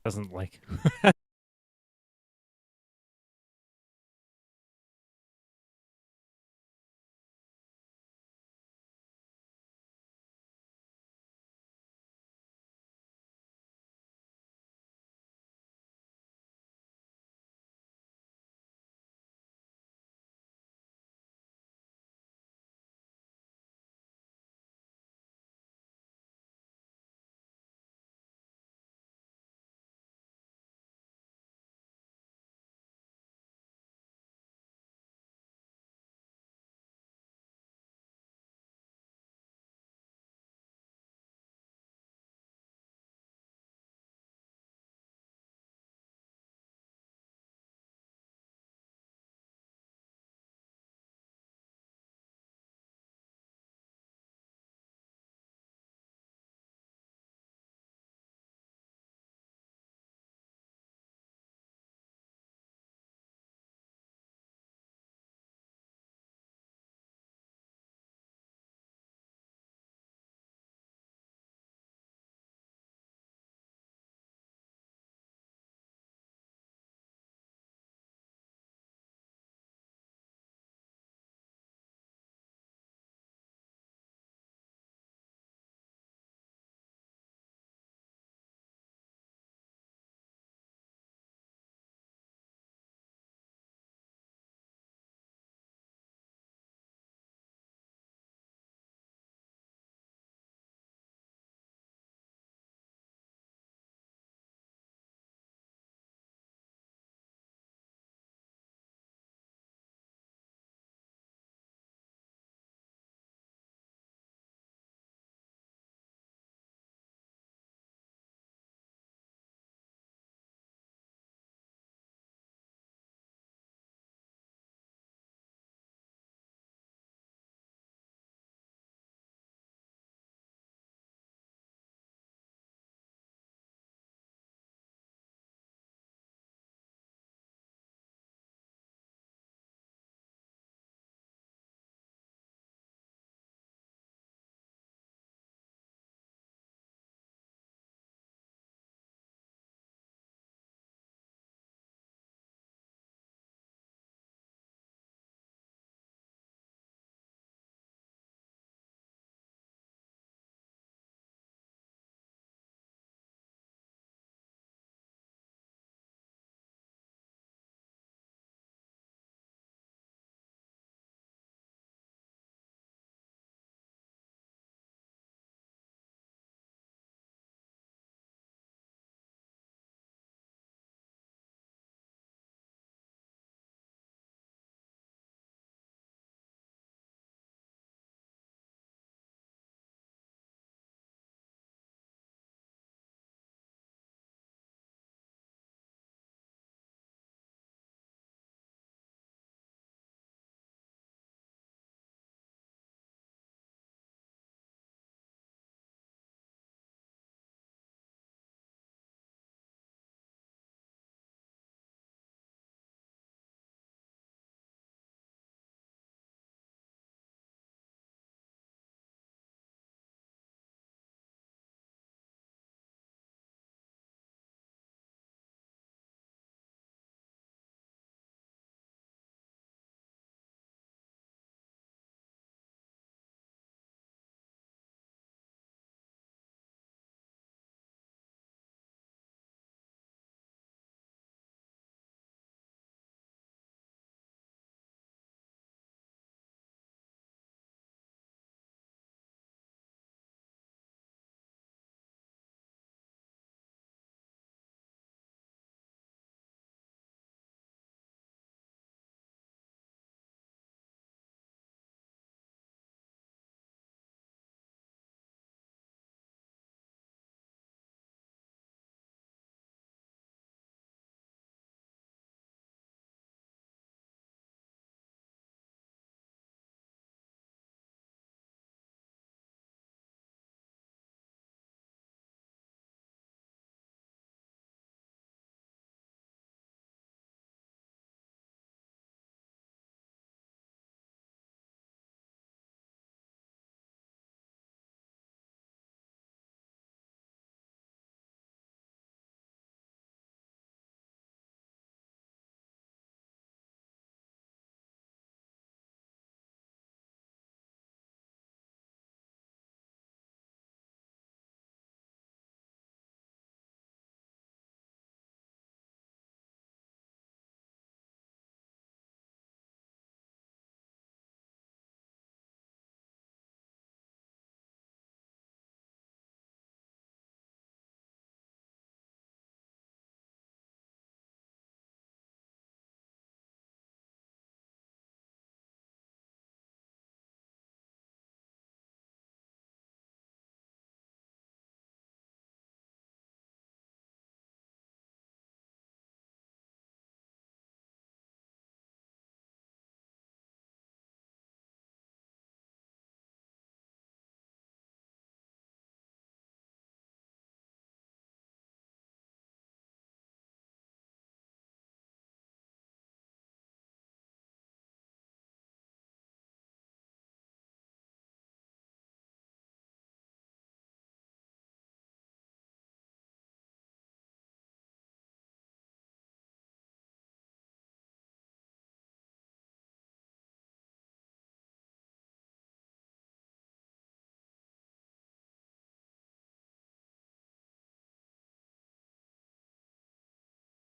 Doesn't like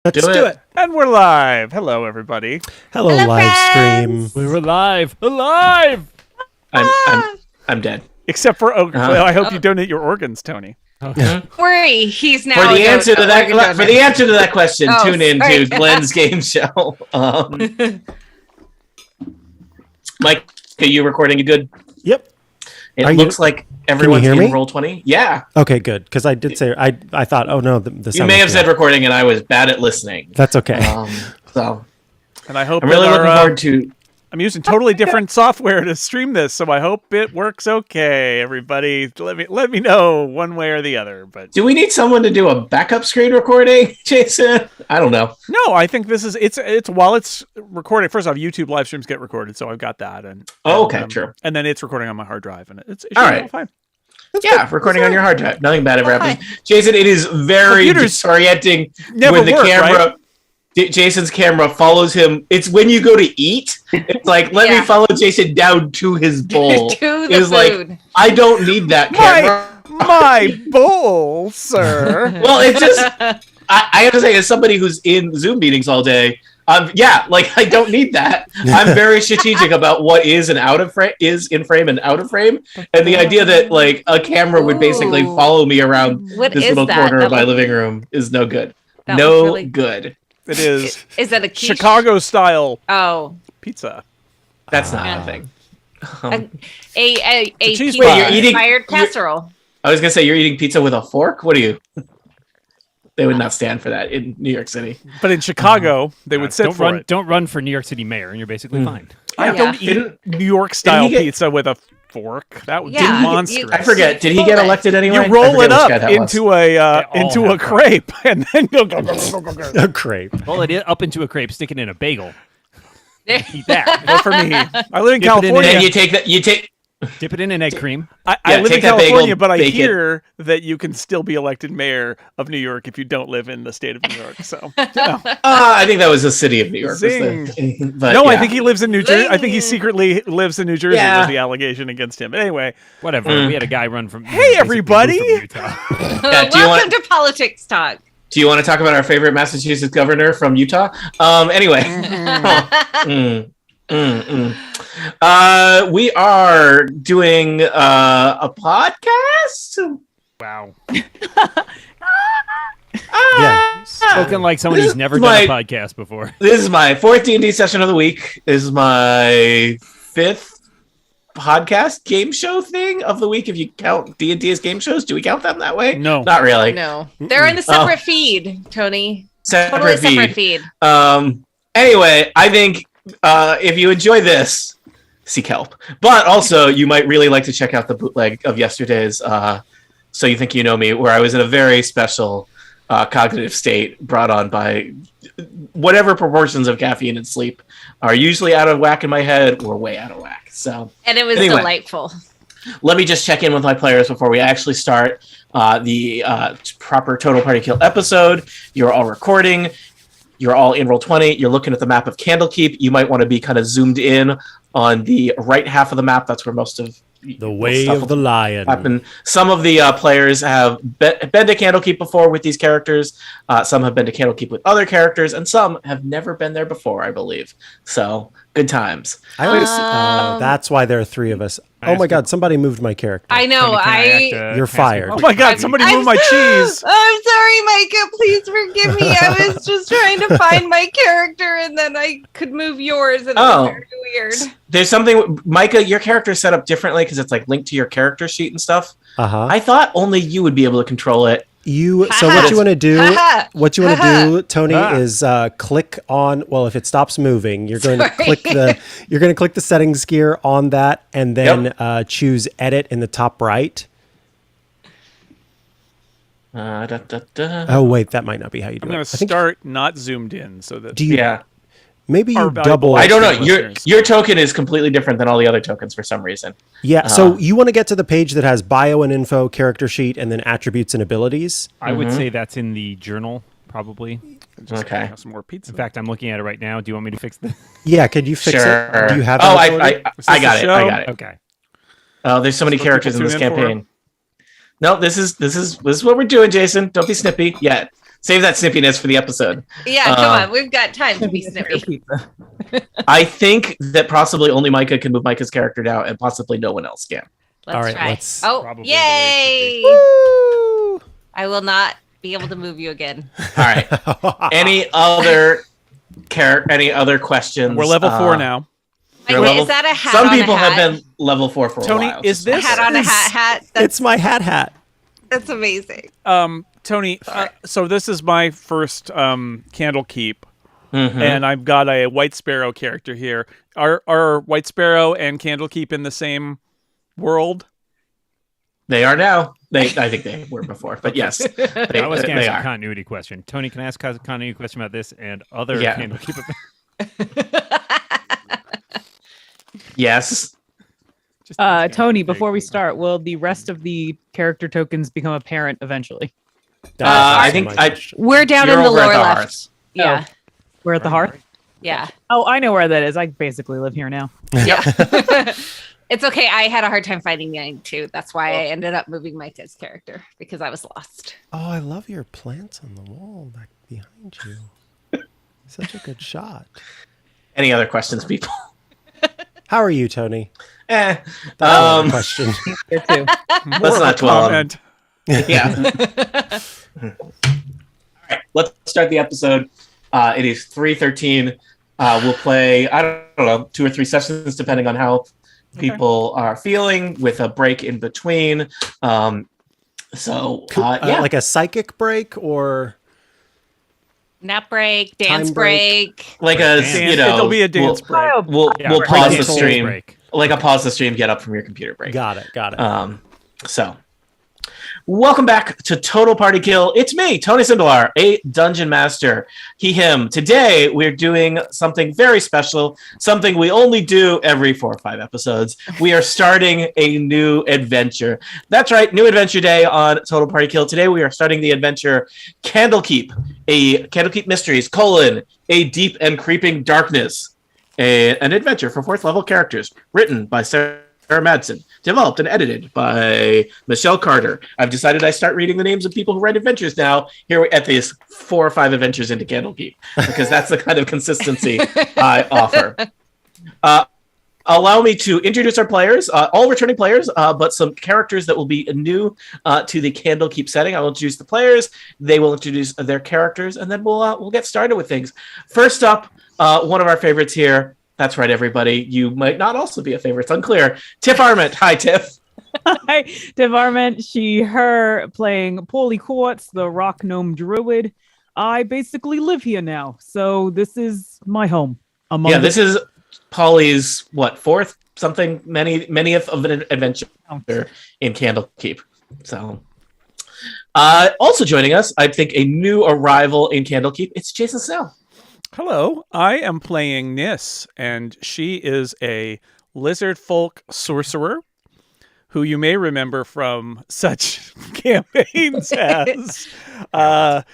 Let's do it. And we're live. Hello, everybody. Hello live stream. We were live. Alive! I'm dead. Except for, well, I hope you donate your organs, Tony. Worry, he's now. For the answer to that question, tune in to Glenn's game show. Mike, are you recording a good? Yep. It looks like everyone's in Roll20. Yeah. Okay, good. Because I did say I thought, oh no, the you may have said recording, and I was bad at listening. That's okay. And I hope I'm really looking forward to. I'm using totally different software to stream this, so I hope it works okay. Everybody, let me know one way or the other. But do we need someone to do a backup screen recording, Jason? I don't know. No, I think this is it's while it's recording. First off, YouTube live streams get recorded, so I've got that. True. And then it's recording on my hard drive, and it should all right. Be fine. Recording on your hard drive. Nothing bad ever happens. Jason, it is very disorienting when the camera. Right? Jason's camera follows him. It's when you go to eat. It's like, let me follow Jason down to his bowl. To the food. Like, I don't need that camera. My bowl, sir. Well, it's just, I have to say, as somebody who's in Zoom meetings all day, I don't need that. I'm very strategic about what is in frame and out of frame. And the idea that like a camera would basically follow me around this little corner of my living room is no good. Good. It is. Is that a quiche? Chicago style? Pizza. That's not a thing. A pizza-inspired casserole. I was gonna say you're eating pizza with a fork. What are you? They would not stand for that in New York City. But in Chicago, they would sit for it. Don't run for New York City mayor, and you're basically fine. I don't eat New York style pizza with a fork. That would be monstrous. I forget. Did he get elected anyway? You roll it up into a crepe, and then go. A crepe. Roll it up into a crepe, stick it in a bagel. Eat that. Well, for me, I live in California. And you take dip it in an egg cream. I live in California, but I hear that you can still be elected mayor of New York if you don't live in the state of New York. So, I think that was the city of New York. I think he lives in New Jersey. I think he secretly lives in New Jersey. Was the allegation against him. But anyway, whatever. We had a guy run from. Hey, everybody! Welcome to Politics Talk. Do you want to talk about our favorite Massachusetts governor from Utah? Anyway. We are doing a podcast. Wow. Spoken like someone who's never done a podcast before. This is my fourth D&D session of the week. This is my fifth podcast game show thing of the week. If you count D&D as game shows, do we count them that way? No, not really. No, they're in a separate feed, Tony. Separate feed. Anyway, I think if you enjoy this, seek help. But also, you might really like to check out the bootleg of yesterday's So You Think You Know Me, where I was in a very special cognitive state brought on by whatever proportions of caffeine and sleep are usually out of whack in my head or way out of whack. And it was delightful. Let me just check in with my players before we actually start the proper Total Party Kill episode. You're all recording. You're all in Roll20. You're looking at the map of Candlekeep. You might want to be kind of zoomed in on the right half of the map. That's where most of the way of the lion happen. Some of the players have been to Candlekeep before with these characters. Some have been to Candlekeep with other characters, and some have never been there before, I believe. So good times. That's why there are three of us. Oh my God! Somebody moved my character. I know. You're fired. Oh my God! Somebody moved my cheese. I'm sorry, Micah. Please forgive me. I was just trying to find my character, and then I could move yours, and it was very weird. There's something, Micah. Your character is set up differently because it's like linked to your character sheet and stuff. I thought only you would be able to control it. So what you want to do, Tony, is click on. Well, if it stops moving, you're going to click the settings gear on that, and then choose edit in the top right. Oh wait, that might not be how you do it. I'm going to start not zoomed in so that. Maybe you double. I don't know. Your token is completely different than all the other tokens for some reason. Yeah. So you want to get to the page that has bio and info, character sheet, and then attributes and abilities. I would say that's in the journal, probably. Okay. Have some more pizza. In fact, I'm looking at it right now. Do you want me to fix this? Yeah. Could you fix it? Do you have? I got it. Okay. Oh, there's so many characters in this campaign. No, this is what we're doing, Jason. Don't be snippy yet. Save that snippiness for the episode. Yeah, come on. We've got time to be snippy. I think that possibly only Micah can move Micah's character now, and possibly no one else can. Let's try. Probably Yay! Woo! I will not be able to move you again. All right. Any other questions? We're level 4 now. Is that a hat? Some on people a hat? have been level 4 for Tony, a while. is this a hat on a hat? It's my hat. That's amazing. Tony, so this is my first Candlekeep, and I've got a White Sparrow character here. Are White Sparrow and Candlekeep in the same world? They are now. I think they were before, but yes, I was going to they ask a are. continuity question. Tony, can I ask a continuity question about this and other Candlekeep? Yes. Tony, before we start, will the rest of the character tokens become apparent eventually? I think We're down you're in the over at lower the left. hearth. Yeah. We're at the hearth? Yeah. Oh, I know where that is. I basically live here now. Yeah. It's okay. I had a hard time finding mine too. That's why I ended up moving Micah's character because I was lost. Oh, I love your plants on the wall back behind you. Such a good shot. Any other questions, people? How are you, Tony? That's a question. Here too. Let's not dwell on it. Comment. Yeah. All right, let's start the episode. It is 3:13. We'll play, I don't know, 2 or 3 sessions, depending on how people are feeling, with a break in between. Like a psychic break or Nap break, dance Time break. break. It'll be a dance break. We'll pause the Dance stream. break. Like a pause the stream, get up from your computer break. Got it. So, welcome back to Total Party Kill. It's me, Tony Sindelar, a dungeon master. He, him. Today, we're doing something very special, something we only do every 4 or 5 episodes. We are starting a new adventure. That's right, new adventure day on Total Party Kill. Today, we are starting the adventure Candlekeep, a Candlekeep Mysteries, a deep and creeping darkness. An adventure for 4th level characters, written by Sarah Madsen, developed and edited by Michelle Carter. I've decided I start reading the names of people who write adventures now. Here at these 4 or 5 adventures into Candlekeep, because that's the kind of consistency I offer. Allow me to introduce our players, all returning players, but some characters that will be new to the Candlekeep setting. I will introduce the players. They will introduce their characters, and then we'll get started with things. First up, one of our favorites here. That's right, everybody. You might not also be a favorite. It's unclear. Tiff Arment. Hi, Tiff. Hi, Tiff Arment. Her playing Paulie Quartz, the rock gnome druid. I basically live here now, so this is my home. This is Polly's 4th something, manyth of an adventure in Candlekeep. So, also joining us, I think a new arrival in Candlekeep. It's Jason Snell. Hello, I am playing Nis, and she is a lizard folk sorcerer who you may remember from such campaigns as the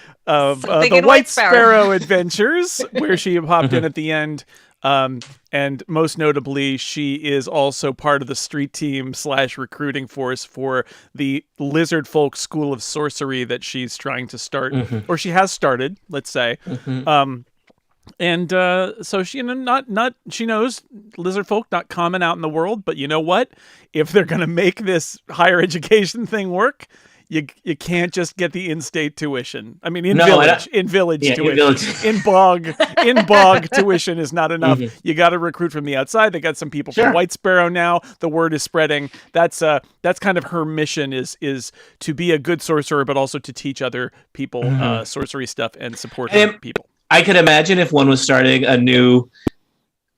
White Sparrow Adventures, where she popped in at the end. And most notably, she is also part of the street team / recruiting force for the Lizard Folk School of Sorcery that she's trying to start, or she has started, let's say. And so she she knows lizard folk not common out in the world, but you know what? If they're going to make this higher education thing work, you can't just get the in-state tuition. I mean, in village tuition. In bog tuition is not enough. You got to recruit from the outside. They got some people from White Sparrow now. The word is spreading. That's kind of her mission is to be a good sorcerer, but also to teach other people sorcery stuff and support people. I could imagine if one was starting a new,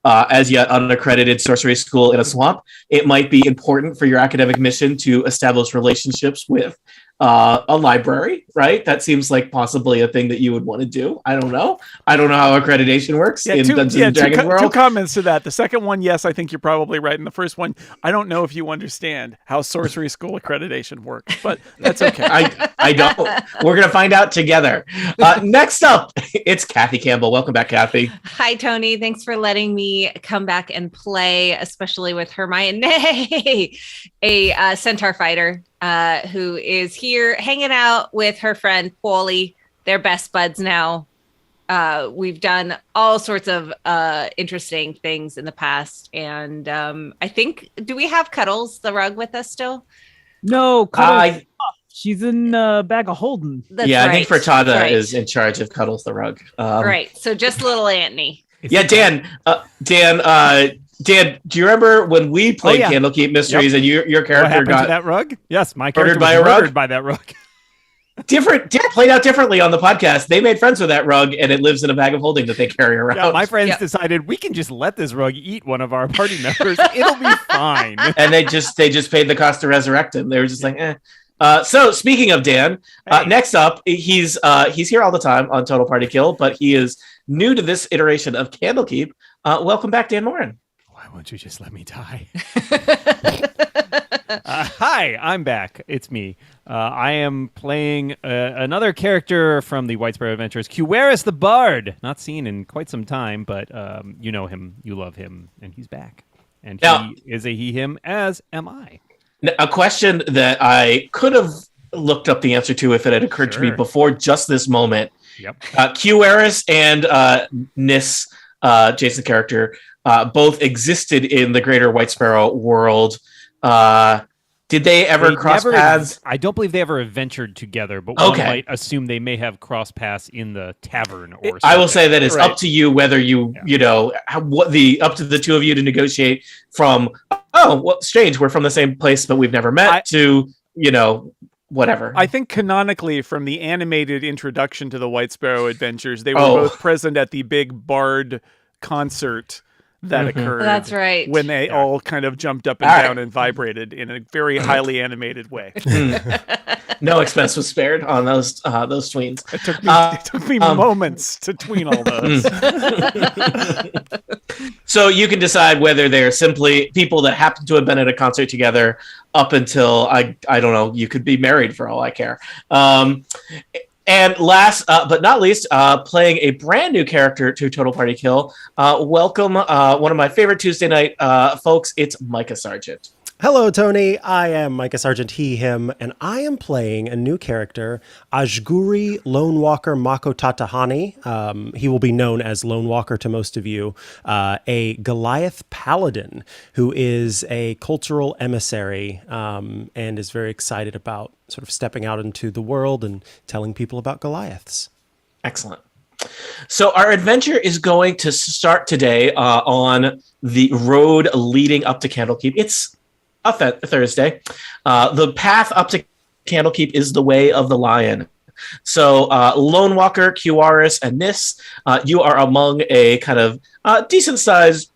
as yet unaccredited sorcery school in a swamp, it might be important for your academic mission to establish relationships with a library, right? That seems like possibly a thing that you would want to do. I don't know how accreditation works in Dungeons and Dragons world. 2 comments to that. The second one, yes, I think you're probably right. And the first one, I don't know if you understand how sorcery school accreditation works, but that's okay. I don't. We're going to find out together. Next up, it's Kathy Campbell. Welcome back, Kathy. Hi, Tony. Thanks for letting me come back and play, especially with Hermione, a centaur fighter who is here hanging out with her friend Paulie. they're best buds now. We've done all sorts of interesting things in the past, and I think, do we have Cuddles the rug with us still? No, Cuddles. She's in bag of holding. That's yeah, right. I think Frittata is in charge of Cuddles the rug. Right. So just little Antony. Yeah, Dan, do you remember when we played Candlekeep Mysteries and your character got to that rug? Yes, my character was murdered by that rug. Different played out differently on the podcast. They made friends with that rug, and it lives in a bag of holding that they carry around. Yeah, my friends decided we can just let this rug eat one of our party members. It'll be fine. And they just paid the cost to resurrect him. They were just like, eh. So speaking of Dan, next up, he's here all the time on Total Party Kill, but he is new to this iteration of Candlekeep. Welcome back, Dan Morin. Why won't you just let me die? Hi, I'm back. It's me. I am playing another character from the White Sparrow Adventures, Cueris the Bard. Not seen in quite some time, but you know him, you love him, and he's back. And he is a he, him, as am I. A question that I could have looked up the answer to if it had occurred to me before just this moment. Yep. Cueris and Nis, Jason's character, both existed in the greater White Sparrow world. Did they ever cross paths? I don't believe they ever adventured together, but one might assume they may have crossed paths in the tavern or something. I will say that it's up to you whether you know, up to the two of you to negotiate from, strange, we're from the same place, but we've never met, to, whatever. I think canonically, from the animated introduction to the White Sparrow Adventures, they were both present at the big Bard concert that occurred. That's right. When they all kind of jumped up and down and vibrated in a very highly animated way. No expense was spared on those tweens. It took me moments to tween all those. So you can decide whether they're simply people that happen to have been at a concert together up until I don't know, you could be married for all I care. And last but not least, playing a brand new character to Total Party Kill, welcome one of my favorite Tuesday night folks, it's Micah Sergeant. Hello, Tony. I am Micah Sergeant, he, him, and I am playing a new character, Ajguri Lone Walker Mako Tatahani. He will be known as Lone Walker to most of you, a Goliath paladin who is a cultural emissary and is very excited about sort of stepping out into the world and telling people about Goliaths. Excellent. So our adventure is going to start today on the road leading up to Candlekeep. It's a Thursday. The path up to Candlekeep is the way of the lion. So Lone Walker, Cueris, and Nis, you are among a kind of decent sized,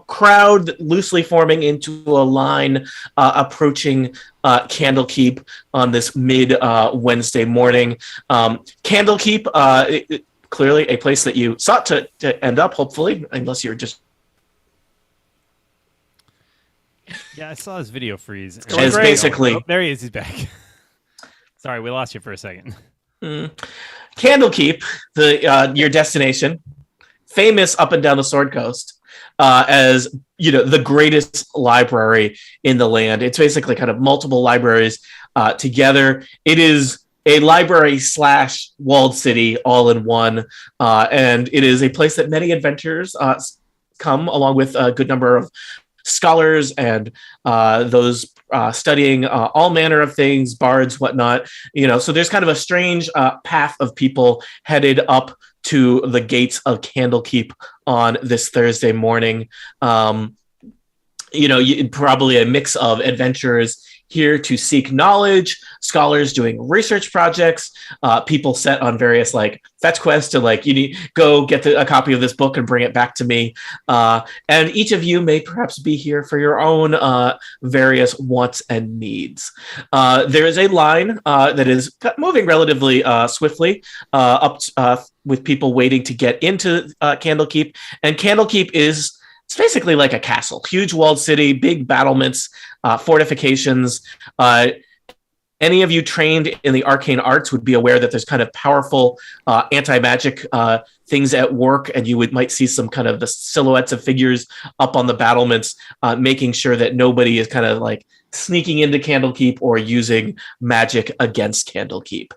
crowd loosely forming into a line approaching Candlekeep on this mid Wednesday morning. Candlekeep, clearly a place that you sought to end up, hopefully, unless you're just. Yeah, I saw his video freeze. It's basically. Oh, there he is. He's back. Sorry, we lost you for a second. Candlekeep, your destination, famous up and down the Sword Coast as the greatest library in the land. It's basically kind of multiple libraries together. It is a library / walled city all in one, and it is a place that many adventurers come, along with a good number of scholars and those studying all manner of things, bards, whatnot. So there's kind of a strange path of people headed up to the gates of Candlekeep on this Thursday morning. Probably a mix of adventurers here to seek knowledge, scholars doing research projects, people set on various fetch quests to you need go get a copy of this book and bring it back to me. And each of you may perhaps be here for your own various wants and needs. There is a line that is moving relatively swiftly up with people waiting to get into Candlekeep. And Candlekeep it's basically like a castle, huge walled city, big battlements, fortifications. Any of you trained in the arcane arts would be aware that there's kind of powerful anti-magic things at work, and you might see some kind of the silhouettes of figures up on the battlements, making sure that nobody is kind of sneaking into Candlekeep or using magic against Candlekeep.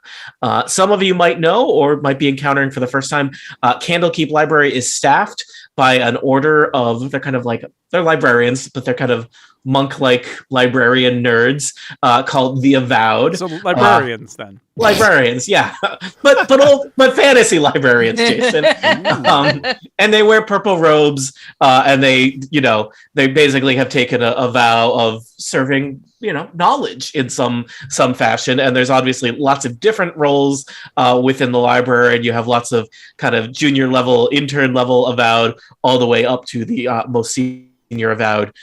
Some of you might know or might be encountering for the first time, Candlekeep Library is staffed by an order of, they're librarians, but they're kind of monk-like librarian nerds called the Avowed. So librarians then. Librarians, yeah, but fantasy librarians, Jason. And they wear purple robes, and they basically have taken a vow of serving, knowledge in some fashion. And there's obviously lots of different roles within the library, and you have lots of kind of junior level, intern level Avowed, all the way up to the most senior Avowed,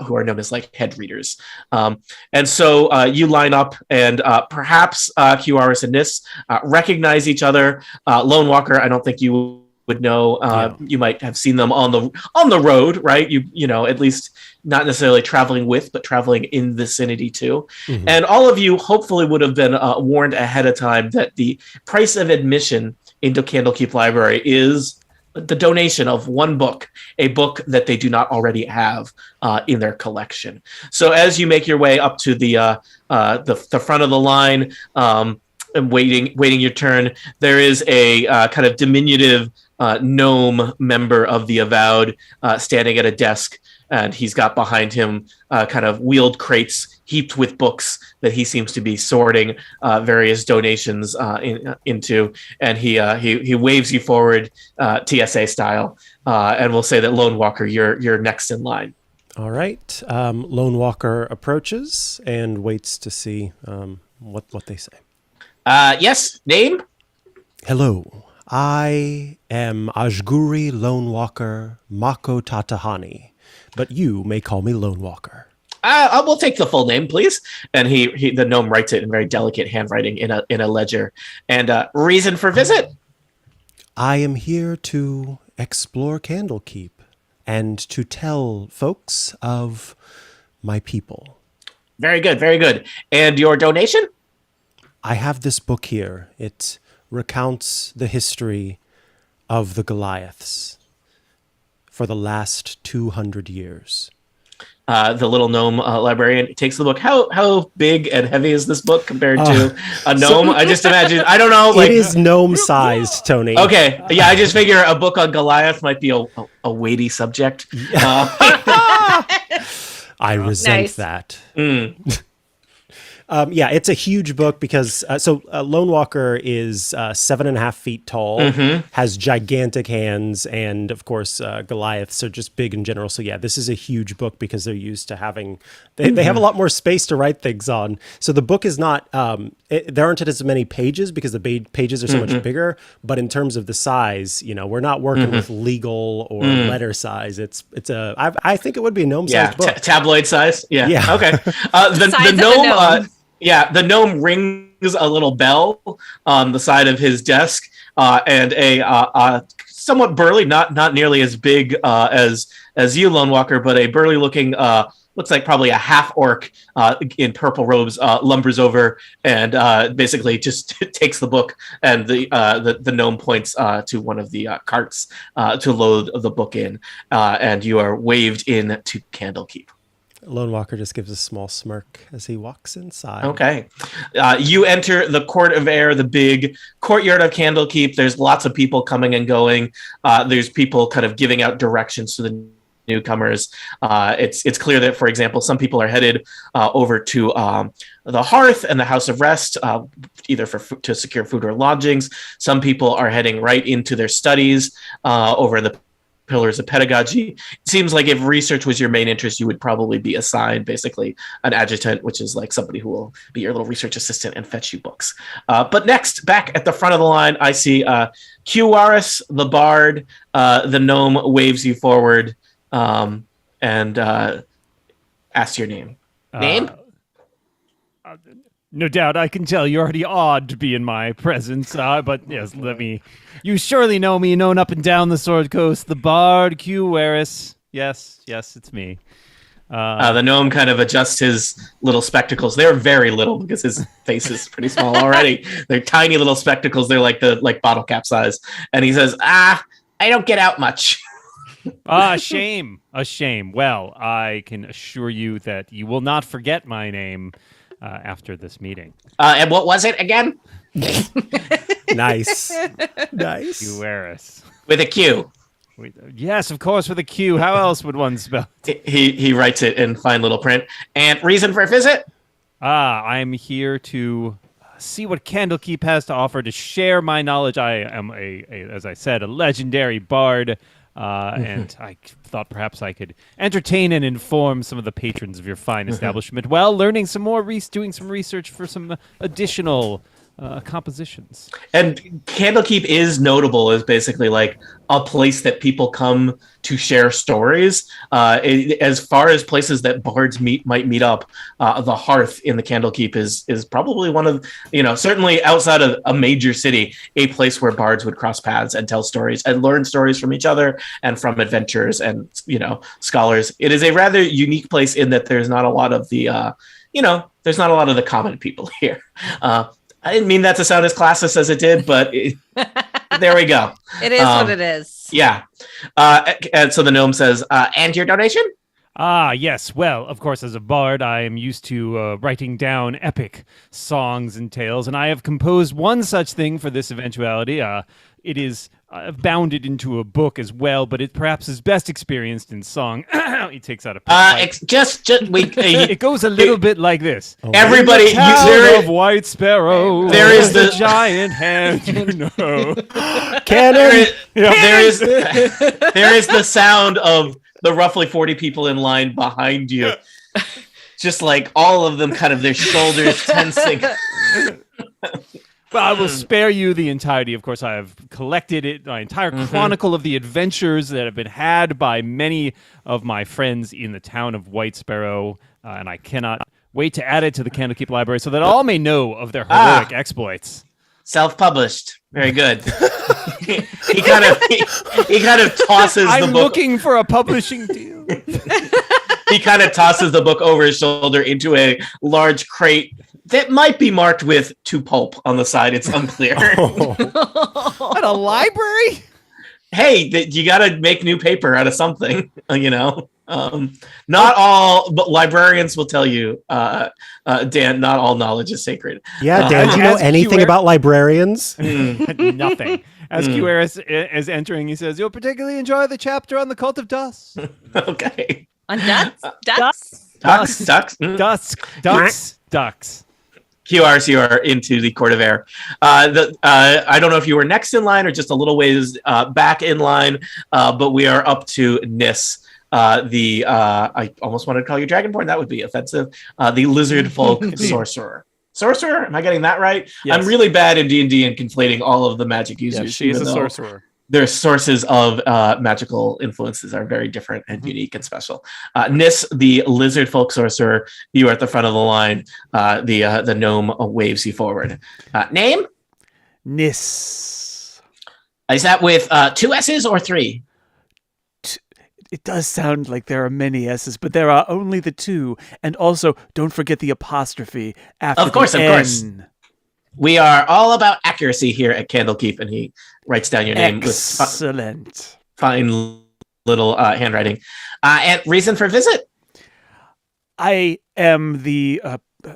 who are known as like head readers. And so you line up, and perhaps QRS and Nis recognize each other. Lone Walker, I don't think you would know. You might have seen them on the road, right? You know, at least not necessarily traveling with, but traveling in vicinity too. Mm-hmm. And all of you hopefully would have been warned ahead of time that the price of admission into Candlekeep Library is the donation of one book, a book that they do not already have in their collection. So as you make your way up to the front of the line and waiting your turn, there is a kind of diminutive gnome member of the Avowed standing at a desk, and he's got behind him kind of wheeled crates heaped with books that he seems to be sorting various donations into, and he waves you forward TSA style, and we'll say that Lone Walker, you're next in line. All right. Lone Walker approaches and waits to see what they say. Yes, name? Hello. I am Ajguri Lone Walker Mako Tatahani, but you may call me Lone Walker. We'll take the full name, please. And the gnome writes it in very delicate handwriting in a ledger. And reason for visit? I am here to explore Candlekeep and to tell folks of my people. Very good, very good. And your donation? I have this book here. It recounts the history of the Goliaths for the last 200 years. The little gnome librarian takes the book. How big and heavy is this book compared to a gnome? I just imagine, I don't know. It is gnome-sized, Tony. Okay. Yeah, I just figure a book on Goliath might be a weighty subject. I resent that. Yeah, it's a huge book because Lone Walker is 7.5 feet tall, has gigantic hands, and of course Goliaths are just big in general. So yeah, this is a huge book because they're used to having they have a lot more space to write things on. So the book is not there aren't as many pages because the pages are so much bigger. But in terms of the size, we're not working with legal or letter size. I think it would be a gnome-sized book. Tabloid size. Yeah. Okay. The gnome. The gnome rings a little bell on the side of his desk, and a somewhat burly, not nearly as big as you, Lone Walker, but a burly-looking, looks like probably a half-orc in purple robes, lumbers over and basically just takes the book, and the gnome points to one of the carts to load the book in, and you are waved in to Candlekeep. Lone Walker just gives a small smirk as he walks inside. Okay. You enter the Court of Air, the big courtyard of Candlekeep. There's lots of people coming and going. There's people kind of giving out directions to the newcomers. It's clear that, for example, some people are headed over to the Hearth and the House of Rest, either to secure food or lodgings. Some people are heading right into their studies over in the Pillars of Pedagogy. It seems like if research was your main interest, you would probably be assigned basically an adjutant, which is like somebody who will be your little research assistant and fetch you books. But next, back at the front of the line, I see QRS, the bard. The gnome waves you forward and asks your name. Name? No doubt, I can tell you're already awed to be in my presence, but yes, you surely know me, known up and down the Sword Coast, the Bard QRS. Yes, it's me. The gnome kind of adjusts his little spectacles. They're very little because his face is pretty small already. They're tiny little spectacles. They're like bottle cap size. And he says, I don't get out much. A shame. Well, I can assure you that you will not forget my name after this meeting. And what was it again? Nice. Cueris. With a Q. Yes, of course, with a Q. How else would one spell it? He writes it in fine little print. And reason for a visit? I'm here to see what Candlekeep has to offer, to share my knowledge. I am, as I said, a legendary bard, and I thought perhaps I could entertain and inform some of the patrons of your fine establishment while learning some more, doing some research for some additional compositions. And Candlekeep is notable as basically like a place that people come to share stories. As far as places that bards might meet up, the Hearth in the Candlekeep is probably one of, certainly outside of a major city, a place where bards would cross paths and tell stories and learn stories from each other and from adventurers and, scholars. It is a rather unique place in that there's not a lot of the, there's not a lot of the common people here. I didn't mean that to sound as classist as it did, but there we go. It is what it is. Yeah. And so the gnome says, and your donation? Yes. Well, of course, as a bard, I am used to writing down epic songs and tales, and I have composed one such thing for this eventuality. It is bounded into a book as well, but it perhaps is best experienced in song. He takes out a pipe. It goes a little bit like this. Everybody, of White Sparrow. There is the giant hand, Cannon. There is the sound of the roughly 40 people in line behind you, just like all of them, kind of their shoulders tensing. Well, I will spare you the entirety. Of course, I have collected it, my entire chronicle of the adventures that have been had by many of my friends in the town of White Sparrow, and I cannot wait to add it to the Candlekeep library so that all may know of their heroic exploits. Self-published. Very good. he kind of tosses the book. I'm looking for a publishing deal. He kind of tosses the book over his shoulder into a large crate that might be marked with "to pulp" on the side. It's unclear. At a library? Hey, you got to make new paper out of something, Not all, but librarians will tell you, Dan, not all knowledge is sacred. Yeah, Dan, do you know anything about librarians? Nothing. As Cueris is entering, he says, "You'll particularly enjoy the chapter on the cult of dust." Okay. On ducks? Ducks. QRs, you are into the Court of Air. I don't know if you were next in line or just a little ways back in line, but we are up to Nis. I almost wanted to call you Dragonborn. That would be offensive. The lizard folk sorcerer. Sorcerer? Am I getting that right? Yes. I'm really bad in D&D and conflating all of the magic users. Yeah, she is a sorcerer. Their sources of magical influences are very different and unique and special. Nis, the lizard folk sorcerer, you are at the front of the line. The gnome waves you forward. Name? Nis. Is that with 2 S's or 3? It does sound like there are many S's, but there are only the 2. And also, don't forget the apostrophe after Of course. We are all about accuracy here at Candlekeep, and he writes down your name with fine little handwriting. And reason for visit? I am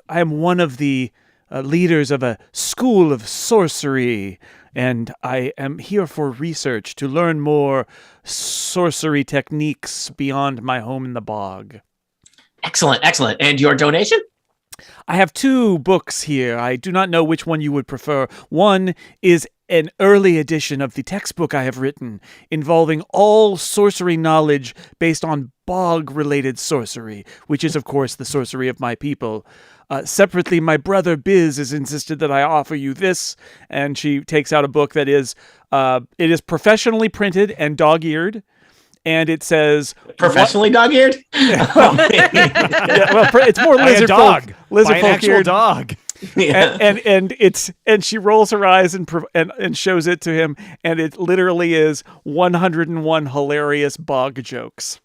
one of the leaders of a school of sorcery, and I am here for research to learn more sorcery techniques beyond my home in the bog. Excellent. And your donation? I have 2 books here. I do not know which one you would prefer. One is an early edition of the textbook I have written, involving all sorcery knowledge based on bog-related sorcery, which is, of course, the sorcery of my people. Separately, my brother Biz has insisted that I offer you this, and she takes out a book that is professionally printed and dog-eared. And it says professionally dog-eared. It's more lizard folk. Lizard folk eared dog. Yeah. And she rolls her eyes and shows it to him, and it literally is 101 hilarious bog jokes.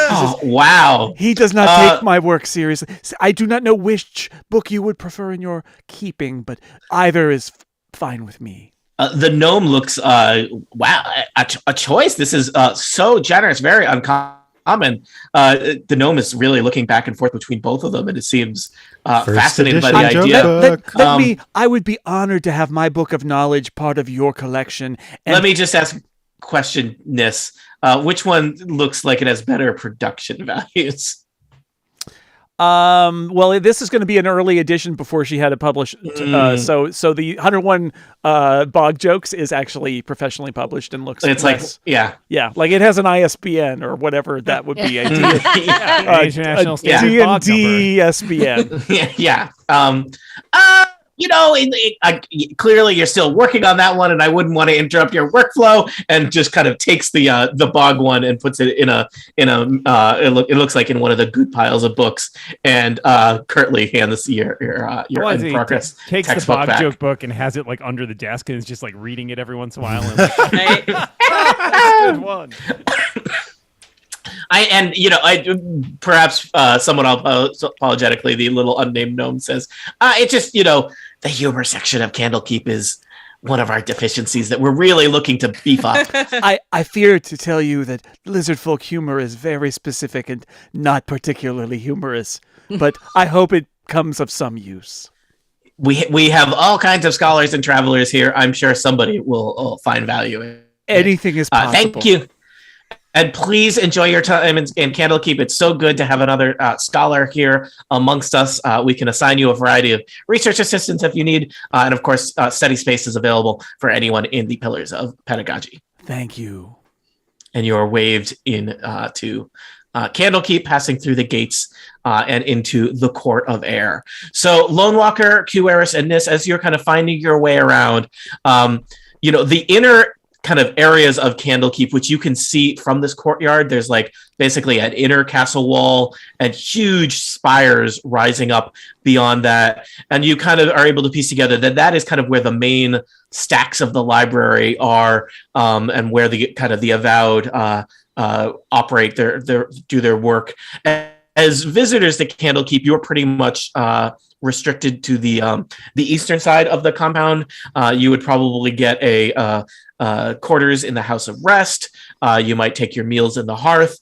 Oh, wow. He does not take my work seriously. I do not know which book you would prefer in your keeping, but either is fine with me. The gnome looks, wow, a choice. This is so generous, very uncommon. The gnome is really looking back and forth between both of them, and it seems fascinated by the idea. I would be honored to have my book of knowledge part of your collection. And let me just ask question, Nis. Which one looks like it has better production values? Well, this is going to be an early edition before she had it published. So the 101 Bog Jokes is actually professionally published and looks. It's less, yeah, like it has an ISBN or whatever that would be. International Standard D&D SBN. Yeah. Clearly you're still working on that one, and I wouldn't want to interrupt your workflow. And just kind of takes the bog one and puts it in a. It looks like in one of the good piles of books, and curtly hands your in progress. Takes the bog joke book and has it like under the desk, and is just like reading it every once in a while. And like, good one. Perhaps somewhat apologetically, the little unnamed gnome says, it's just, the humor section of Candlekeep is one of our deficiencies that we're really looking to beef up. I fear to tell you that lizard folk humor is very specific and not particularly humorous, but I hope it comes of some use. We have all kinds of scholars and travelers here. I'm sure somebody will find value in it. Anything is possible. Thank you. And please enjoy your time in Candlekeep. It's so good to have another scholar here amongst us. We can assign you a variety of research assistants if you need. And of course, study space is available for anyone in the Pillars of Pedagogy. Thank you. And you are waved in to Candlekeep, passing through the gates and into the Court of Air. So Lone Walker, Qeris, and Nis, as you're kind of finding your way around, the inner kind of areas of Candlekeep, which you can see from this courtyard. There's like basically an inner castle wall and huge spires rising up beyond that. And you kind of are able to piece together that is kind of where the main stacks of the library are, and where the kind of the avowed operate do their work. As visitors to Candlekeep, you're pretty much restricted to the eastern side of the compound. You would probably get a quarters in the House of Rest. You might take your meals in the Hearth.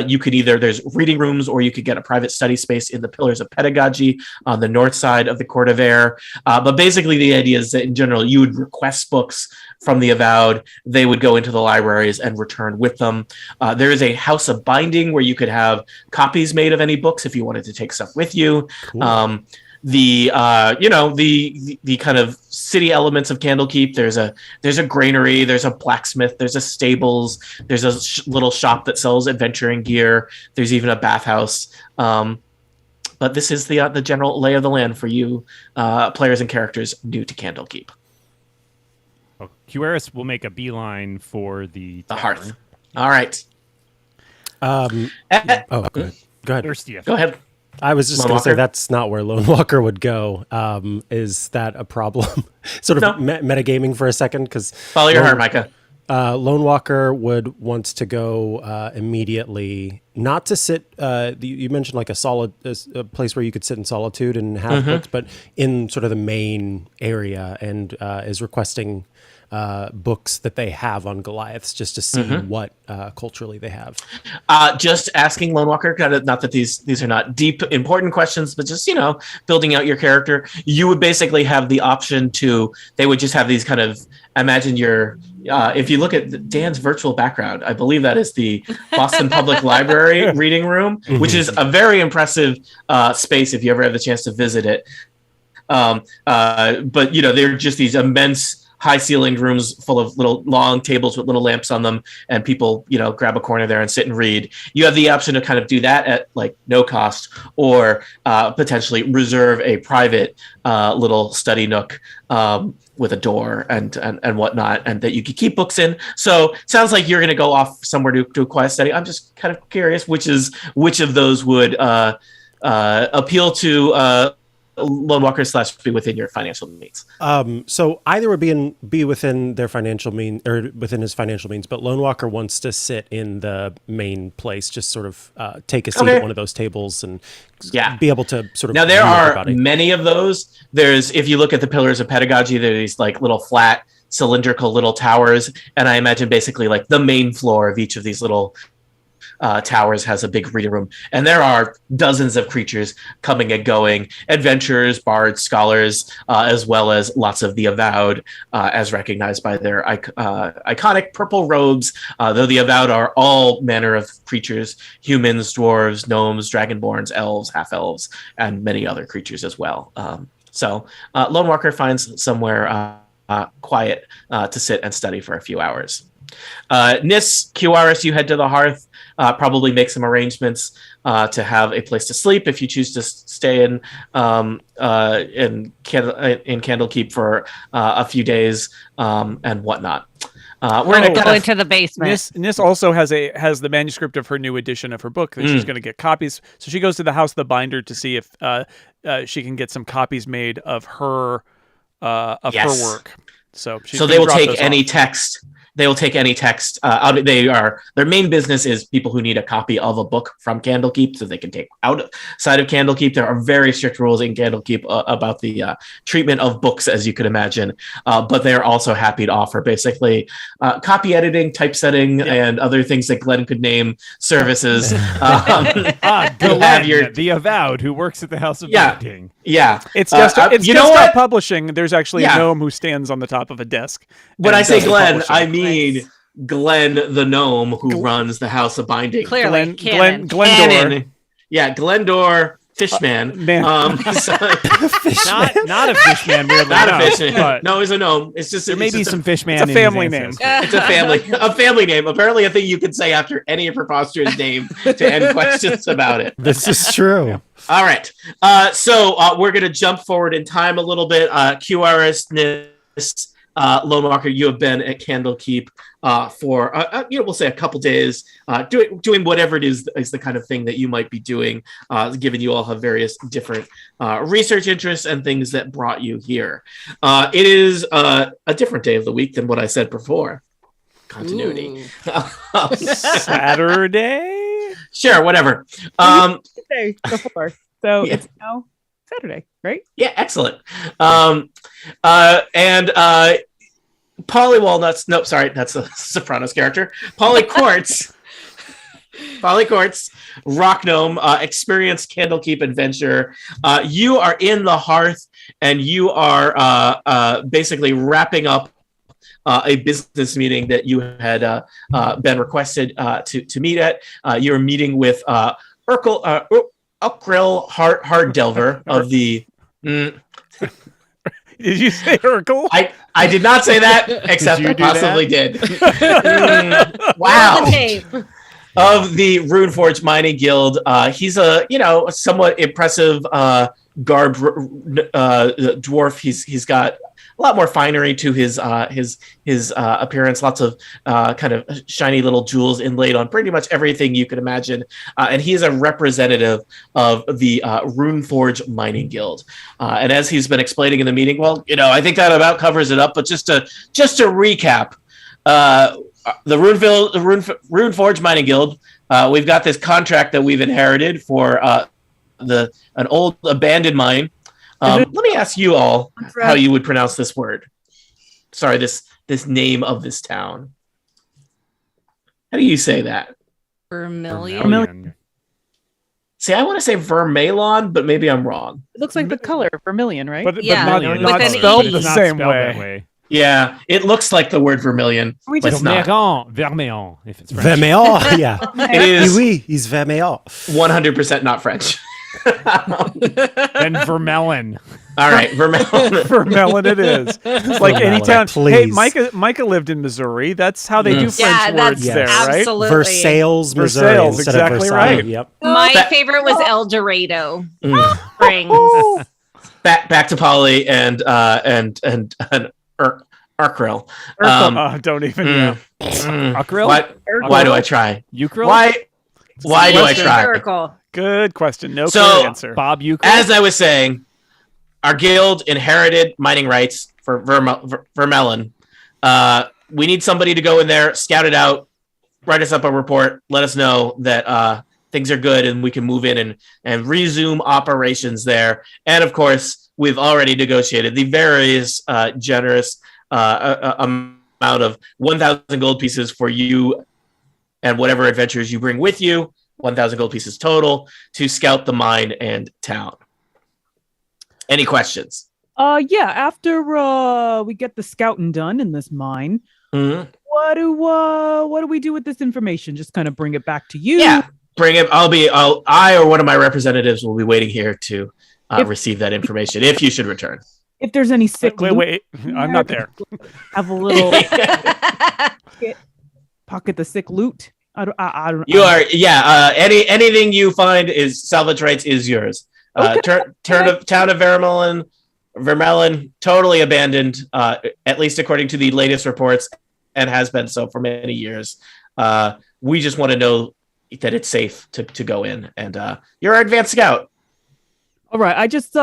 You could there's reading rooms, or you could get a private study space in the Pillars of Pedagogy on the north side of the Court of Air. But basically the idea is that in general, you would request books from the Avowed. They would go into the libraries and return with them. There is a House of Binding where you could have copies made of any books if you wanted to take stuff with you. Cool. The kind of city elements of Candlekeep. There's a granary, there's a blacksmith, there's a stables, there's a little shop that sells adventuring gear. There's even a bathhouse. But this is the general lay of the land for you players and characters new to Candlekeep. Oh, Qeris will make a beeline for the Hearth. All right. Go ahead. Go ahead. I was just going to say that's not where Lone Walker would go. Is that a problem? Sort of metagaming for a second, because follow your heart, Micah. Lone Walker would want to go immediately, not to sit. You mentioned like a place where you could sit in solitude and have books, but in sort of the main area, and is requesting books that they have on Goliaths, just to see what culturally they have. Just asking Lone Walker, kind of, not that these are not deep important questions, but just building out your character. You would basically have the option they would just have these kind of, imagine if you look at Dan's virtual background, I believe that is the Boston Public Library reading room, which is a very impressive space if you ever have the chance to visit it. But they're just these immense high-ceilinged rooms full of little long tables with little lamps on them, and people, grab a corner there and sit and read. You have the option to kind of do that at like no cost, or potentially reserve a private little study nook with a door and whatnot, and that you could keep books in. So it sounds like you're going to go off somewhere to a quiet study. I'm just kind of curious which of those would appeal to Lone Walker / be within your financial means. So either would be within their financial means, or within his financial means, but Lone Walker wants to sit in the main place, just sort of take a seat at one of those tables and be able to sort of. Now there are many of those. If you look at the Pillars of Pedagogy, there are these like little flat cylindrical little towers, and I imagine basically like the main floor of each of these little towers has a big reading room, and there are dozens of creatures coming and going, adventurers, bards, scholars, as well as lots of the Avowed, as recognized by their iconic purple robes, though the Avowed are all manner of creatures: humans, dwarves, gnomes, dragonborns, elves, half-elves, and many other creatures as well. So Lone Walker finds somewhere quiet to sit and study for a few hours. Nis, Kiwaris, you head to the hearth, probably make some arrangements to have a place to sleep if you choose to stay in Candlekeep for a few days and whatnot. We're gonna go into the basement. Nis also has the manuscript of her new edition of her book that she's going to get copies. So she goes to the House of the Binder to see if she can get some copies made of her her work. So they will take any text. They will take any text. Their main business is people who need a copy of a book from Candlekeep, so they can take outside of Candlekeep. There are very strict rules in Candlekeep about the treatment of books, as you could imagine. But they are also happy to offer basically copy editing, typesetting, and other things that Glenn could name services. Glenn, the Avowed, who works at the House of Binding. Yeah, it's just publishing. There's actually a gnome who stands on the top of a desk. When I say Glenn, I mean Glenn the gnome who runs the House of Binding. Clearly, Glendor. Yeah, Glendor Fishman. Man. Fishman. Not a fishman. Weirdly Not a fishman. But no, he's a gnome. It's just there may be some fishman. It's a family name. It's a family name. Apparently, a thing you can say after any preposterous name to end questions about it. This is true. Yeah. All right. So we're going to jump forward in time a little bit. QRS, NIST, Lone Walker, you have been at Candlekeep for, we'll say a couple days, doing whatever it is the kind of thing that you might be doing, given you all have various different research interests and things that brought you here. It is a different day of the week than what I said before. Continuity. Saturday? Sure, whatever. Day before. So it's now Saturday, right? Yeah, excellent. And Polly Walnuts. Nope, sorry, that's a Sopranos character. Polly Quartz. Polly Quartz, Rock Gnome, experienced Candlekeep adventure. You are in the hearth, and you are basically wrapping up a business meeting that you had been requested to meet at. You're meeting with Ukril Hard Delver of the. Did you say Urkel? I did not say that, except I possibly did. Wow. Of the Runeforge Mining Guild. He's a somewhat impressive garbed dwarf. He's got a lot more finery to his appearance. Lots of kind of shiny little jewels inlaid on pretty much everything you could imagine. And he is a representative of the Runeforge Mining Guild. And as he's been explaining in the meeting, I think that about covers it up. But just to recap, the Runeforge Mining Guild, we've got this contract that we've inherited for an old abandoned mine. Let me ask you all how you would pronounce this word. Sorry, this name of this town. How do you say that? Vermilion. See, I want to say Vermelon, but maybe I'm wrong. It looks like the color vermilion, right? But not spelled the same way. Yeah, it looks like the word vermilion. We but just it's not. Vermeon, if it's French. Vermeon, yeah. It is Oui, he's Vermeon. 100% not French. And Vermelon. All right, Vermelon. Vermelon it is. It's like any town. Please. Hey, Micah lived in Missouri. That's how they do French Yeah, words that's there, right? absolutely. Versailles, Missouri. Versailles, instead of exactly Versailles. right. Yep. My favorite was El Dorado Springs. Back to Polly and Urkril. Don't even. Ukril? Why do I try? Ukril? Why do I try? Miracle. Good question. No So, clear answer. Bob Ukril? As I was saying, our guild inherited mining rights for Vermelon. We need somebody to go in there, scout it out, write us up a report, let us know that things are good and we can move in and resume operations there. And of course, we've already negotiated the various generous amount of 1,000 gold pieces for you and whatever adventures you bring with you. 1,000 gold pieces total to scout the mine and town. Any questions? Yeah. After we get the scouting done in this mine, what do we do with this information? Just kind of bring it back to you. Yeah, bring it. I or one of my representatives will be waiting here to receive that information if you should return. If there's any sick wait, I'm not there. Have a little pocket the sick loot. I don't. You are, anything you find is salvage rights is yours. Okay. Town of Vermelon, totally abandoned, at least according to the latest reports, and has been so for many years. We just want to know that it's safe to go in, and you're our advanced scout. All right, I just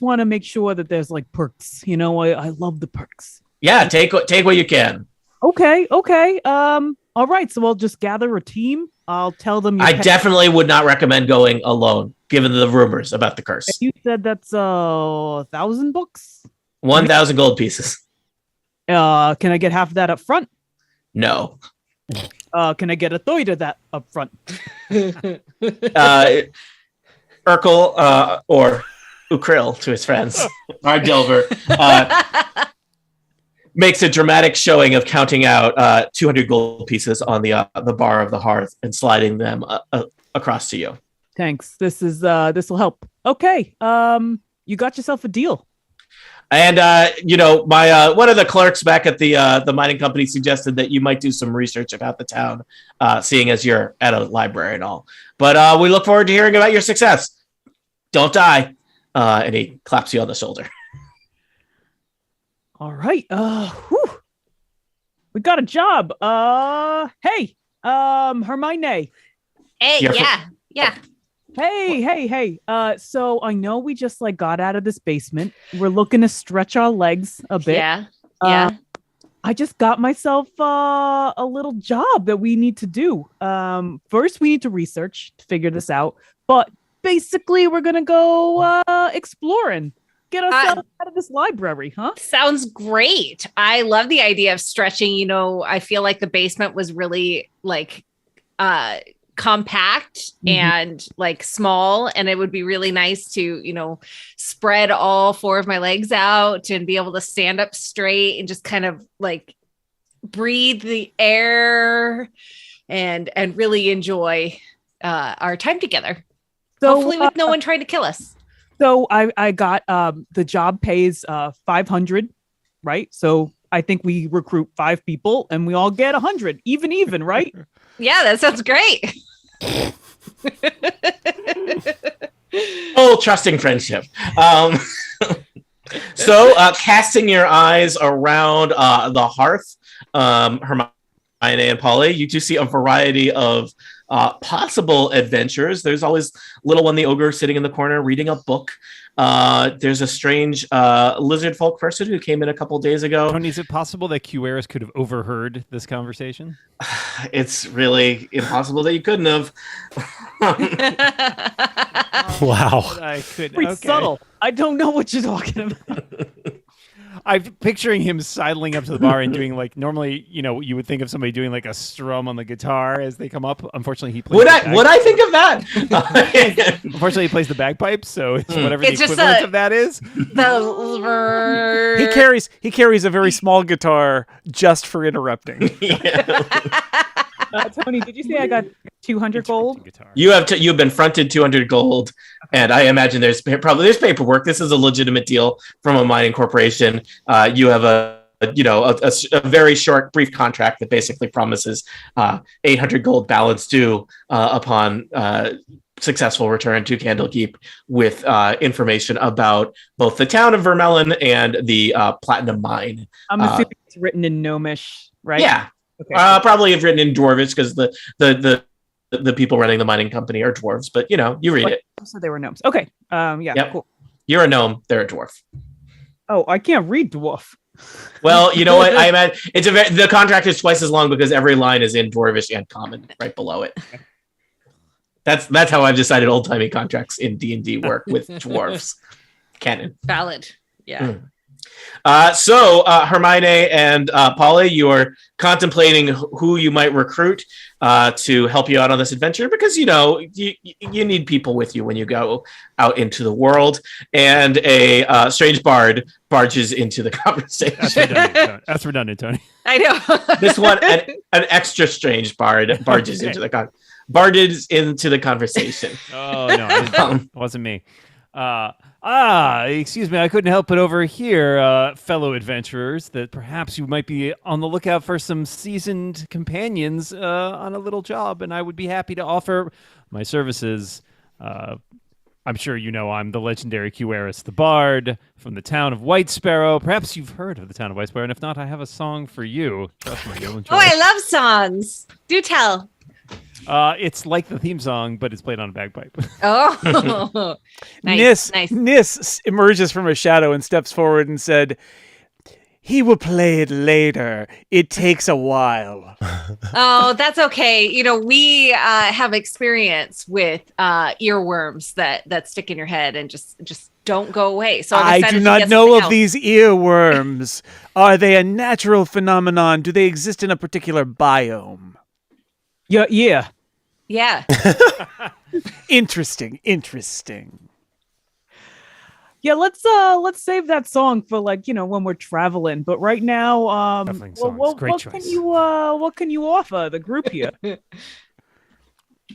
want to make sure that there's like perks. You know, I love the perks. Yeah, take what you can. Okay. All right, so I'll just gather a team. I'll tell them. I definitely would not recommend going alone, given the rumors about the curse. You said that's 1,000 books. 1,000 gold pieces. Can I get half of that up front? No. Can I get a third of that up front? Urkel or Ukrill to his friends, our Delver, makes a dramatic showing of counting out 200 gold pieces on the bar of the hearth and sliding them across to you. Thanks. This will help. Okay. You got yourself a deal. And my one of the clerks back at the mining company suggested that you might do some research about the town, seeing as you're at a library and all. But we look forward to hearing about your success. Don't die. And he claps you on the shoulder. All right. We got a job. Hey, Hermione. Hey, yeah. Hey. So I know we just like got out of this basement. We're looking to stretch our legs a bit. Yeah. I just got myself a little job that we need to do. First, we need to research to figure this out. But basically, we're gonna go exploring. Get ourselves out of this library, huh? Sounds great. I love the idea of stretching. You know, I feel like the basement was really like compact and like small, and it would be really nice to, you know, spread all four of my legs out and be able to stand up straight and just kind of like breathe the air and really enjoy our time together. So, hopefully with no one trying to kill us. So I got the job pays 500, right? So I think we recruit 5 people and we all get 100, even, right? Yeah, that sounds great. Oh, trusting friendship. So casting your eyes around the hearth, Hermione and Polly, you do see a variety of possible adventures. There's always little one the ogre sitting in the corner reading a book. There's a strange lizard folk person who came in a couple days ago. Tony, is it possible that Cueris could have overheard this conversation? It's really impossible that you couldn't have. Wow. I could. Pretty subtle. I don't know what you're talking about. I'm picturing him sidling up to the bar and doing like normally, you know, you would think of somebody doing like a strum on the guitar as they come up. Unfortunately, he plays. Would I think of that? Unfortunately, he plays the bagpipes, so it's whatever It's the just equivalent of that is. He carries a very small guitar just for interrupting. Tony, did you say I got 200 gold? Guitar. You've been fronted 200 gold, and I imagine there's paperwork. This is a legitimate deal from a mining corporation. You have a very short, brief contract that basically promises 800 gold balance due upon successful return to Candlekeep with information about both the town of Vermelon and the platinum mine. I'm assuming it's written in Gnomish, right? Yeah. Okay. Probably have written in Dwarvish because the people running the mining company are dwarves, but you know, you read it. So they were gnomes. Okay. Yeah. Yep. Cool. You're a gnome. They're a dwarf. Oh, I can't read dwarf. Well, you know what? I imagine the contract is twice as long because every line is in Dwarvish and Common right below it. That's how I've decided old-timey contracts in D&D work with dwarves. Canon. Valid. Yeah. So Hermione and Polly, you are contemplating who you might recruit to help you out on this adventure because, you need people with you when you go out into the world. And a strange bard barges into the conversation. That's redundant, Tony. I know. This one, an extra strange bard barges into the conversation. Oh, no, it wasn't me. Excuse me, I couldn't help but overhear, fellow adventurers, that perhaps you might be on the lookout for some seasoned companions on a little job, and I would be happy to offer my services. I'm sure you know I'm the legendary Cueris the Bard from the town of White Sparrow. Perhaps you've heard of the town of White Sparrow, and if not, I have a song for you. Trust me, you'll enjoy it. I love songs. Do tell. It's like the theme song, but it's played on a bagpipe. Oh, nice. Nis emerges from a shadow and steps forward and said, "He will play it later. It takes a while." Oh, that's okay. We have experience with earworms that stick in your head and just don't go away. So I do not know of these earworms. Are they a natural phenomenon? Do they exist in a particular biome? Yeah. Yeah. Interesting. Yeah, let's save that song for when we're traveling. But right now, what can you offer the group here?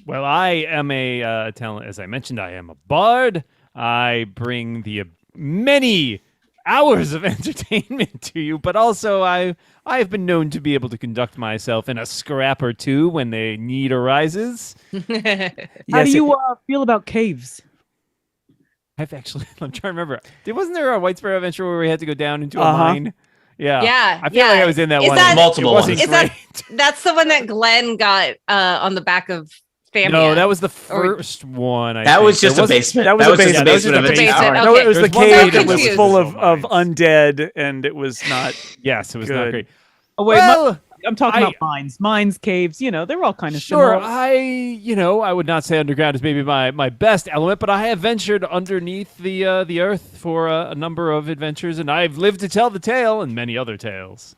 Well, I am a talent. As I mentioned, I am a bard. I bring the many hours of entertainment to you, but also I've been known to be able to conduct myself in a scrap or two when the need arises. How do you feel about caves? I'm trying to remember. Wasn't there a White Sparrow adventure where we had to go down into a mine? Yeah. I feel like I was in that one. Multiple ones. That's the one that Glenn got on the back of Famia? No, that was the first one. That was just a basement. That was just a basement of a tower. No, it was the cave that was full of undead, and it was not. Yes, it was not great. Oh wait, I'm talking about mines. Mines, caves, they're all kind of sure. Similar. I would not say underground is maybe my best element, but I have ventured underneath the earth for a number of adventures, and I've lived to tell the tale and many other tales.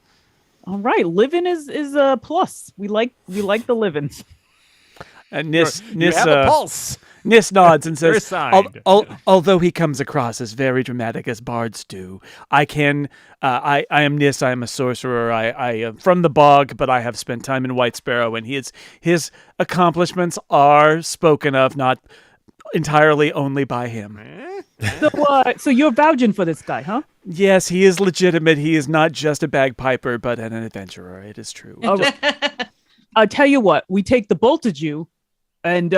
All right, living is a plus. We like the living. And Nis have a pulse. Nis nods and says, although he comes across as very dramatic as bards do, I am Nis. I am a sorcerer. I am from the bog, but I have spent time in White Sparrow, and his accomplishments are spoken of, not entirely only by him. So you're vouching for this guy, huh? Yes, he is legitimate. He is not just a bagpiper, but an adventurer. It is true. All right. I'll tell you what. We take the bolt of you. And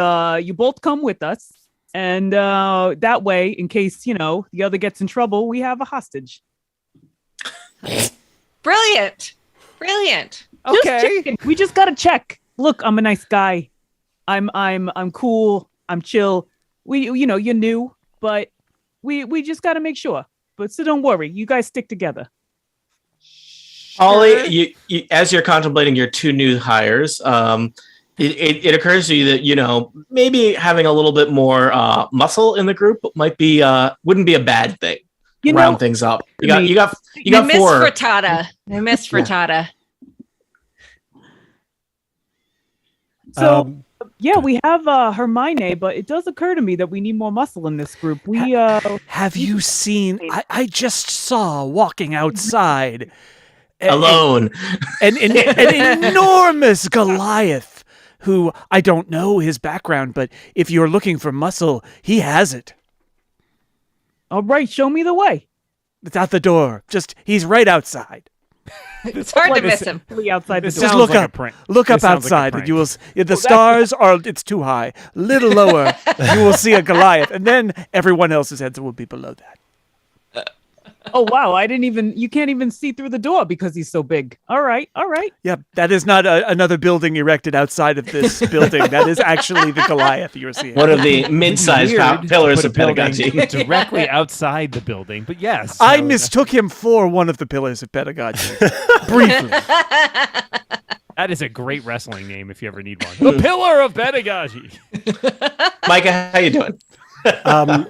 you both come with us. And that way, in case, the other gets in trouble, we have a hostage. Brilliant. Okay. We just got to check. Look, I'm a nice guy. I'm cool. I'm chill. You're new, but we just got to make sure. But so don't worry. You guys stick together. Ollie, you, as you're contemplating your two new hires, it occurs to you that maybe having a little bit more muscle in the group wouldn't be a bad thing. Round things up. You got four. Frittata. I miss frittata. So we have Hermione, but it does occur to me that we need more muscle in this group. We have you seen? I just saw walking outside alone an enormous Goliath. Who I don't know his background, but if you're looking for muscle, he has it. All right, show me the way. It's out the door. He's right outside. It's hard to miss him. Outside the door. Just look up. Look up outside, and you will. The stars are. It's too high. A little lower, you will see a Goliath, and then everyone else's heads will be below that. Oh wow! You can't even see through the door because he's so big. All right. Yeah, that is not another building erected outside of this building. That is actually the Goliath you're seeing. One of the mid-sized pillars of pedagogy directly outside the building. But yes, I mistook him for one of the pillars of pedagogy. Briefly. That is a great wrestling name if you ever need one. The Pillar of Pedagogy. Micah, how you doing?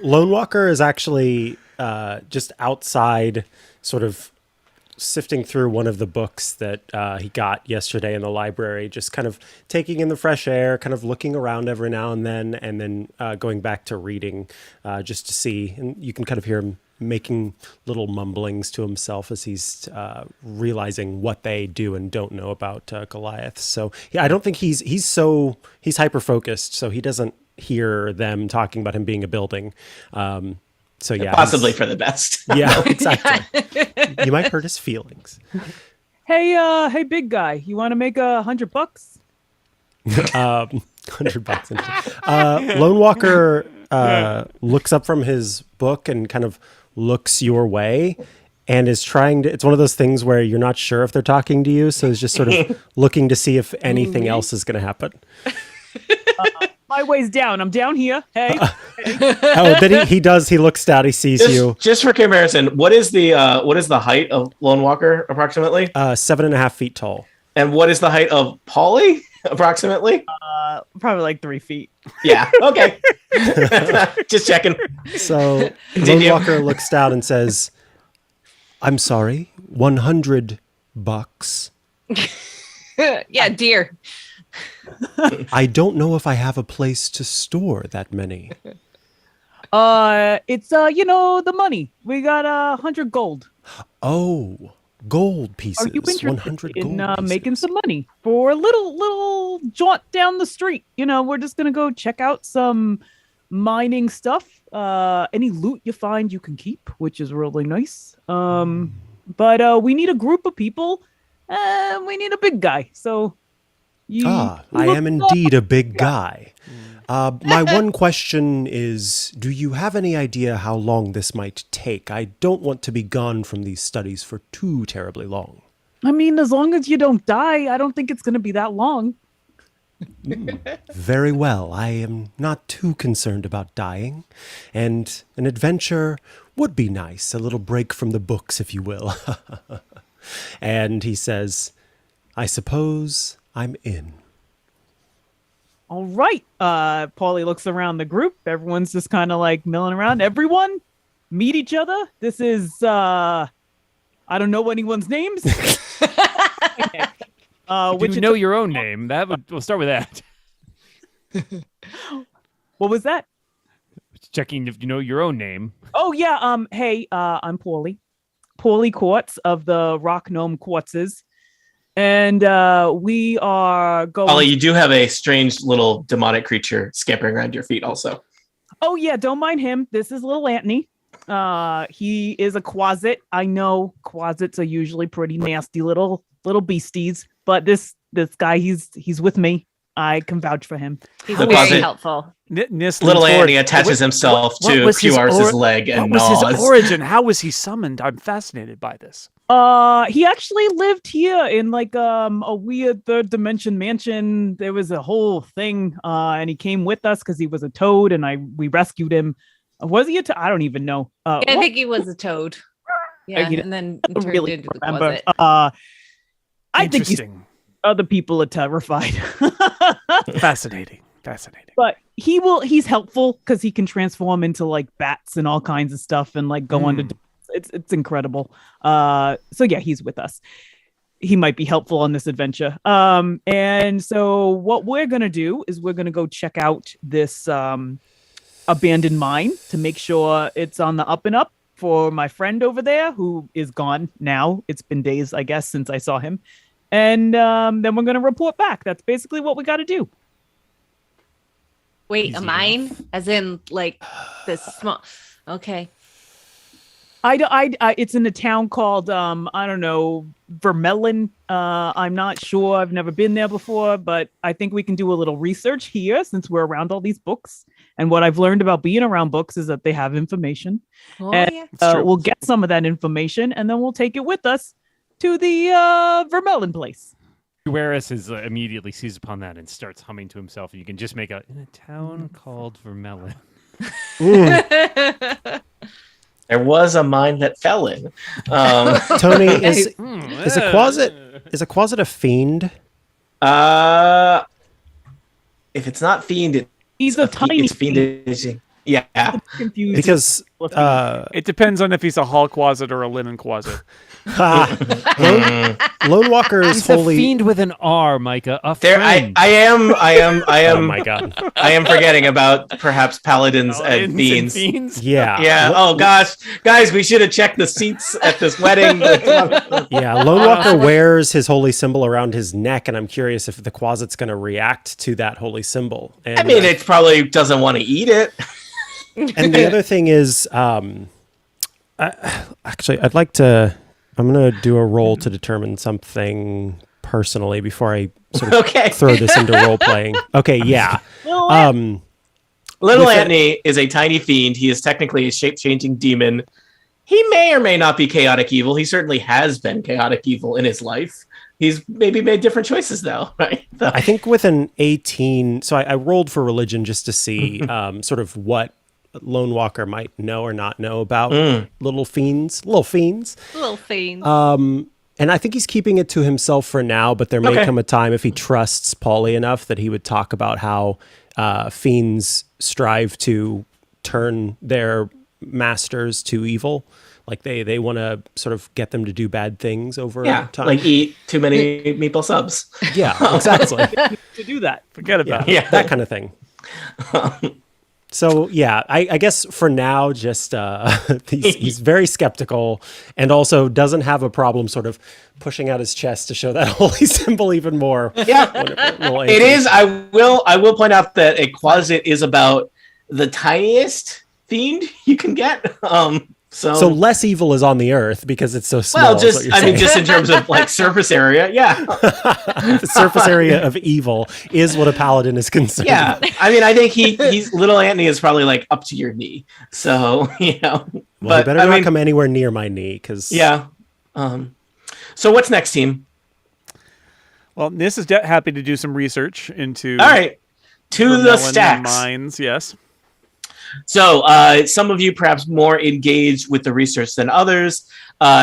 Lone Walker is actually just outside, sort of sifting through one of the books that he got yesterday in the library, just kind of taking in the fresh air, kind of looking around every now and then going back to reading just to see. And you can kind of hear him making little mumblings to himself as he's realizing what they do and don't know about Goliath. So yeah, I don't think he's hyper focused, so he doesn't hear them talking about him being a building. So yeah, possibly for the best. Yeah, exactly. You might hurt his feelings. Hey, big guy, you want to make $100? $100. Lone Walker looks up from his book and kind of looks your way and is trying to, it's one of those things where you're not sure if they're talking to you, so he's just sort of looking to see if anything else is going to happen. My way's down. I'm down here. Hey. Then he does. He looks down. He sees you. Just for comparison, what is the height of Lone Walker approximately? 7.5 feet tall. And what is the height of Polly approximately? Probably like 3 feet. Yeah. Okay. Just checking. So Lone Walker looks down and says, "I'm sorry, $100." Yeah, dear. I don't know if I have a place to store that many. It's the money. We got 100 gold. Oh, gold pieces. Are you interested 100 in gold pieces. making some money for a little jaunt down the street? We're just gonna go check out some mining stuff. Any loot you find you can keep, which is really nice. But we need a group of people. We need a big guy. So. I am indeed a big guy. My one question is, do you have any idea how long this might take? I don't want to be gone from these studies for too terribly long. I mean, as long as you don't die, I don't think it's going to be that long. Very well. I am not too concerned about dying. And an adventure would be nice. A little break from the books, if you will. And he says, I suppose I'm in. All right. Paulie looks around the group. Everyone's just kind of like milling around. Everyone meet each other. This is, I don't know anyone's names. Would you know your own name? We'll start with that. What was that? Checking if you know your own name. Oh, yeah. Hey, I'm Paulie. Paulie Quartz of the Rock Gnome Quartzes. And we are going... Ollie, you do have a strange little demonic creature scampering around your feet also. Oh, yeah, don't mind him. This is little Anthony. He is a quasit. I know quasits are usually pretty nasty little beasties, but this guy, he's with me. I can vouch for him. He's very helpful. Little Andy attaches himself to QR's leg and what was gnaws. his origin? How was he summoned? I'm fascinated by this. He actually lived here in like a weird third dimension mansion. There was a whole thing, and he came with us because he was a toad, and we rescued him. Was he a toad? I don't even know. I think he was a toad. Yeah, and then turned really into the remember. closet. I think other people are terrified. Fascinating. But he's helpful because he can transform into like bats and all kinds of stuff and like go on to. It's incredible. So yeah, he's with us. He might be helpful on this adventure. And so what we're gonna do is we're gonna go check out this abandoned mine to make sure it's on the up and up for my friend over there who is gone now. It's been days, I guess, since I saw him. And then we're gonna report back. That's basically what we got to do. Wait, a mine? As in like this small? Okay. It's in a town called I don't know, Vermelon. I'm not sure. I've never been there before, but I think we can do a little research here since we're around all these books. And what I've learned about being around books is that they have information. Oh, and, yeah. We'll get some of that information, and then we'll take it with us to the Vermelon place. Juarez is immediately seized upon that and starts humming to himself. You can just make out in a town called Vermelon. There was a mine that fell in. Tony, is a quasit a fiend? If it's not fiend, He's a tiny it's fiendish. Yeah. Confused. Because It depends on if he's a hall closet or a linen closet. Lone Walker is He's a wholly. fiend with an R, Micah. A There, friend. I am. Oh my god! I am forgetting about perhaps paladins and fiends. Yeah, Yeah. Oh gosh, guys, we should have checked the seats at this wedding. yeah. Lone Walker wears his holy symbol around his neck, and I'm curious if the closet's going to react to that holy symbol. And, I mean, it probably doesn't want to eat it. and the other thing is, actually, I'd like to. I'm going to do a roll to determine something personally before I sort of throw this into role playing. Okay, yeah. Little Antony is a tiny fiend. He is technically a shape-changing demon. He may or may not be chaotic evil. He certainly has been chaotic evil in his life. He's maybe made different choices, though, right? So. I think with an 18, so I rolled for religion just to see sort of what Lone Walker might know or not know about little fiends. And I think he's keeping it to himself for now, but there may come a time if he trusts Paulie enough that he would talk about how fiends strive to turn their masters to evil. Like they want to sort of get them to do bad things over time. Like eat too many meatball subs. Yeah, exactly. to do that. Forget about it. Yeah, that kind of thing. So yeah, I guess for now, just he's very skeptical, and also doesn't have a problem sort of pushing out his chest to show that holy symbol even more. Yeah, it is. I will point out that a closet is about the tiniest fiend you can get. So less evil is on the earth because it's so small. Well, just in terms of like surface area, yeah. The surface area of evil is what a paladin is concerned. Yeah, I mean, I think he's little Antony is probably like up to your knee. So well, but better not come anywhere near my knee because So what's next, team? Well, Nis is happy to do some research into. All right, to the stacks mines. Yes. So some of you perhaps more engaged with the research than others.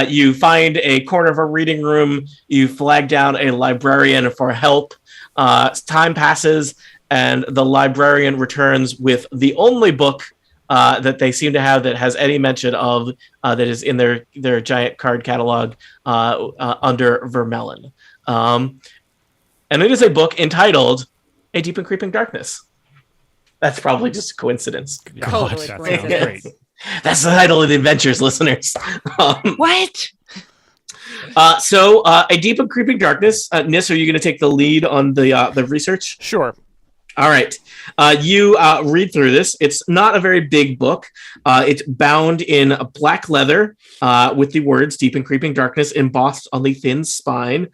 You find a corner of a reading room. You flag down a librarian for help. Time passes, and the librarian returns with the only book that they seem to have that has any mention of that is in their giant card catalog under Vermelon. And it is a book entitled A Deep and Creeping Darkness. That's probably just a coincidence. Totally coincidence. That's the title of the adventures, listeners. What? So, A Deep and Creeping Darkness. Nis, are you going to take the lead on the research? Sure. All right. You read through this. It's not a very big book. It's bound in black leather with the words Deep and Creeping Darkness embossed on the thin spine.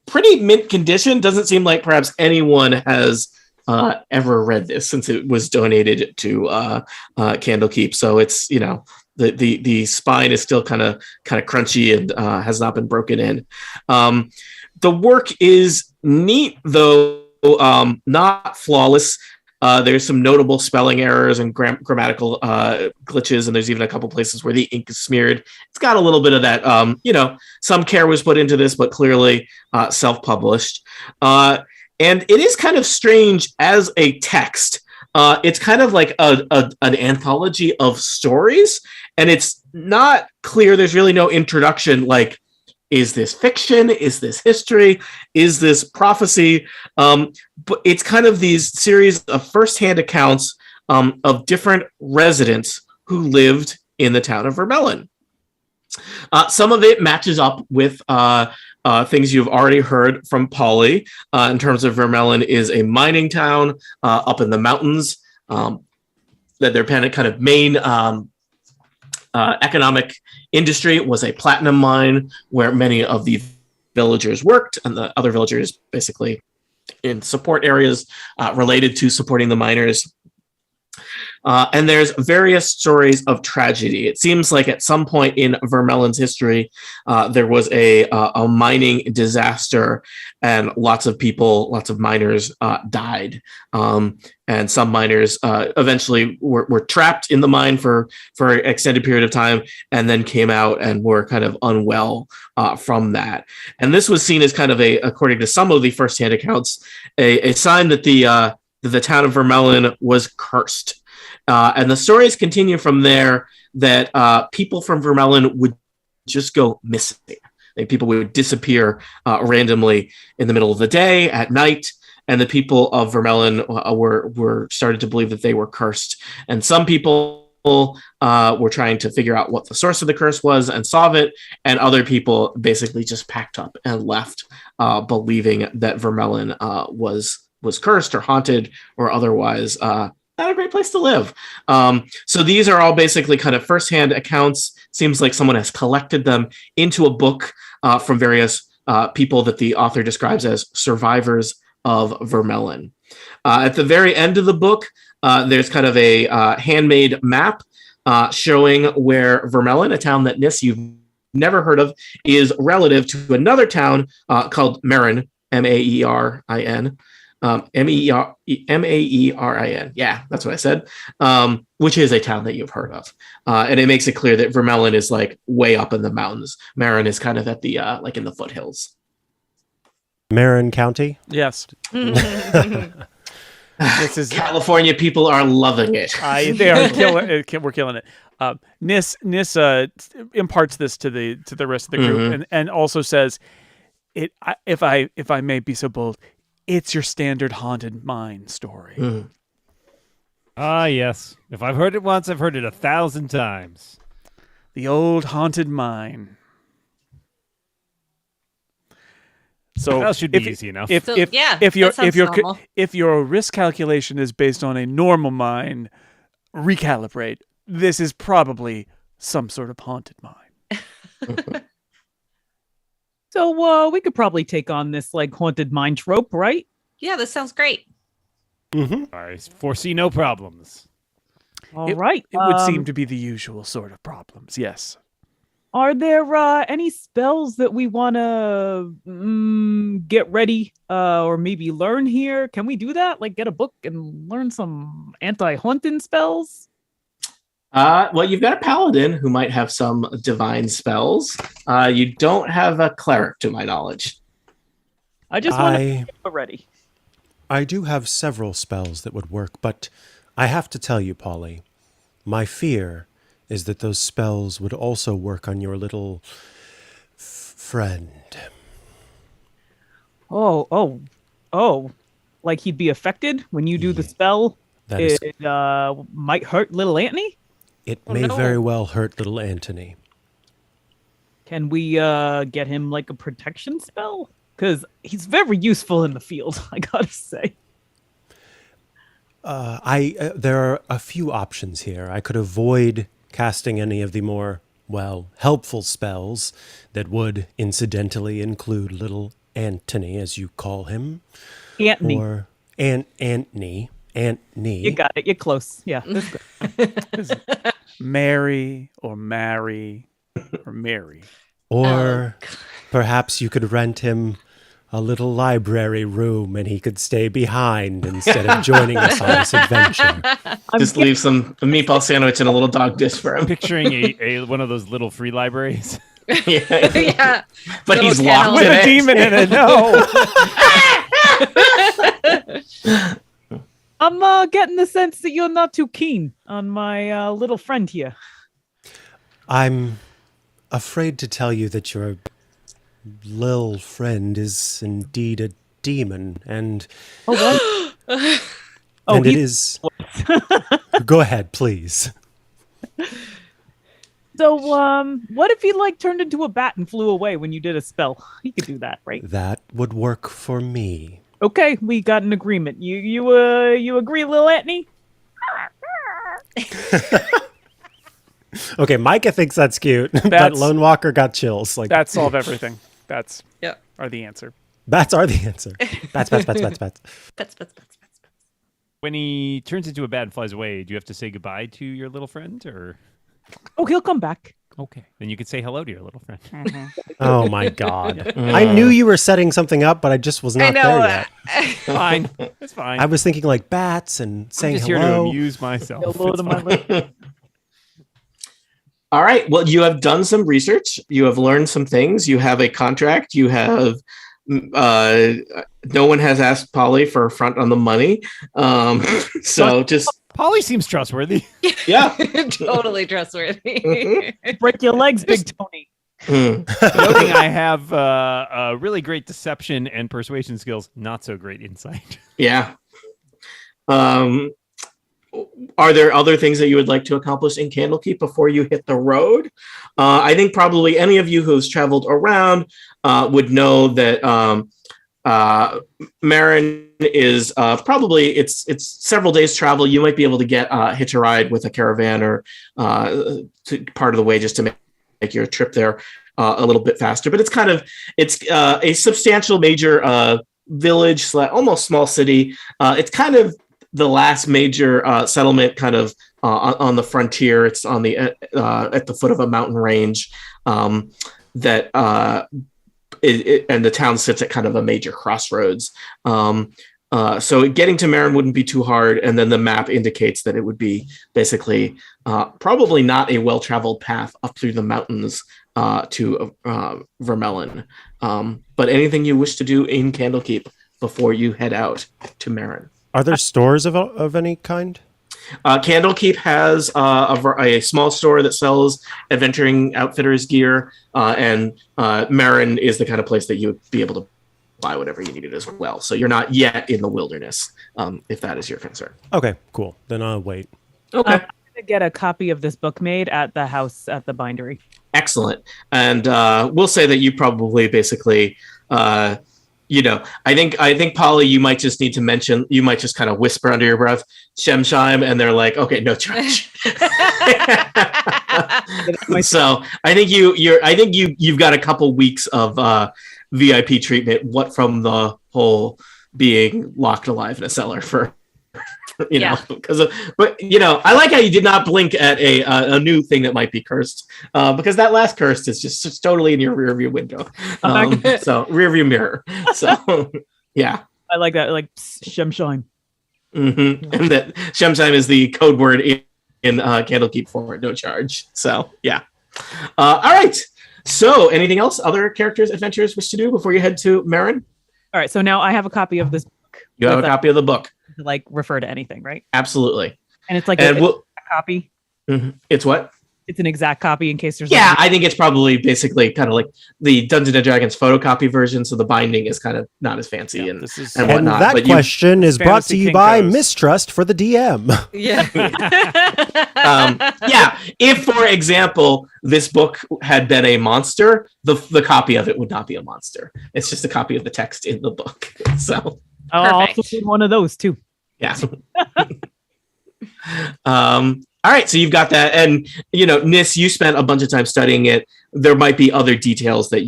Pretty mint condition. Doesn't seem like perhaps anyone has ever read this since it was donated to Candlekeep. So it's, the spine is still kind of crunchy and has not been broken in. The work is neat, though not flawless. There's some notable spelling errors and grammatical glitches, and there's even a couple places where the ink is smeared. It's got a little bit of that, some care was put into this, but clearly self-published. And it is kind of strange as a text. It's kind of like an anthology of stories, and it's not clear. There's really no introduction. Like, is this fiction? Is this history? Is this prophecy? But it's kind of these series of firsthand accounts of different residents who lived in the town of Vermelon. Some of it matches up with things you've already heard from Paulie in terms of Vermelon is a mining town up in the mountains. That their kind of main economic industry was a platinum mine where many of the villagers worked, and the other villagers basically in support areas related to supporting the miners. And there's various stories of tragedy. It seems like at some point in Vermelon's history, there was a mining disaster, and lots of miners died. And some miners eventually were trapped in the mine for an extended period of time, and then came out and were kind of unwell from that. And this was seen as kind of according to some of the firsthand accounts, a sign that that the town of Vermelon was cursed. And the stories continue from there that people from Vermelon would just go missing. People would disappear randomly in the middle of the day, at night, and the people of Vermelon were started to believe that they were cursed. And some people were trying to figure out what the source of the curse was and solve it, and other people basically just packed up and left, believing that Vermelon was cursed or haunted or otherwise not a great place to live. So these are all basically kind of firsthand accounts. Seems like someone has collected them into a book from various people that the author describes as survivors of Vermelon. At the very end of the book, there's kind of a handmade map showing where Vermelon, a town that Nis, you've never heard of, is relative to another town called Marin, Maerin. Maerin. Yeah, that's what I said. Which is a town that you've heard of. And it makes it clear that Vermelon is like way up in the mountains. Marin is kind of at the like in the foothills. Marin County? Yes. This is California people are loving it. They are killing it. We're killing it. Nis imparts this to the rest of the group, and also says, if I may be so bold, it's your standard haunted mine story. Ah, yes. If I've heard it once, I've heard it 1,000 times. The old haunted mine. So that should be easy enough. If your risk calculation is based on a normal mine, recalibrate. This is probably some sort of haunted mine. So we could probably take on this like haunted mine trope, right? Yeah, this sounds great. I foresee no problems. All right. It would seem to be the usual sort of problems. Yes. Are there any spells that we want to get ready or maybe learn here? Can we do that? Like get a book and learn some anti-haunting spells? Well, you've got a paladin who might have some divine spells. You don't have a cleric, to my knowledge. I just want to get ready. I do have several spells that would work, but I have to tell you, Polly, my fear is that those spells would also work on your little friend. Oh, like he'd be affected when you do the spell? It might hurt little Anthony? It may very well hurt little Anthony. Can we get him like a protection spell? Because he's very useful in the field, I gotta say. There are a few options here. I could avoid casting any of the more, helpful spells that would incidentally include little Anthony, as you call him. Anthony. Or Anthony. You got it. You're close. Yeah, that's good. Mary or Mary or Mary. Or perhaps you could rent him a little library room and he could stay behind instead of joining us on this adventure. Just leave a meatball sandwich and a little dog dish for him. Picturing a one of those little free libraries. Yeah. But Little he's kennel. locked With in a it. demon in it, no. I'm getting the sense that you're not too keen on my little friend here. I'm afraid to tell you that your lil friend is indeed a demon, and What? and it is. Go ahead, please. So, what if he turned into a bat and flew away when you did a spell? He could do that, right? That would work for me. Okay, we got an agreement. You agree, Lil Anthony? Okay, Micah thinks that's cute, but Lone Walker got chills. That solve everything. That's Yeah. are the answer. Bats are the answer. Bats. Bets. When he turns into a bat and flies away, do you have to say goodbye to your little friend, or? Oh, he'll come back. Okay, then you could say hello to your little friend. Oh my God! I knew you were setting something up, but I just was not there yet. Fine, it's fine. I was thinking like bats and saying I'm just hello. here to amuse myself. Hello It's to my fine. little... All right. Well, you have done some research. You have learned some things. You have a contract. You have No one has asked Polly for a front on the money. So just Polly seems trustworthy. yeah, Totally trustworthy. Break your legs, Big Tony. Noting I have really great deception and persuasion skills, not so great insight. yeah. Are there other things that you would like to accomplish in Candlekeep before you hit the road? I think probably any of you who's traveled around would know that Marin is probably it's several days travel. You might be able to get hitch a ride with a caravan or part of the way just to make your trip there a little bit faster. But it's a substantial major village, almost small city. It's kind of the last major settlement kind of on the frontier. It's on the at the foot of a mountain range and the town sits at kind of a major crossroads. So getting to Marin wouldn't be too hard. And then the map indicates that it would be basically probably not a well-traveled path up through the mountains to Vermelon. But anything you wish to do in Candlekeep before you head out to Marin. Are there stores of any kind? Candlekeep has a small store that sells adventuring outfitters gear, and Marin is the kind of place that you would be able to buy whatever you needed as well. So you're not yet in the wilderness, if that is your concern. Okay, cool. Then I'll wait. Okay. I'm gonna get a copy of this book made at the house at the bindery. Excellent. And we'll say that you probably basically I think Polly, you might just need to mention, you might just kind of whisper under your breath, Shemsheim, and they're like, okay, no charge. So I think you've got a couple weeks of VIP treatment. What from the whole being locked alive in a cellar for, know, because I like how you did not blink at a new thing that might be cursed, because that last curse is just totally in your rear view window. So rear view mirror. So yeah, I like that. Like Shemsheim. Mm-hmm. And that Shemsheim is the code word in Candlekeep for no charge. So yeah. All right. So anything else other characters, adventurers wish to do before you head to Marin? All right. So now I have a copy of this book. You have a copy of the book. To like refer to anything, right? Absolutely. And it's like a copy. Mm-hmm. It's what? It's an exact copy in case there's. Yeah, I think it's probably basically kind of like the Dungeons and Dragons photocopy version, so the binding is kind of not as fancy and whatnot. And that question is brought to you by Mistrust for the DM. Yeah. Yeah. If, for example, this book had been a monster, the copy of it would not be a monster. It's just a copy of the text in the book. So I'll also do one of those too. Yeah. All right, so you've got that, and Nis, you spent a bunch of time studying it. There might be other details that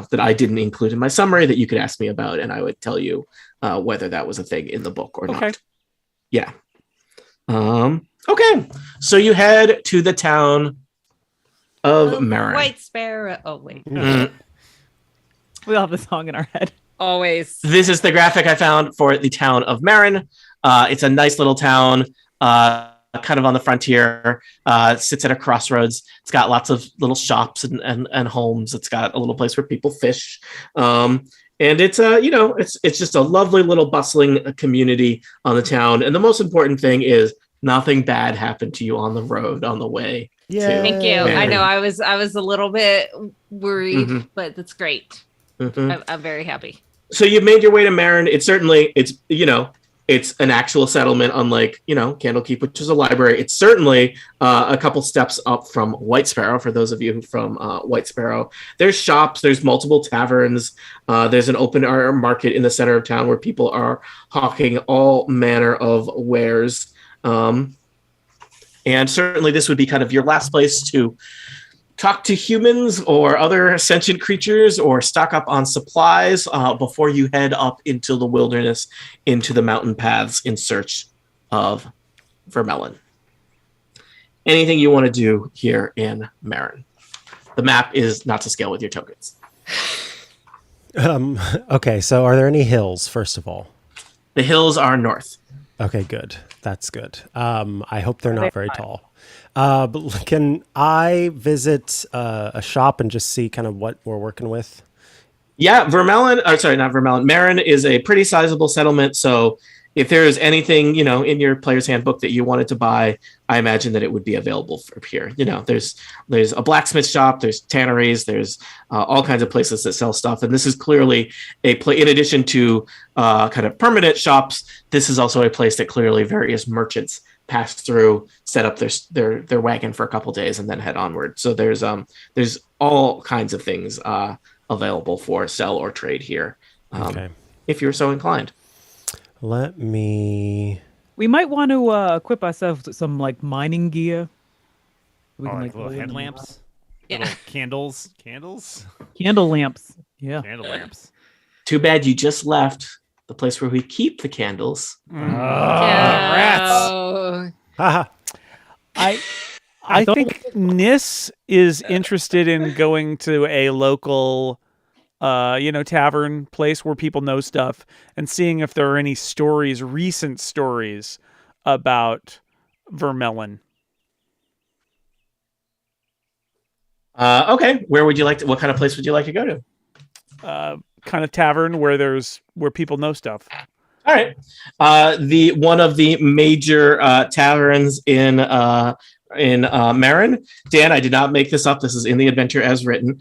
that I didn't include in my summary that you could ask me about, and I would tell you whether that was a thing in the book or not. Yeah. Okay, so you head to the town of Marin. White Sparrow. Oh wait. Mm-hmm. We all have the song in our head. Always. This is the graphic I found for the town of Marin. It's a nice little town. Kind of on the frontier, sits at a crossroads. It's got lots of little shops and homes. It's got a little place where people fish. And it's it's just a lovely little bustling community on the town. And the most important thing is nothing bad happened to you on the road on the way. Yeah. Thank you. Marin. I know I was a little bit worried, but that's great. Mm-hmm. I'm very happy. So you've made your way to Marin. It's an actual settlement, unlike, Candlekeep, which is a library. It's certainly a couple steps up from White Sparrow, for those of you from White Sparrow. There's shops, there's multiple taverns, there's an open air market in the center of town where people are hawking all manner of wares. And certainly this would be kind of your last place to talk to humans or other sentient creatures or stock up on supplies before you head up into the wilderness, into the mountain paths in search of Vermelon. Anything you want to do here in Marin? The map is not to scale with your tokens. Okay, so are there any hills, first of all? The hills are north. Okay, good. That's good. I hope they're not very tall. But can I visit a shop and just see kind of what we're working with? Yeah, not Vermelon. Marin is a pretty sizable settlement. So if there is anything, in your player's handbook that you wanted to buy, I imagine that it would be available from here. There's a blacksmith shop, there's tanneries, there's all kinds of places that sell stuff. And this is clearly in addition to kind of permanent shops, this is also a place that clearly various merchants pass through, set up their wagon for a couple days, and then head onward. So there's all kinds of things available for sell or trade here, if you're so inclined. We might want to equip ourselves with some like mining gear. We can little headlamps, little candles, candle lamps. Yeah, candle lamps. Too bad you just left the place where we keep the candles. Rats. Haha. I think Nis is interested in going to a local, tavern place where people know stuff and seeing if there are any recent stories about Vermelon. Okay. What kind of place would you like to go to? Kind of tavern where people know stuff. All right. One of the major taverns in Marin, Dan, I did not make this up. This is in the adventure as written.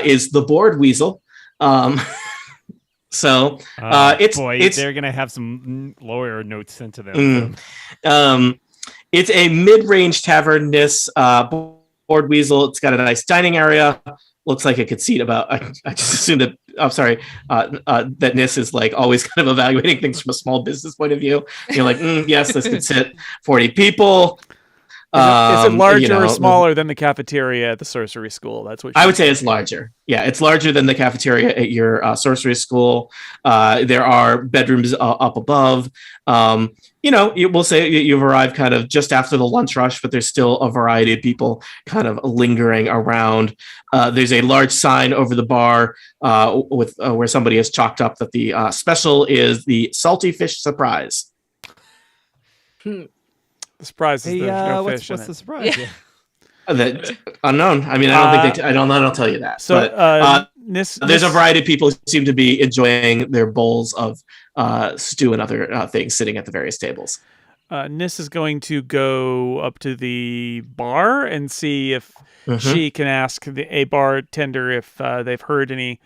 Is the Board Weasel. They're gonna have some lawyer notes sent to them. It's a mid-range tavern. This Board Weasel. It's got a nice dining area. Looks like it could seat about. I just assumed that. I'm sorry. That Nis is like always kind of evaluating things from a small business point of view. You're like, yes, this could sit 40 people. Is it larger or smaller than the cafeteria at the sorcery school? That's what I would say. It's larger. Yeah, it's larger than the cafeteria at your sorcery school. There are bedrooms up above. We'll say you've arrived kind of just after the lunch rush, but there's still a variety of people kind of lingering around. There's a large sign over the bar with where somebody has chalked up that the special is the salty fish surprise. The surprise is there's no fish what's in the it. surprise? Yeah. That unknown. I mean, I don't think I don't tell you that. So, but there's a variety of people who seem to be enjoying their bowls of stew and other things sitting at the various tables. Nis is going to go up to the bar and see if she can ask a bartender if they've heard any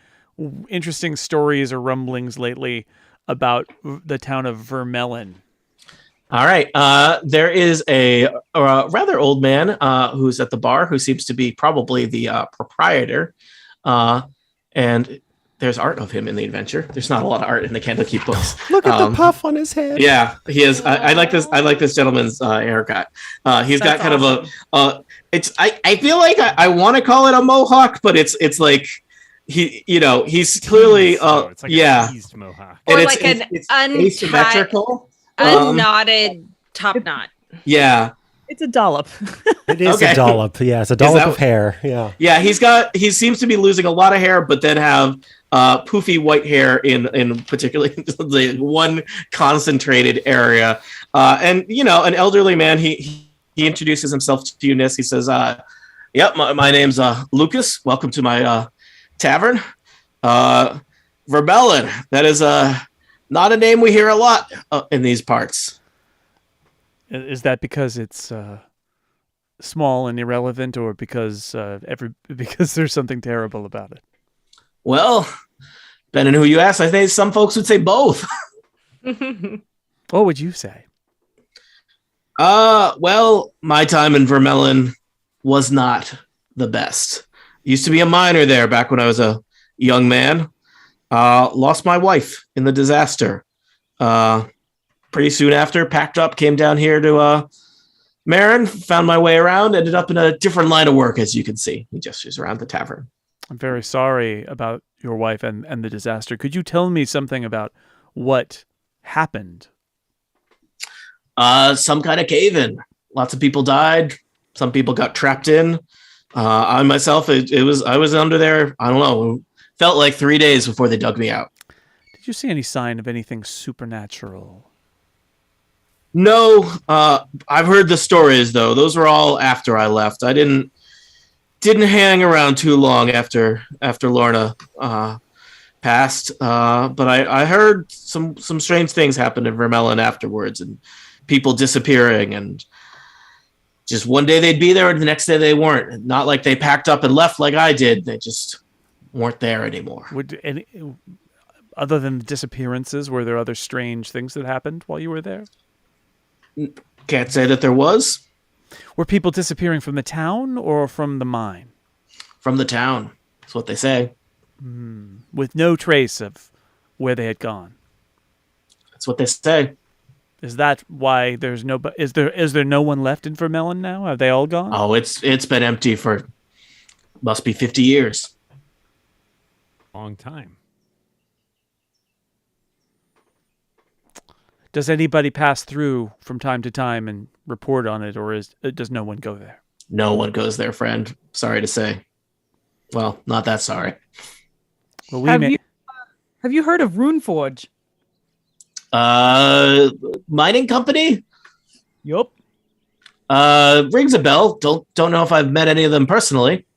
interesting stories or rumblings lately about the town of Vermelon. All right. There is a rather old man who's at the bar who seems to be probably the proprietor. And there's art of him in the adventure. There's not a lot of art in the Candlekeep books. Look at the puff on his head. Yeah, he is. I like this. I like this gentleman's haircut. He's got kind of a. I feel like I want to call it a mohawk, but it's like he's clearly it's like a teased mohawk. Or and like an asymmetrical. unknotted top knot. Yeah. it's a dollop. It is a dollop. Yeah, it's a dollop of hair. Yeah. Yeah, he seems to be losing a lot of hair, but then have poofy white hair in particularly the one concentrated area. And an elderly man, he introduces himself to you, Nis. He says, "Yep, my name's Lucas. Welcome to my tavern. Vermelon. That is not a name we hear a lot in these parts." Is that because it's small and irrelevant, or because there's something terrible about it? Well, depending on who you ask, I think some folks would say both. What would you say? Well, my time in Vermelon was not the best. Used to be a miner there back when I was a young man. Lost my wife in the disaster. Pretty soon after, packed up, came down here to Marin, found my way around, ended up in a different line of work, as you can see. He gestures around the tavern. I'm very sorry about your wife and the disaster. Could you tell me something about what happened? Some kind of cave-in. Lots of people died. Some people got trapped in. I myself, I was under there, I don't know, felt like 3 days before they dug me out. Did you see any sign of anything supernatural? No, I've heard the stories though. Those were all after I left. I didn't hang around too long after Lorna passed. But I heard some strange things happened in Vermellen afterwards, and people disappearing, and just one day they'd be there and the next day they weren't. Not like they packed up and left like I did. They just weren't there anymore. Other than disappearances, were there other strange things that happened while you were there? Can't say that there was. Were people disappearing from the town or from the mine? From the town. That's what they say. With no trace of where they had gone. That's what they say. Is that why there's no? Is there no one left in Vermellen now? Have they all gone? Oh, it's been empty for must be 50 years. Long time. Does anybody pass through from time to time and report on it, or does no one go there? No one goes there, friend. Sorry to say. Well, not that sorry. Well, have you heard of Runeforge? Mining company? Yup. Rings a bell. Don't know if I've met any of them personally.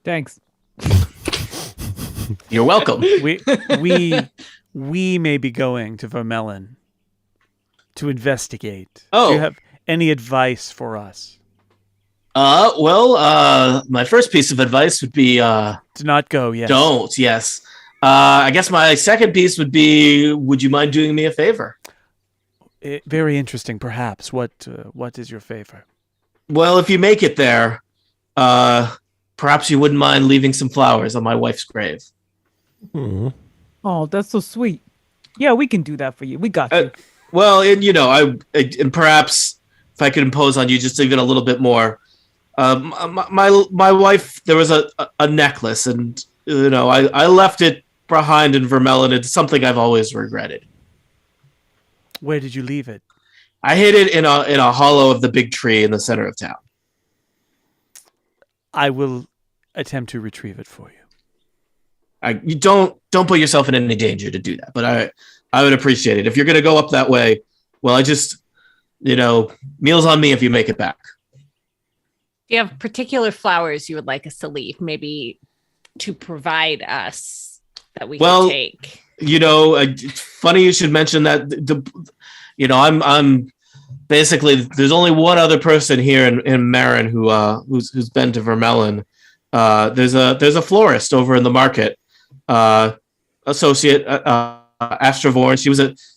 Thanks. You're welcome. We may be going to Vermellen to investigate. Oh. Do you have any advice for us? Well, my first piece of advice would be To not go, yes. don't, yes. I guess my second piece would be, would you mind doing me a favor? Very interesting, perhaps. What is your favor? Well, if you make it there, perhaps you wouldn't mind leaving some flowers on my wife's grave. Oh, that's so sweet. Yeah, we can do that for you. We got you. Well, and perhaps if I could impose on you just even a little bit more. My wife, there was a necklace, and I left it behind in Vermellen. It's something I've always regretted. Where did you leave it? I hid it in a hollow of the big tree in the center of town. I will attempt to retrieve it for you. You don't put yourself in any danger to do that, but I would appreciate it if you're going to go up that way. Well, I just meals on me if you make it back. Do you have particular flowers you would like us to leave, maybe to provide us that we can take? Funny you should mention that. I'm basically, there's only one other person here in Marin who's been to Vermellen. There's a florist over in the market, associate Astrovorn.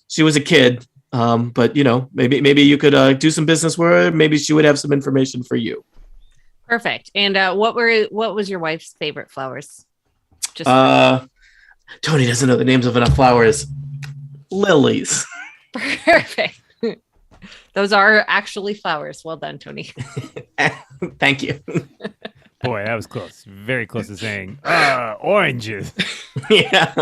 She was a kid, but maybe you could do some business with her. Maybe she would have some information for you. Perfect. And what was your wife's favorite flowers? Tony doesn't know the names of enough flowers. Lilies. Perfect. Those are actually flowers. Well done, Tony. Thank you. Boy, that was close. Very close to saying oranges. Yeah.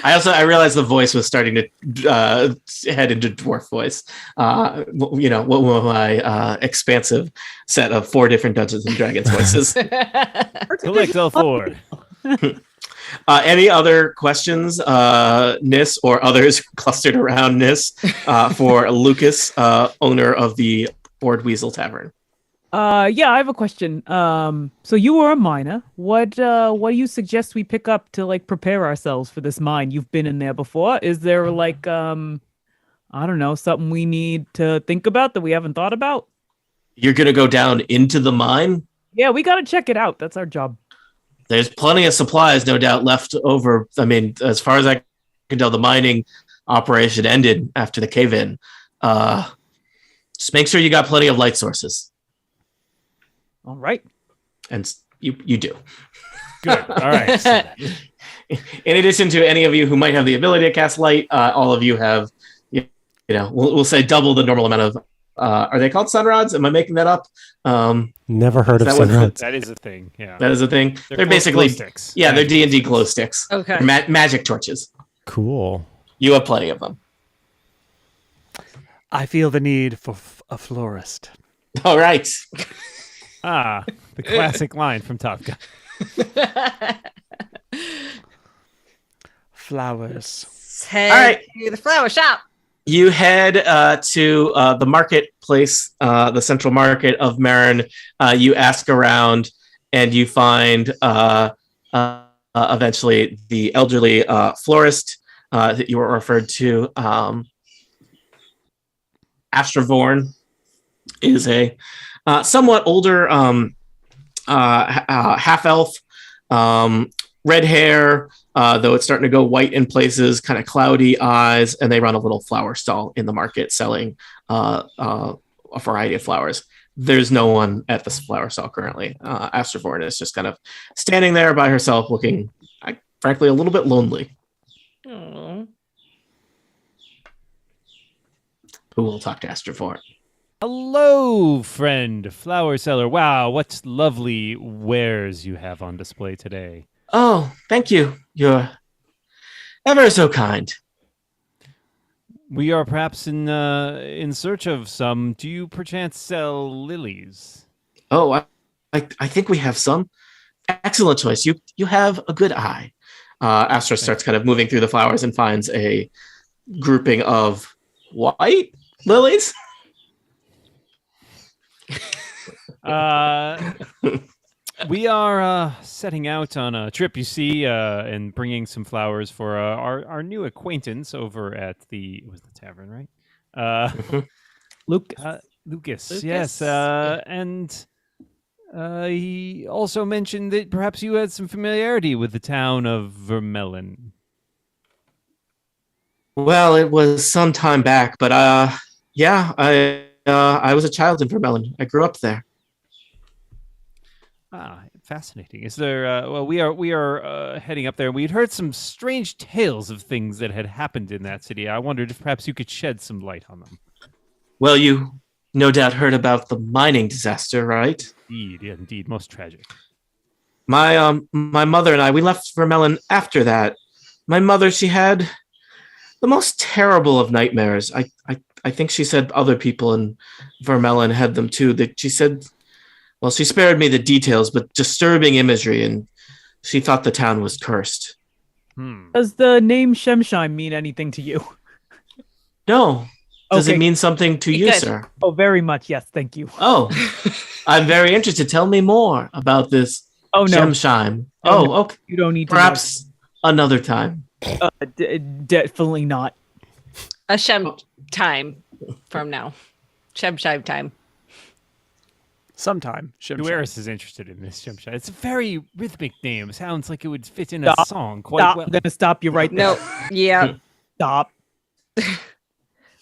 I realized the voice was starting to head into dwarf voice. What my expansive set of 4 different Dungeons and Dragons voices. Select all 4. Any other questions, Nis or others clustered around Nis for Lucas, owner of the Board Weasel Tavern? Yeah, I have a question. So you were a miner. What do you suggest we pick up to prepare ourselves for this mine? You've been in there before. Is there I don't know, something we need to think about that we haven't thought about? You're gonna go down into the mine? Yeah, we gotta check it out. That's our job. There's plenty of supplies, no doubt, left over. I mean, as far as I can tell, the mining operation ended after the cave-in. Just make sure you got plenty of light sources. All right. And you do. Good. All right. In addition to any of you who might have the ability to cast light, all of you have, we'll say double the normal amount of. Are they called sunrods? Am I making that up? Never heard of sunrods. That is a thing. Yeah. That is a thing. They're basically glow sticks. Yeah, they're D&D glow sticks. Okay. Magic torches. Cool. You have plenty of them. I feel the need for a florist. All right. The classic line from Top Gun. Flowers. Head to the flower shop. You head to the marketplace, the central market of Marin. You ask around, and you find eventually the elderly florist that you were referred to. Astrovorn is a somewhat older half-elf, red hair, though it's starting to go white in places, kind of cloudy eyes, and they run a little flower stall in the market selling a variety of flowers. There's no one at this flower stall currently. Astrovorn is just kind of standing there by herself, looking, frankly, a little bit lonely. Aww. Who will talk to Astrovorn? Hello, friend, flower seller. Wow, what lovely wares you have on display today. Oh, thank you. You're ever so kind. We are perhaps in search of some. Do you perchance sell lilies? Oh, I think we have some. Excellent choice. You have a good eye. Astra starts kind of moving through the flowers and finds a grouping of white lilies. We are setting out on a trip, you see, and bringing some flowers for our new acquaintance over at the tavern, right? Lucas, yes. And he also mentioned that perhaps you had some familiarity with the town of Vermelon. Well, it was some time back, but yeah, I was a child in Vermelon. I grew up there. Fascinating. Is there? Well, we are heading up there. We'd heard some strange tales of things that had happened in that city. I wondered if perhaps you could shed some light on them. Well, you no doubt heard about the mining disaster, right? Indeed, most tragic. My mother and I, we left Vermelon after that. My mother, she had the most terrible of nightmares. I think she said other people in Vermelon had them too. That she said, well, she spared me the details, but disturbing imagery, and she thought the town was cursed. Does the name Shemshine mean anything to you? No. Does Okay. it mean something to you, Good. sir? Oh, very much. Yes, thank you. Oh, I'm very interested. Tell me more about this Oh no, Shemshine. No, Oh, no. okay. You don't need to. Perhaps another time. know. Definitely not. A Shem time from now. Shemshine time. Sometime. Dueris is interested in this Shemshine. It's a very rhythmic name. Sounds like it would fit in a song quite Stop. well. I'm gonna stop you right there. No. Yeah. Stop.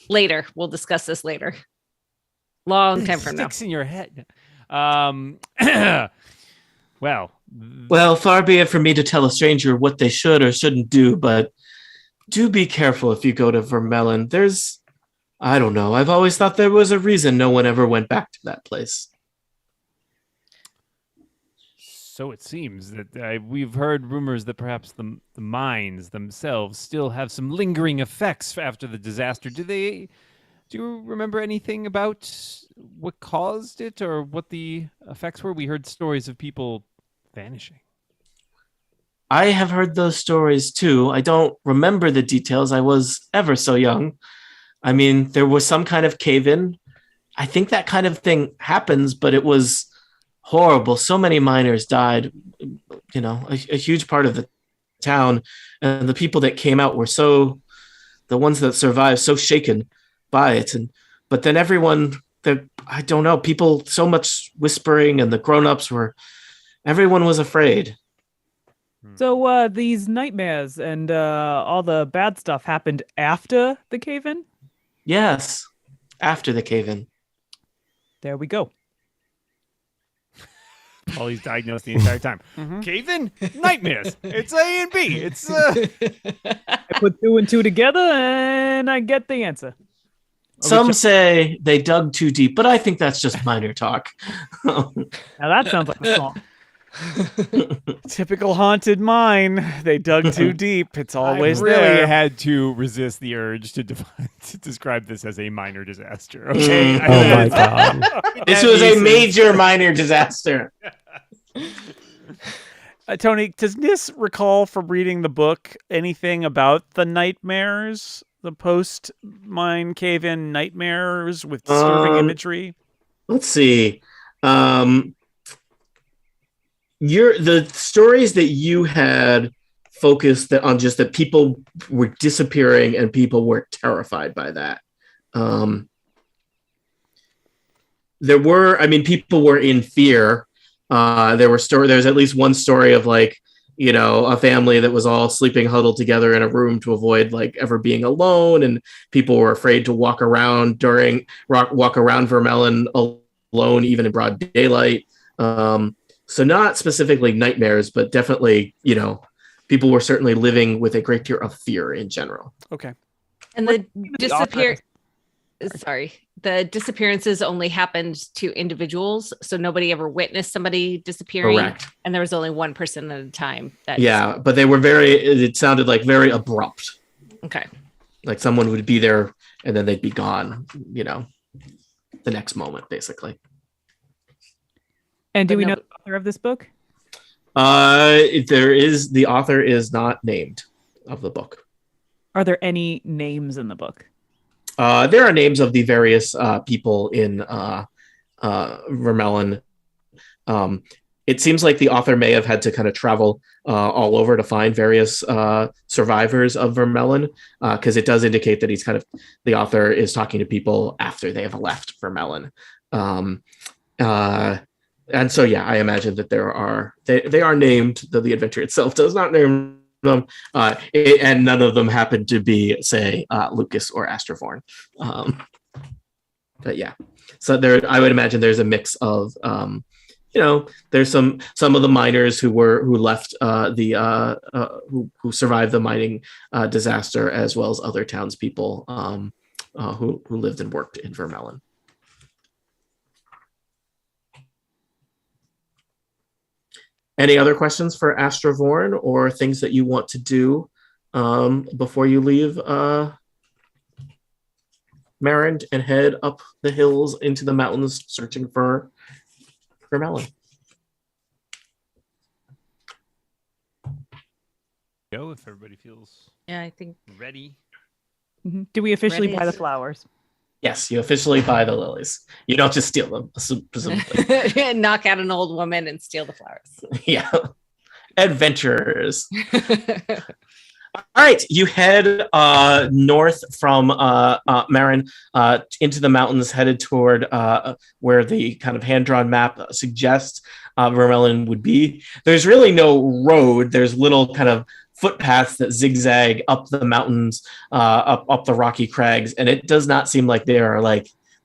Later. We'll discuss this later. Long time from now. Sticks in your head. Well, Well, far be it from me to tell a stranger what they should or shouldn't do, but do be careful if you go to Vermelon. I don't know. I've always thought there was a reason no one ever went back to that place. so it seems that we've heard rumors that perhaps the mines themselves still have some lingering effects after the disaster. Do you remember anything about what caused it or what the effects were? We heard stories of people vanishing. I have heard those stories too. I don't remember the details. I was ever so young. I mean, there was some kind of cave-in. I think that kind of thing happens, but it was horrible. So many miners died, a huge part of the town. And the people that came out were the ones that survived, so shaken by it. But then everyone, I don't know, people, so much whispering, and the grown-ups everyone was afraid. So these nightmares and all the bad stuff happened after the cave-in? Yes, after the cave-in. There we go. All he's diagnosed the entire time. Cave-in? Nightmares. It's A and B. It's I put 2 and 2 together and I get the answer. Some say they dug too deep, but I think that's just minor talk. Now that sounds like a song. Typical haunted mine. They dug too deep. It's always I really there. had to resist the urge to describe this as a minor disaster. Okay. Oh my god. This was a major minor disaster. Tony, does Nis recall from reading the book anything about the nightmares, the post-mine cave-in nightmares with disturbing imagery? Let's see. the stories that you had focused on just that people were disappearing and people were terrified by that. People were in fear. There was at least one story of like, a family that was all sleeping huddled together in a room to avoid like ever being alone, and people were afraid to walk around Vermellen alone, even in broad daylight. So not specifically nightmares, but definitely, people were certainly living with a great deal of fear in general. Okay. And the disappearances only happened to individuals, so nobody ever witnessed somebody disappearing. Correct. And there was only one person at a time. But they were it sounded like very abrupt. Okay. Like someone would be there and then they'd be gone, the next moment, basically. And do we know the author of this book? The author is not named of the book. Are there any names in the book? There are names of the various people in Vermellen. It seems like the author may have had to kind of travel all over to find various survivors of Vermellen, because it does indicate that the author is talking to people after they have left Vermellen. And so, I imagine that they are named, though the adventure itself does not name them, and none of them happen to be, say, Lucas or Astrovorn. So I would imagine there's a mix of, there's some of the miners who left who survived the mining disaster, as well as other townspeople who lived and worked in Vermellen. Any other questions for Astrovorn or things that you want to do before you leave Marin and head up the hills into the mountains searching for Vermellen? Go if everybody feels I think ready. Mm-hmm. Do we officially buy the flowers? Yes, you officially buy the lilies. You don't just steal them, presumably. knock out an old woman and steal the flowers. Yeah. Adventurers. All right, you head north from Marin into the mountains, headed toward where the kind of hand-drawn map suggests Vermellen would be. There's really no road. There's little kind of footpaths that zigzag up the mountains, up the rocky crags, and it does not seem like they're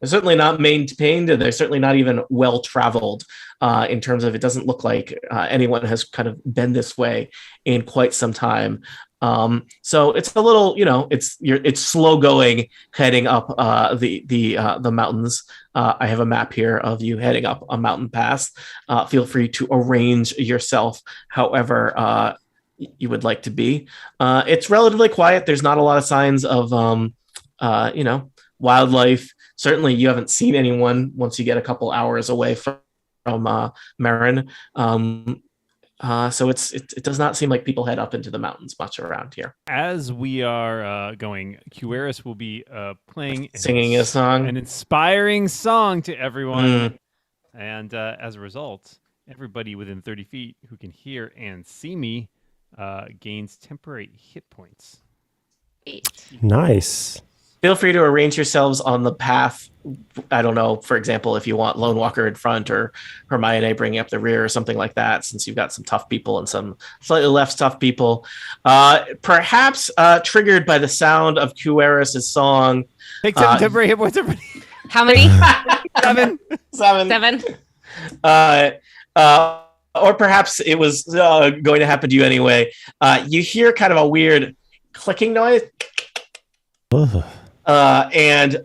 certainly not maintained, and they're certainly not even well traveled in terms of, it doesn't look like anyone has kind of been this way in quite some time. So it's a little, it's slow going, heading up the mountains. I have a map here of you heading up a mountain pass. Feel free to arrange yourself however you would like to be. It's relatively quiet. There's not a lot of signs of wildlife. Certainly you haven't seen anyone once you get a couple hours away from Marin. So it does not seem like people head up into the mountains much around here. As we are going, Cueris will be singing a song, an inspiring song to everyone. And as a result, everybody within 30 feet who can hear and see me gains temporary hit points. Nice. Feel free to arrange yourselves on the path. I don't know, for example, if you want Lone Walker in front or Hermione bringing up the rear or something like that, since you've got some tough people and some slightly less tough people. Perhaps triggered by the sound of Cueris' song. Take 7 temporary hit points, everybody. How many? 7. 7. Or perhaps it was going to happen to you anyway. You hear kind of a weird clicking noise. And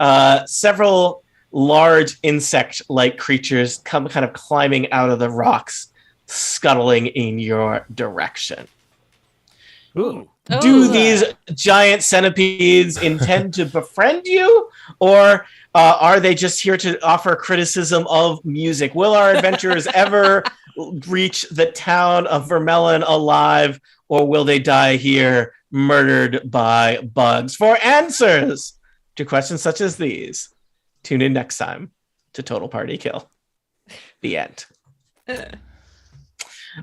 several large insect-like creatures come kind of climbing out of the rocks, scuttling in your direction. Ooh. Do these giant centipedes intend to befriend you, or are they just here to offer criticism of music? Will our adventurers ever reach the town of Vermellen alive, or will they die here, murdered by bugs? For answers to questions such as these, tune in next time to Total Party Kill. The end.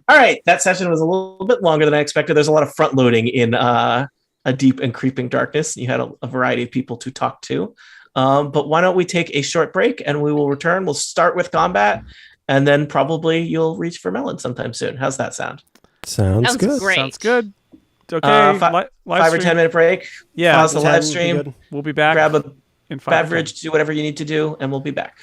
All All right, that session was a little bit longer than I expected. There's a lot of front loading in a deep and creeping darkness. You had a variety of people to talk to. But why don't we take a short break and we will return. We'll start with combat, and then probably you'll reach for Melon sometime soon. How's that sound? Sounds good. Great. Sounds good. Okay. 5 or 10 minute break. Yeah. Pause the 10 live would be stream. good. We'll be back. Grab a in 5 or 10. beverage, do whatever you need to do, and we'll be back.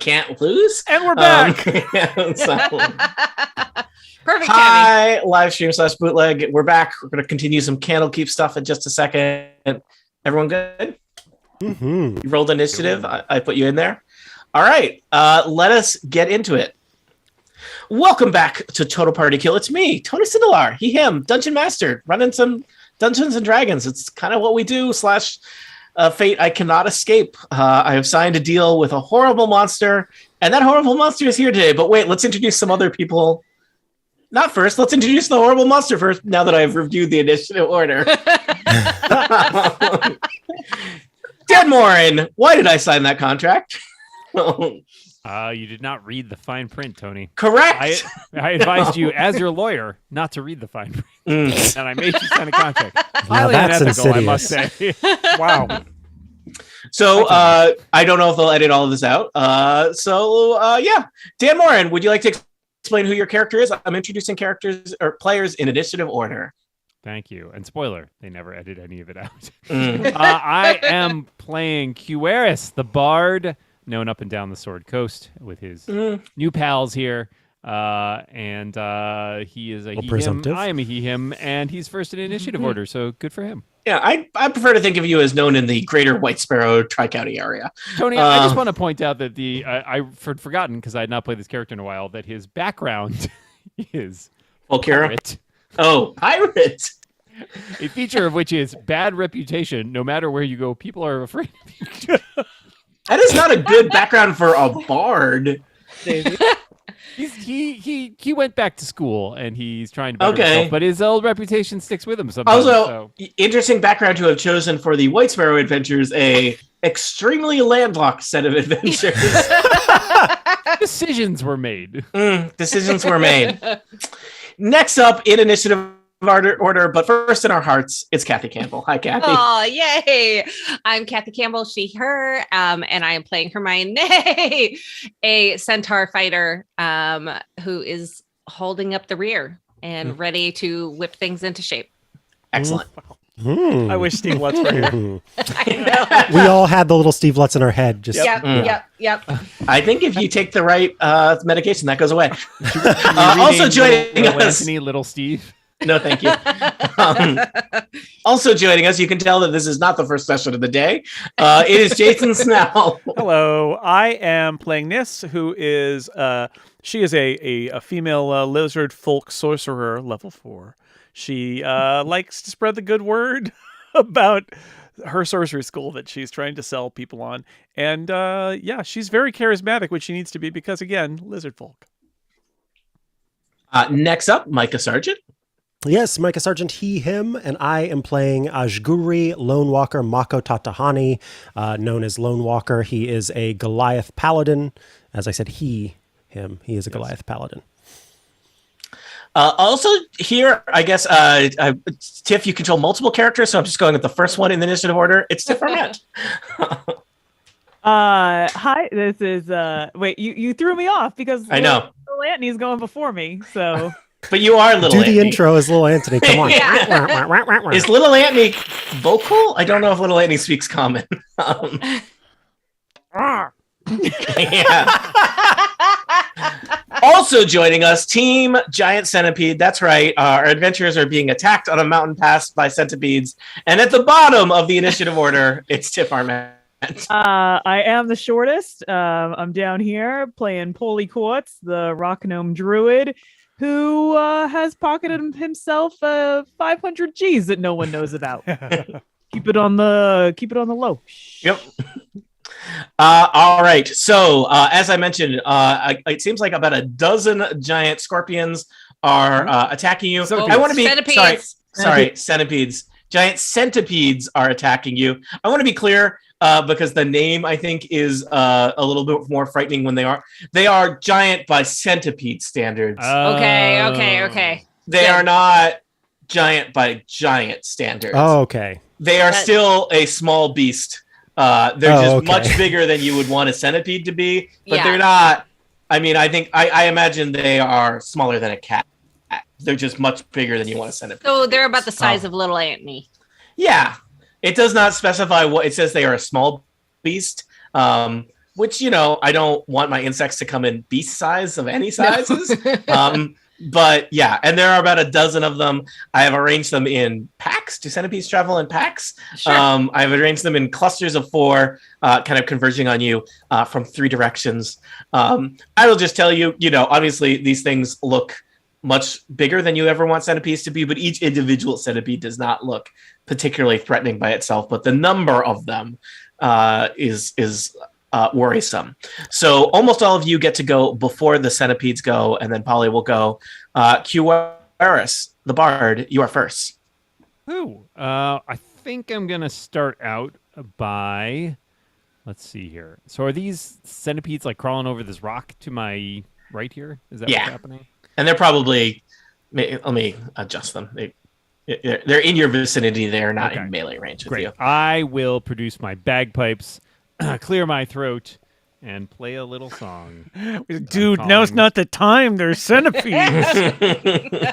can't lose. And we're back. Perfect timing. Hi, live stream / bootleg. We're back. We're going to continue some Candlekeep stuff in just a second. Everyone good? Mm-hmm. You rolled initiative. I put you in there. All right. Let us get into it. Welcome back to Total Party Kill. It's me, Tony Sindelar. He, him, Dungeon Master, running some Dungeons and Dragons. It's kind of what we do / fate I cannot escape. I have signed a deal with a horrible monster, and that horrible monster is here today. But wait, let's introduce some other people. Not first. Let's introduce the horrible monster first, now that I've reviewed the initiative order. Dan Morin, why did I sign that contract? You did not read the fine print, Tony. Correct. I advised you, as your lawyer, not to read the fine print. And I made you sign a contract. Now Highly that's unethical, I insidious. must say. Wow. So I don't know if they'll edit all of this out. Yeah. Dan Morin, would you like to explain who your character is? I'm introducing characters or players in initiative order. Thank you. And spoiler, they never edit any of it out. I am playing Cueris, the bard, known up and down the Sword Coast with his new pals here. And he is a he, him. I am a he, him, and he's first in initiative order, so good for him. Yeah, I prefer to think of you as known in the greater White Sparrow Tri-County area. Tony, I just want to point out that I'd forgotten, because I had not played this character in a while, that his background is pirate. Oh, pirate! A feature of which is bad reputation. No matter where you go, people are afraid of you. That is not a good background for a bard. He went back to school and he's trying to better himself, but his old reputation sticks with him sometimes. Also, interesting background to have chosen for the White Sparrow adventures, a extremely landlocked set of adventures. Decisions were made. Decisions were made. Next up in initiative order, but first in our hearts, it's Kathy Campbell. Hi, Kathy. Oh, yay. I'm Kathy Campbell, she, her, and I am playing Hermione, a centaur fighter who is holding up the rear and ready to whip things into shape. Excellent. I wish Steve Lutz were here. I know. We all had the little Steve Lutz in our head. Just Yep. I think if you take the right medication, that goes away. Also joining us, Anthony, Little Steve. No, thank you. Also joining us, you can tell that this is not the first session of the day. It is Jason Snell. Hello, I am playing Nis, who is she is a female lizard folk sorcerer, level 4. She likes to spread the good word about her sorcery school that she's trying to sell people on, and she's very charismatic, which she needs to be because, again, lizard folk. Next up, Micah Sergeant. Yes, Micah Sergeant, he, him, and I am playing Ajguri Lone Walker Mako Tatahani, known as Lone Walker. He is a Goliath paladin. As I said, he, him. He is a Goliath paladin. Also here, I guess, Tiff, you control multiple characters, so I'm just going with the first one in the initiative order. It's Tiff Arnett. Hi, this is wait, you threw me off because I know Little Anthony's going before me, so but you are Little Anthony. Do the intro as Little Anthony. Come on. Is Little Anthony vocal? I don't know if Little Anthony speaks common. Yeah. Also joining us, Team Giant Centipede. That's right. Our adventurers are being attacked on a mountain pass by centipedes. And at the bottom of the initiative order, it's Tiff Arnett. I am the shortest. I'm down here playing Polly Quartz, the rock gnome druid, who has pocketed himself 500 G's that no one knows about. Keep it on the low. Yep. All right. So as I mentioned, it seems like about a dozen giant scorpions are attacking you. I want to be centipedes. Sorry, centipedes. Giant centipedes are attacking you. I want to be clear. Because the name, I think, is a little bit more frightening when they are giant by centipede standards. Okay. They are not giant by giant standards. Oh, okay. They are still a small beast. They're much bigger than you would want a centipede to be, but they're not. I mean, I imagine they are smaller than a cat. They're just much bigger than you want a centipede. So they're about the size of Little Anthony. Yeah. It does not specify what it says. They are a small beast. which, I don't want my insects to come in beast size of any sizes. But yeah, and there are about a dozen of them. I have arranged them in packs. Do centipedes travel in packs? Sure. I've arranged them in clusters of 4, kind of converging on you from 3 directions. I will just tell you, obviously these things look much bigger than you ever want centipedes to be, but each individual centipede does not look particularly threatening by itself. But the number of them is worrisome. So almost all of you get to go before the centipedes go, and then Polly will go. Cuaris, the bard, you are first. I think I'm going to start out by, let's see here. So are these centipedes like crawling over this rock to my right here? Is that what's happening? And they're probably, let me adjust them. They're in your vicinity. They're not in melee range with you. I will produce my bagpipes, clear my throat, and play a little song. Dude, now's not the time. There's centipedes.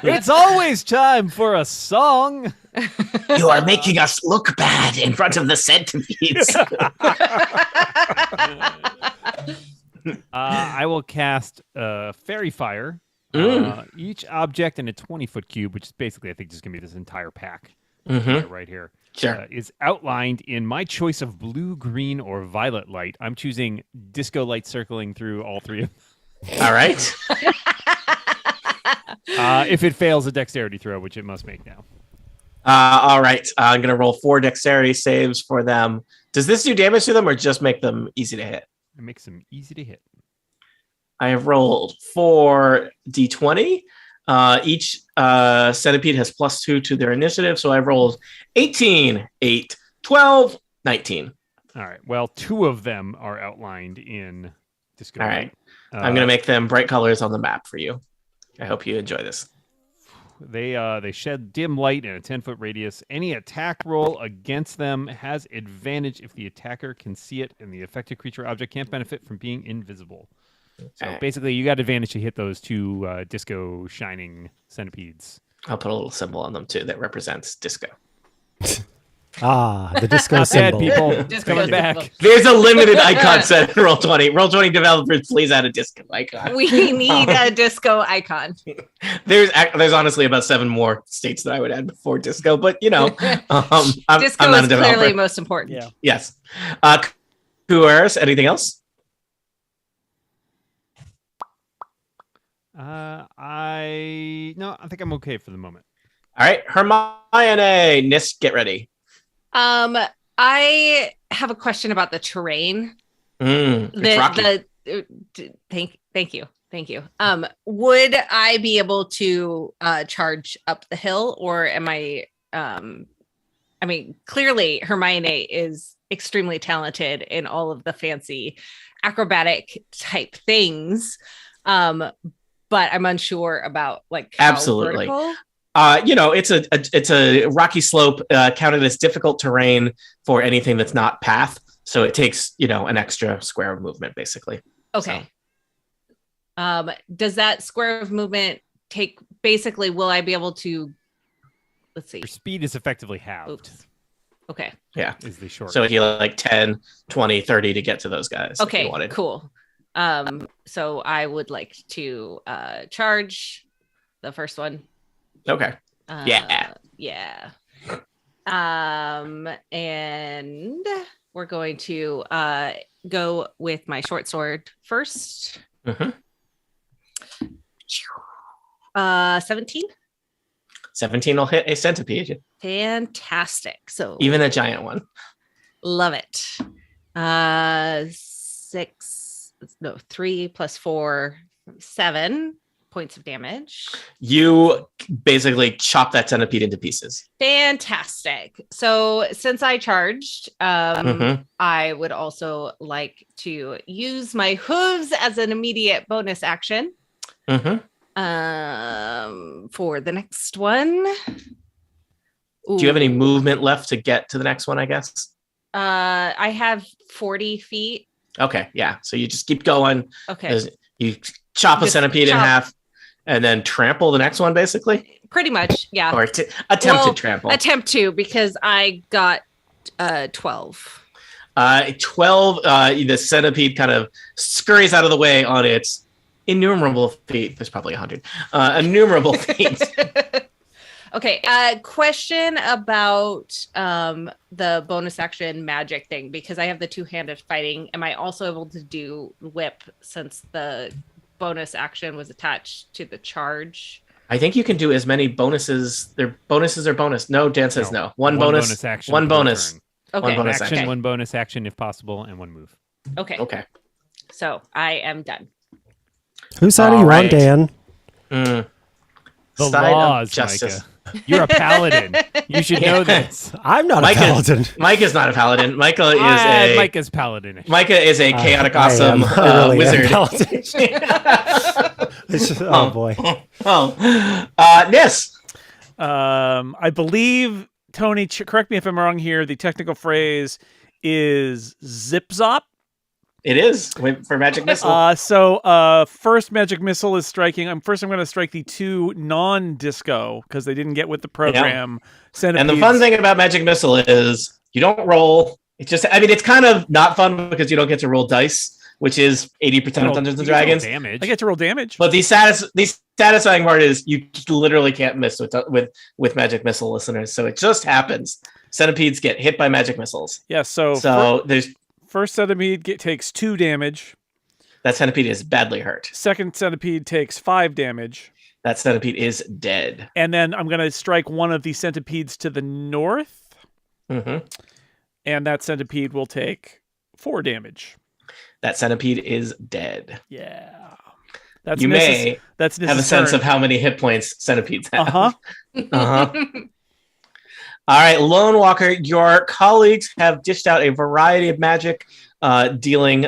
It's always time for a song. You are making us look bad in front of the centipedes. I will cast Fairy Fire. Each object in a 20-foot cube, which is basically, I think, just going to be this entire pack right here, is outlined in my choice of blue, green, or violet light. I'm choosing disco light circling through all 3 of them. All right. If it fails a dexterity throw, which it must make now. All right. I'm going to roll 4 dexterity saves for them. Does this do damage to them or just make them easy to hit? It makes them easy to hit. I have rolled 4 d20. Each centipede has +2 to their initiative, so I've rolled 18, 8, 12, 19. All right. Well, 2 of them are outlined in disco. All right. I'm going to make them bright colors on the map for you. I hope you enjoy this. They shed dim light in a 10-foot radius. Any attack roll against them has advantage if the attacker can see it, and the affected creature object can't benefit from being invisible. So basically, you got advantage to hit those 2 disco shining centipedes. I'll put a little symbol on them too that represents disco. The disco Not symbol. bad, people. Just coming back. There's a limited icon set in Roll20. Roll20 developers, please add a disco icon. We need a disco icon. There's honestly about 7 more states that I would add before disco, but disco I'm not is a developer. clearly most important. Yeah. Yes. Kuers, anything else? I think I'm okay for the moment. All right, Hermione, Nisk, get ready. I have a question about the terrain. It's rocky. Thank you. Would I be able to charge up the hill, or am I? I mean, clearly Hermione is extremely talented in all of the fancy acrobatic type things. But I'm unsure about like how absolutely. Vertical. It's a rocky slope, counted as difficult terrain for anything that's not path. So it takes, an extra square of movement, basically. Okay. So. Does that square of movement take, basically, will I be able to, let's see. Your speed is effectively halved. Oops. Okay. Yeah. Is the short. So if you like 10, 20, 30 to get to those guys. Okay, if you wanted. Cool. So I would like to charge the first one. Okay. Yeah. And we're going to go with my short sword first. 17. 17 will hit a centipede. Fantastic. So even a giant one. Love it. 3 + 4, 7 points of damage. You basically chop that centipede into pieces. Fantastic. So since I charged, I would also like to use my hooves as an immediate bonus action. For the next one. Do you have any movement left to get to the next one, I guess? I have 40 feet. Okay, yeah. So you just keep going. Okay. You chop a centipede in half and then trample the next one, basically? Pretty much, yeah. Or attempted trample. Attempt to, because I got 12. 12. The centipede kind of scurries out of the way on its innumerable feet. There's probably 100. Innumerable feet. Okay. Question about the bonus action magic thing, because I have the two-handed fighting. Am I also able to do whip since the bonus action was attached to the charge? I think you can do as many bonuses. Their bonuses are bonus. No, Dan says no. One bonus action. One bonus. Turn. Okay. One bonus action, action. one bonus action if possible, and one move. Okay. Okay. So I am done. Whose side are All you on, right. Dan? The Side of laws, justice. Micah. You're a paladin. You should know this. I'm not Micah- a paladin. Micah's not a paladin. Micah's paladin. Micah is a chaotic, I awesome am. I really am wizard. paladin. Oh boy. Nis. I believe, Tony, correct me if I'm wrong here, the technical phrase is zip zop. It is for magic missile. So first magic missile is striking. I'm going to strike the two non-disco because they didn't get with the program. And the fun thing about magic missile is you don't roll. It's kind of not fun because you don't get to roll dice, which is 80% of Dungeons and Dragons. Damage. I get to roll damage. But the satisfying part is you literally can't miss with magic missile, listeners. So it just happens. Centipedes get hit by magic missiles. Yeah. So there's first centipede takes 2 damage. that centipede is badly hurt. Second centipede takes 5 damage. That centipede is dead. And then I'm going to strike one of the centipedes to the north. Mm-hmm. And that centipede will take 4 damage. That centipede is dead. Yeah. That's You may have a sense of how many hit points centipedes have. Uh-huh. All right, Lone Walker, your colleagues have dished out a variety of magic, dealing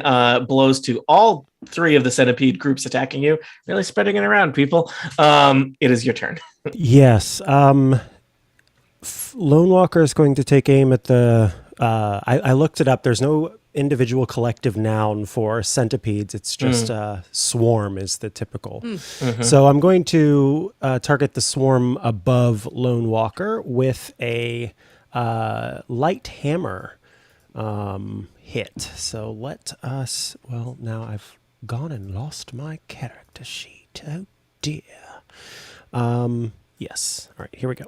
blows to all 3 of the centipede groups attacking you. Really spreading it around, people. It is your turn. Yes. Lone Walker is going to take aim at the. I looked it up. There's no individual collective noun for centipedes. It's just swarm is the typical. Mm-hmm. So I'm going to target the swarm above Lone Walker with a light hammer hit. So let us. Well, now I've gone and lost my character sheet. Oh dear. Yes. All right. Here we go.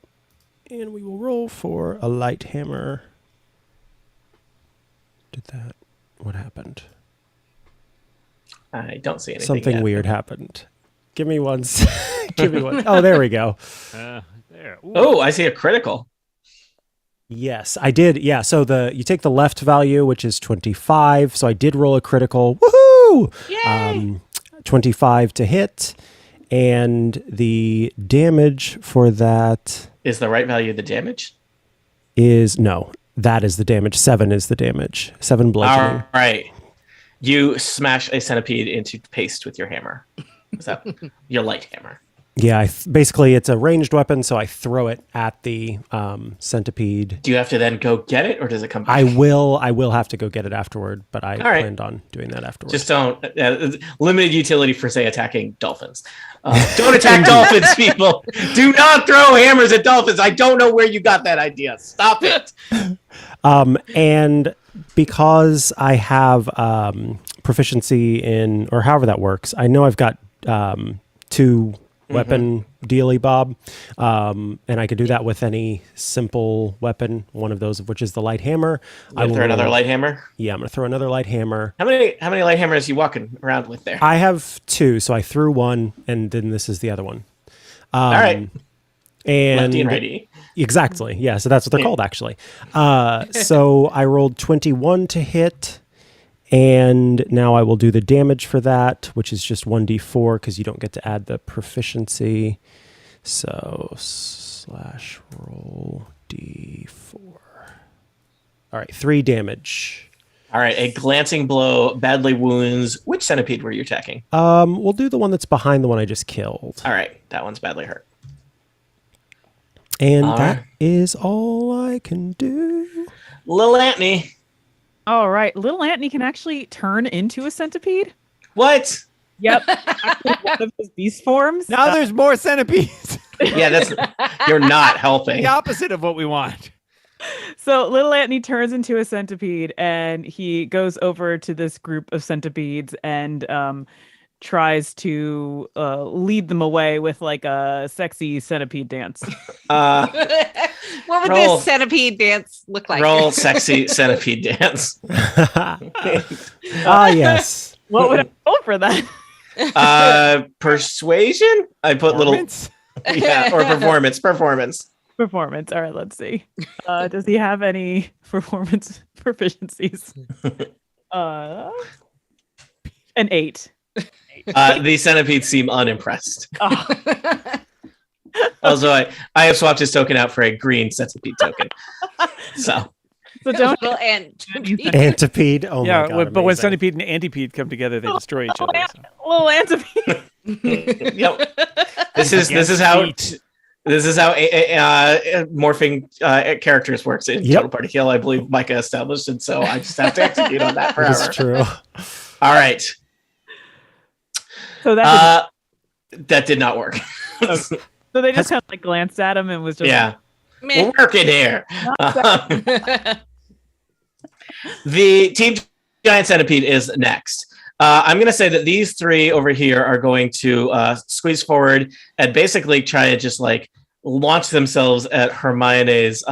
And we will roll for a light hammer. Did that? What happened? I don't see anything. Something yet. weird happened. Give me one. Give me one. Oh, there we go. There. Ooh. Oh, I see a critical. Yes, I did. Yeah. So you take the left value, which is 25. So I did roll a critical. Woohoo! Yay! 25 to hit, and the damage for that Is the right value the damage? is no. That is the damage. 7 is the damage. 7 bludgeoning. All right. You smash a centipede into paste with your hammer. Is that your light hammer? Yeah, basically it's a ranged weapon, so I throw it at the centipede. Do you have to then go get it, or does it come back? I will have to go get it afterward, but I right. planned on doing that afterwards. Just don't. Limited utility for, say, attacking dolphins. Don't attack dolphins, people. Do not throw hammers at dolphins. I don't know where you got that idea. Stop it. And because I have proficiency in, or however that works, I know I've got 2 weapon dealy bob, and I could do that with any simple weapon, one of those of which is the light hammer. I will throw another light hammer. Yeah, I'm gonna throw another light hammer. How many light hammers are you walking around with there? I have 2, so I threw one, and then this is the other one. All right. And Lefty and righty. Exactly. Yeah, so that's what they're called, actually. So I rolled 21 to hit, and now I will do the damage for that, which is just 1d4 because you don't get to add the proficiency. So /roll d4. All right, 3 damage. All right, a glancing blow badly wounds. Which centipede were you attacking? We'll do the one that's behind the one I just killed. All right, that one's badly hurt. And that is all I can do. Little Antony. All right. Little Antony can actually turn into a centipede. What? Yep. Actually, one of his beast forms. Now there's more centipedes. Yeah, you're not helping. The opposite of what we want. So little Anthony turns into a centipede and he goes over to this group of centipedes and tries to lead them away with like a sexy centipede dance. What would Roll. this centipede dance look like? Roll sexy centipede dance. Yes. What would I roll for that? Persuasion? I put Performance? or performance. Performance. All right, let's see. Does he have any performance proficiencies? An 8. The centipedes seem unimpressed. Oh. Also, I have swapped his token out for a green centipede token. So don't Little antipede. Antipede. Oh yeah, my god. but when amazing. centipede and antipede come together, they destroy each other. So. little antipede. yep. This is how morphing characters works in Total Party Kill. I believe Micah established, and so I just have to execute on that forever. That's true. All right. So that That did not work. so they just kind of like glanced at him and was just Yeah. Meh. We're working here. The Team Giant Centipede is next. I'm going to say that these three over here are going to squeeze forward and basically try to just like launch themselves at Hermione's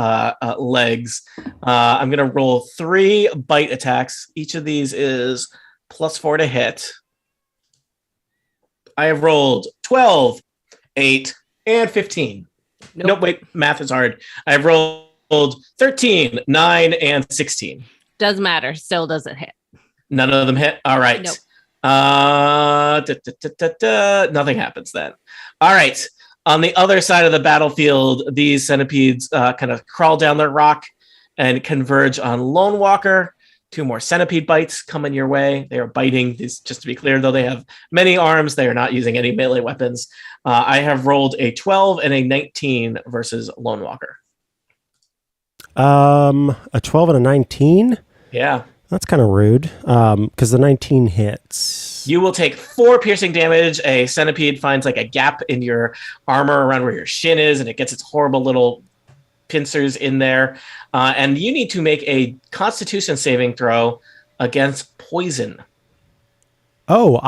legs. I'm going to roll 3 bite attacks. Each of these is +4 to hit. I have rolled 12, 8, and 15. Nope, wait, math is hard. I have rolled 13, 9, and 16. Doesn't matter. Still doesn't hit. None of them hit. All right. Nope. Nothing happens then. All right. On the other side of the battlefield, these centipedes kind of crawl down the rock and converge on Lone Walker. 2 more centipede bites coming your way. They are biting. These, just to be clear, though, they have many arms. They are not using any melee weapons. I have rolled a 12 and a 19 versus Lone Walker. A 12 and a 19. Yeah. That's kind of rude. Because the 19 hits. You will take 4 piercing damage. A centipede finds like a gap in your armor around where your shin is, and it gets its horrible little pincers in there. And you need to make a Constitution saving throw against poison. Oh,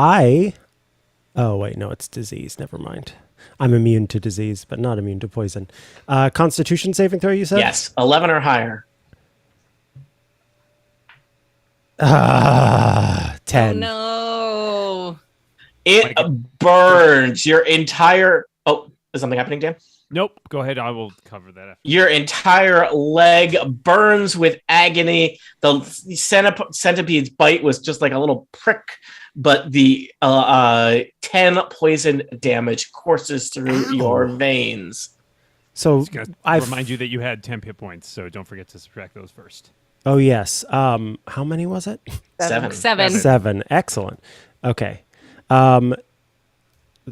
wait, no, it's disease. Never mind. I'm immune to disease, but not immune to poison. Constitution saving throw, you said? Yes, 11 or higher. 10. No. It burns your entire... Oh, is something happening, Dan? Nope. Go ahead. I will cover that. Your entire leg burns with agony. The centipede's bite was just like a little prick, but the 10 poison damage courses through your veins. So I remind you that you had 10 hit points, so don't forget to subtract those first. Oh, yes. How many was it? 7. 7. Excellent. Okay.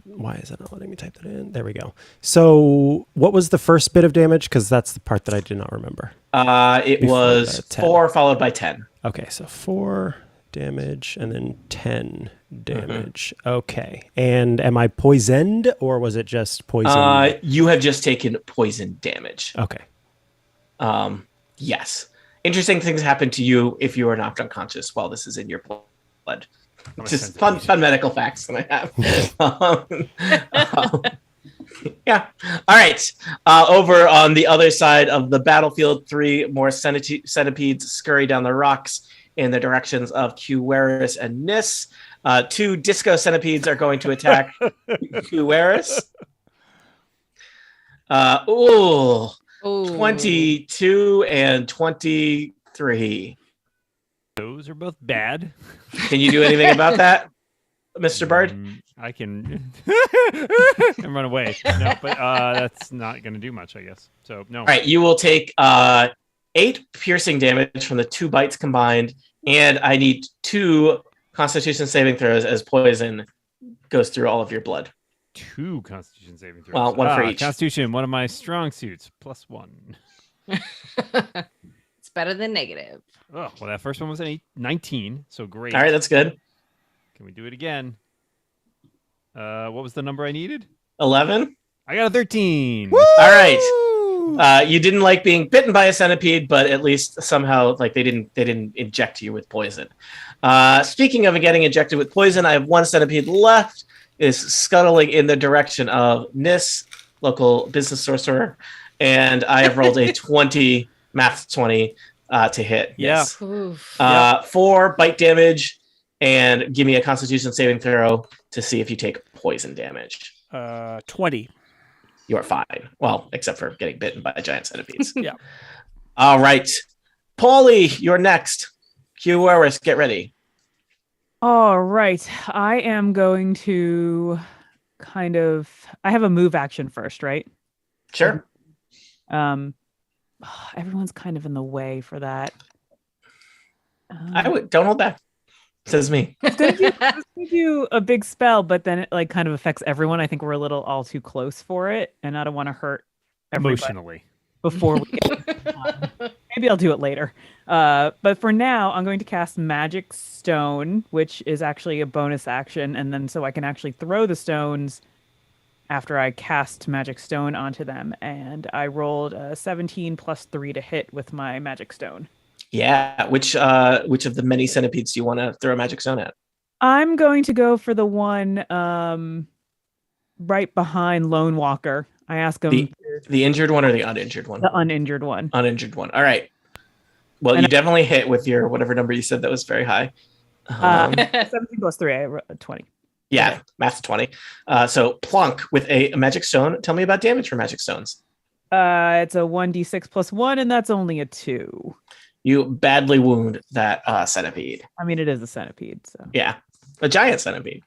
Why is it not letting me type that in? There we go. So what was the first bit of damage? Because that's the part that I did not remember. It was 4 followed by 10. Okay, so 4 damage and then 10 damage. Okay. And am I poisoned or was it just poison? You have just taken poison damage. Okay. Yes. Interesting things happen to you if you are knocked unconscious while this is in your blood. Just fun medical facts that I have. Yeah. All right. Over on the other side of the battlefield, 3 more centipedes scurry down the rocks in the directions of Cueris and Nis. 2 disco centipedes are going to attack Cueris. 22 and 23. Those are both bad. Can you do anything about that, Mr. Bird? I can and run away. No, but that's not going to do much, I guess. So, no. All right, you will take 8 piercing damage from the 2 bites combined, and I need 2 Constitution saving throws as poison goes through all of your blood. 2 Constitution saving throws. Well, 1 for each. Constitution, one of my strong suits, +1. It's better than negative. Oh, well, that first one was an 19, so great. All right, that's good. Can we do it again? What was the number I needed? 11. I got a 13. Woo! All right. You didn't like being bitten by a centipede, but at least somehow like they didn't inject you with poison. Speaking of getting injected with poison, I have one centipede left. Is scuttling in the direction of Nis, local business sorcerer, and I have rolled a 20, math 20 to hit. Yeah. Nis. 4 bite damage, and give me a Constitution saving throw to see if you take poison damage. 20. You are fine. Well, except for getting bitten by giant centipedes. Yeah. All right. Paulie, you're next. QRS, get ready. All right. I am going to I have a move action first, right? Sure. Everyone's kind of in the way for that. Don't hold back. Says me. I was gonna do a big spell, but then it like kind of affects everyone. I think we're a little all too close for it, and I don't want to hurt everybody Emotionally. before we get maybe I'll do it later. But for now, I'm going to cast Magic Stone, which is actually a bonus action, and then so I can actually throw the stones after I cast Magic Stone onto them. And I rolled a 17 plus 3 to hit with my Magic Stone. Yeah. Which of the many centipedes do you want to throw a magic stone at? I'm going to go for the one right behind Lone Walker. I ask him the injured one or the uninjured one? the uninjured one. Uninjured one. All right. Well, And you definitely hit with your whatever number you said that was very high. 17 plus 3, I 20. Yeah, math's 20. So plunk with a magic stone. Tell me about damage for magic stones. It's a 1d6 plus 1, and that's only a 2. You badly wound that centipede. I mean, it is a centipede, so Yeah, a giant centipede.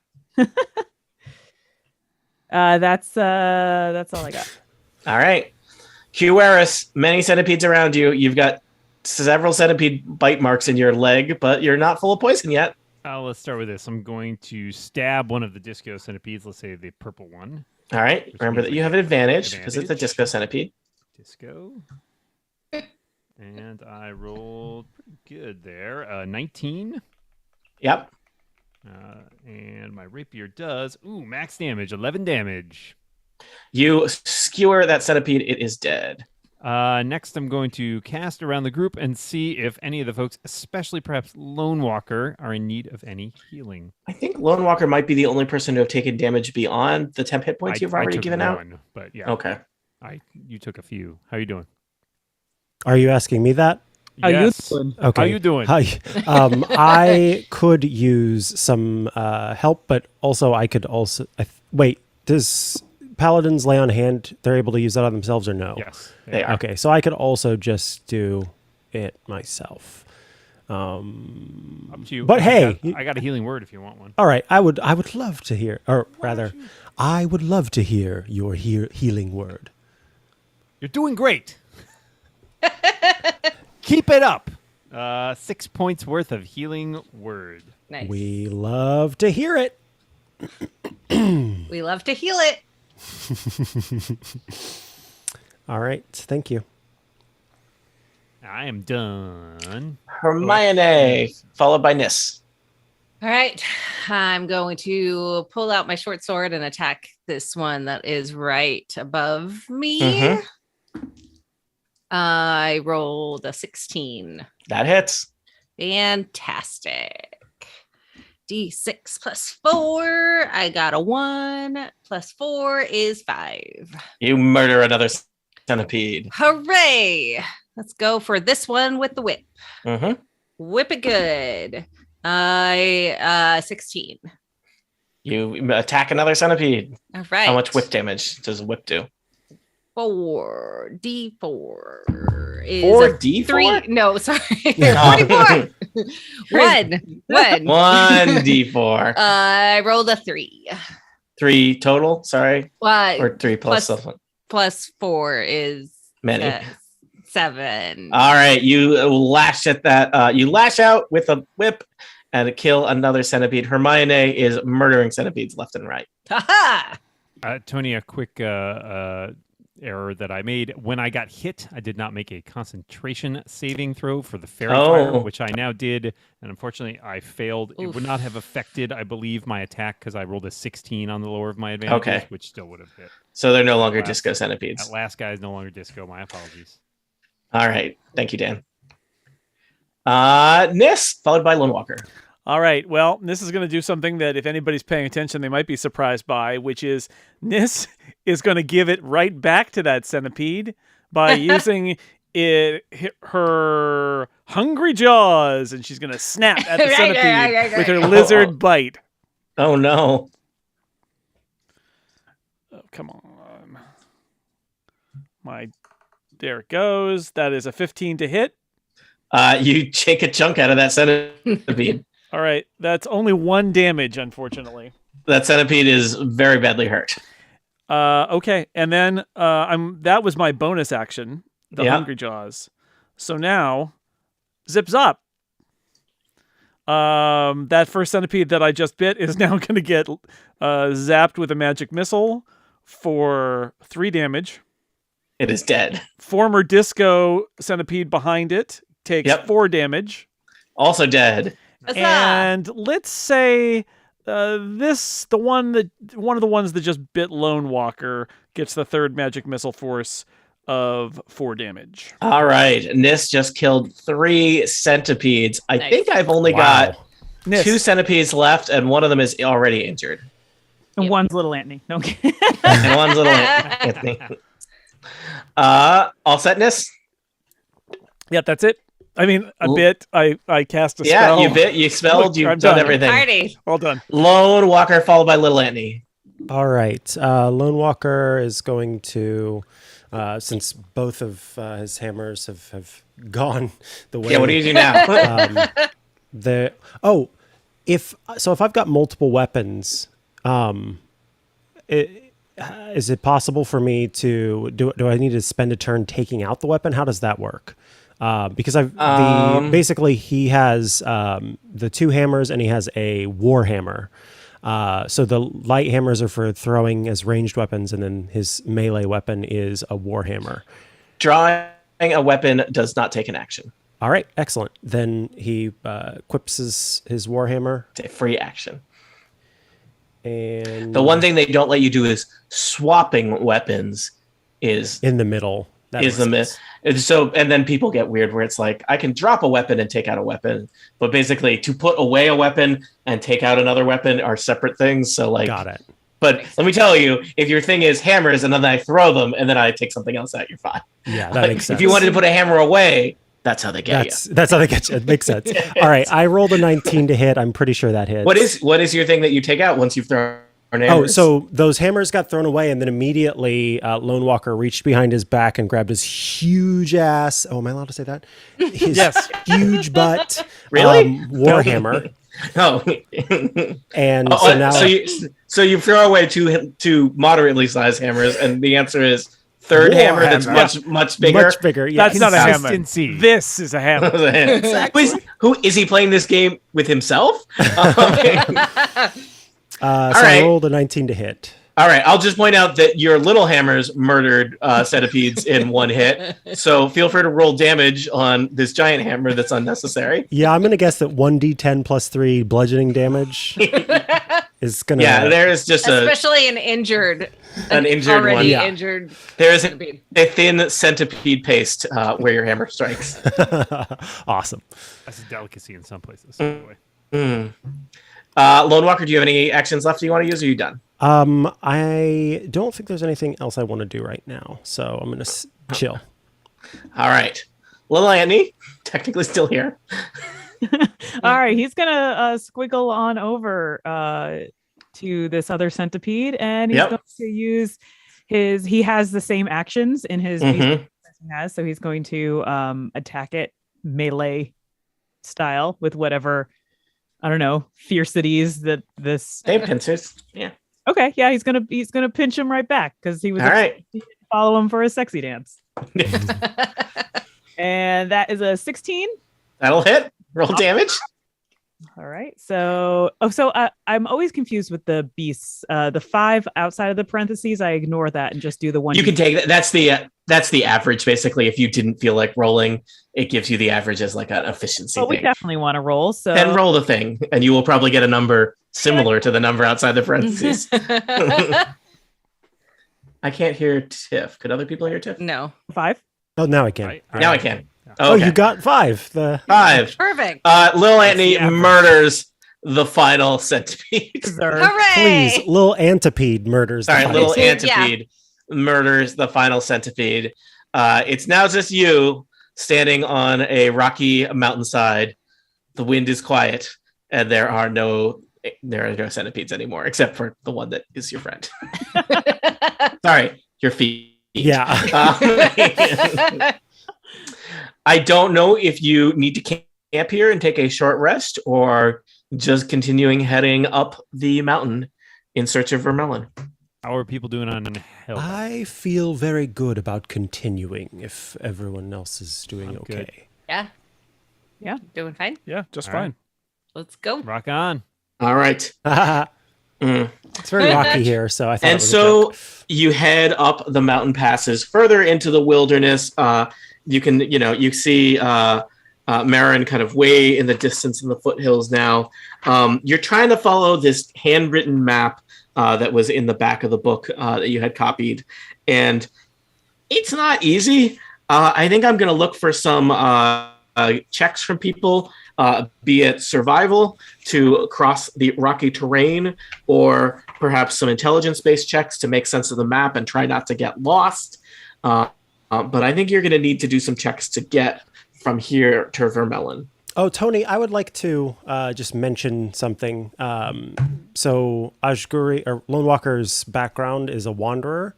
that's all I got. All right. QRS, many centipedes around you. You've got several centipede bite marks in your leg, but you're not full of poison yet. Let's start with this. I'm going to stab one of the disco centipedes. Let's say the purple one. All right. Remember that you have an advantage because it's a disco centipede. Disco. And I rolled pretty good there. 19. Yep. And my rapier does, max damage, 11 damage. You skewer that centipede. It is dead. Next, I'm going to cast around the group and see if any of the folks, especially perhaps Lone Walker, are in need of any healing. I think Lone Walker might be the only person to have taken damage beyond the 10 hit points you've already given out. But yeah. Okay. You took a few. How you doing? Are you asking me that? How you doing? Okay. How you doing? Hi. I could use some help, but also I could also... wait, does Paladins lay on hand? They're able to use that on themselves or no? Yes. They are. Okay, so I could also just do it myself. Up to you. But hey, I got a healing word if you want one. all right, I would love to hear, or rather, I would love to hear your healing word. You're doing great. Keep it up. 6 points worth of healing word. Nice. We love to hear it. We love to heal it. All right, thank you. I am done. Hermione, followed by Nis. All right. I'm going to pull out my short sword and attack this one that is right above me. Mhm. I rolled a 16. That hits. Fantastic. D6 plus 4. I got a 1. Plus 4 is 5. You murder another centipede. Hooray. Let's go for this one with the whip. Mm-hmm. Whip it good. 16. You attack another centipede. All right. How much whip damage does a whip do? 4d4 is 4d4? 3. No, sorry. 44. One. 1d4. I rolled a 3. 3 total, sorry. Or 3 plus plus- something. Plus 4 is Many. 7. All right, you lash at that. You lash out with a whip and kill another centipede. Hermione is murdering centipedes left and right. Ha-ha! Tony, a quick error that I made. When I got hit, I did not make a concentration saving throw for the fairy fire, which I now did, and unfortunately I failed. Oof. It would not have affected, I believe, my attack because I rolled a 16 on the lower of my advantages, which still would have hit. So they're no longer disco centipedes. That last guy is no longer disco. My apologies. All right. Thank you, Dan. Nis, followed by Lone Walker. All right. Well, Nis is going to do something that if anybody's paying attention, they might be surprised by, which is Nis is going to give it right back to that centipede by using her hungry jaws, and she's going to snap at the centipede with her lizard bite. Oh, no. Oh, come on. There it goes. That is a 15 to hit. You take a chunk out of that centipede. All right, that's only 1 damage, unfortunately. That centipede is very badly hurt. Okay, and then that was my bonus action, the Hungry Jaws. So now, zip zop. That first centipede that I just bit is now going to get zapped with a magic missile for 3 damage. It is dead. Former disco centipede behind it takes 4 damage. Also dead. And let's say one of the ones that just bit Lone Walker gets the 3rd magic missile force of 4 damage. All right. Nis just killed 3 centipedes. I think I've only got 2 centipedes left, and one of them is already injured. And one's little Anthony. Okay. And one's little Anthony. All set, Nis? Yep, that's it. I mean, a bit. I cast a spell. Yeah, you bit, you spelled, you've done everything. Party. All done. Lone Walker followed by Little Anthony. All right. Lone Walker is going to, since both of his hammers have gone the way. Yeah, what do you do now? If I've got multiple weapons, is it possible for me to do I need to spend a turn taking out the weapon? How does that work? Because basically he has the 2 hammers and he has a war hammer. So the light hammers are for throwing as ranged weapons, and then his melee weapon is a war hammer. Drawing a weapon does not take an action. All right, excellent. Then he equips his war hammer. It's a free action. And the one thing they don't let you do is swapping weapons is in the middle. Is the miss. So, and then people get weird where it's like, I can drop a weapon and take out a weapon, but basically to put away a weapon and take out another weapon are separate things. So like, got it. But let me tell you, if your thing is hammers and then I throw them and then I take something else out, you're fine. Yeah, that makes sense. If you wanted to put a hammer away, that's how they get you. That's how they get you. It makes sense. All right, I rolled a 19 to hit. I'm pretty sure that hits. What is your thing that you take out once you've thrown hammers? Oh, so those hammers got thrown away, and then immediately Lone Walker reached behind his back and grabbed his huge ass. Oh, am I allowed to say that? His huge butt. Really? Warhammer. Oh. And so now, so you throw away two moderately sized hammers, and the answer is third hammer that's much bigger. Much bigger. Yeah. That's not a hammer. This is a hammer. Exactly. Who is he playing this game with himself? I rolled a 19 to hit. All right, I'll just point out that your little hammers murdered centipedes in 1 hit, so feel free to roll damage on this giant hammer that's unnecessary. Yeah, I'm going to guess that 1d10 plus 3 bludgeoning damage is going to... Yeah, there is just especially an injured already one. Yeah. Injured there is a thin centipede paste where your hammer strikes. Awesome. That's a delicacy in some places. Lone Walker, do you have any actions left you want to use, or are you done? I don't think there's anything else I want to do right now, so I'm going to chill. All right. Little Anthony, technically still here. All right, he's going to squiggle on over to this other centipede, and he's going to use he has the same actions in his beast as he has, so he's going to attack it melee style with whatever, I don't know, fiercities that this. They have pincers. Yeah. Okay. Yeah, he's gonna pinch him right back because he was to follow him for a sexy dance. And that is a 16. That'll hit. Roll damage. All right. So I'm always confused with the beasts. The 5 outside of the parentheses, I ignore that and just do the one. You can take that. That's the average, basically. If you didn't feel like rolling, it gives you the average as like an efficiency But we thing. definitely want to roll. So Then roll the thing, and you will probably get a number similar to the number outside the parentheses. I can't hear Tiff. Could other people hear Tiff? No. 5. Oh, now I can. Now I can. Oh, Okay. you got 5. 5. Perfect. Lil Antony murders the final centipede. Hooray! Please, Lil Antipede murders. All right, the little final- Antipede murders the final centipede. It's now just you standing on a rocky mountainside. The wind is quiet, and there are no centipedes anymore, except for the one that is your friend. Sorry, your feet. Yeah. I don't know if you need to camp here and take a short rest, or just continuing heading up the mountain in search of Vermelon. How are people doing on health? I feel very good about continuing if everyone else is doing I'm okay. good. Yeah. Doing fine. Yeah, just All fine. right. Let's go. Rock on. All right. It's very rocky here, so I thought. And it was a so joke. you head up the mountain passes further into the wilderness. You see Marin kind of way in the distance in the foothills now. You're trying to follow this handwritten map that was in the back of the book that you had copied. And it's not easy. I think I'm going to look for some checks from people, be it survival to cross the rocky terrain, or perhaps some intelligence-based checks to make sense of the map and try not to get lost. But I think you're going to need to do some checks to get from here to Vermelon. Oh, Tony, I would like to just mention something. So Ashguri, or Lone Walker's background is a wanderer.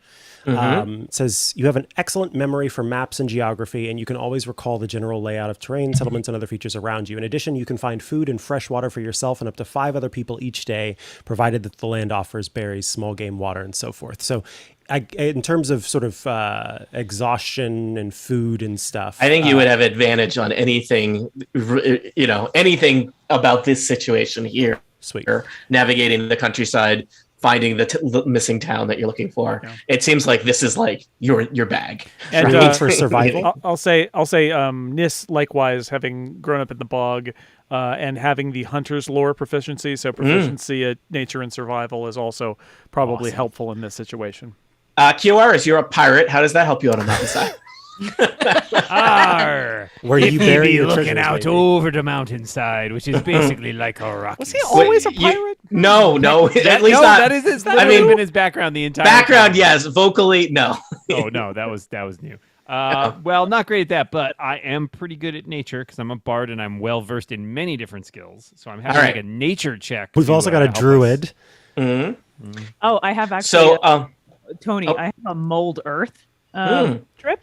Says you have an excellent memory for maps and geography, and you can always recall the general layout of terrain, settlements, and other features around you. In addition, you can find food and fresh water for yourself and up to 5 other people each day, provided that the land offers berries, small game, water, and so forth. So in terms of sort of exhaustion and food and stuff, I think you would have advantage on anything, anything about this situation here. Sweet. Navigating the countryside, finding the missing town that you're looking for. Yeah. It seems like this is like your bag. And Right. For survival. I'll say Nis, likewise, having grown up in the bog and having the hunter's lore proficiency, so proficiency at nature and survival is also probably helpful in this situation. Kioaris, you're a pirate. How does that help you on a mountainside? Arr! Where you bury your looking treasures, out maybe. over the mountainside, which is basically like a rocky. Was he always a pirate? No, at least no, not. that is that I mean, been his background the entire background, time. yes. Vocally, no. Oh no, that was new. Well, not great at that, but I am pretty good at nature because I'm a bard and I'm well versed in many different skills. So I'm having All like right. a nature check. We've to, also got a help us. druid. Oh, I have actually. So, Tony, oh. I have a mold earth trip,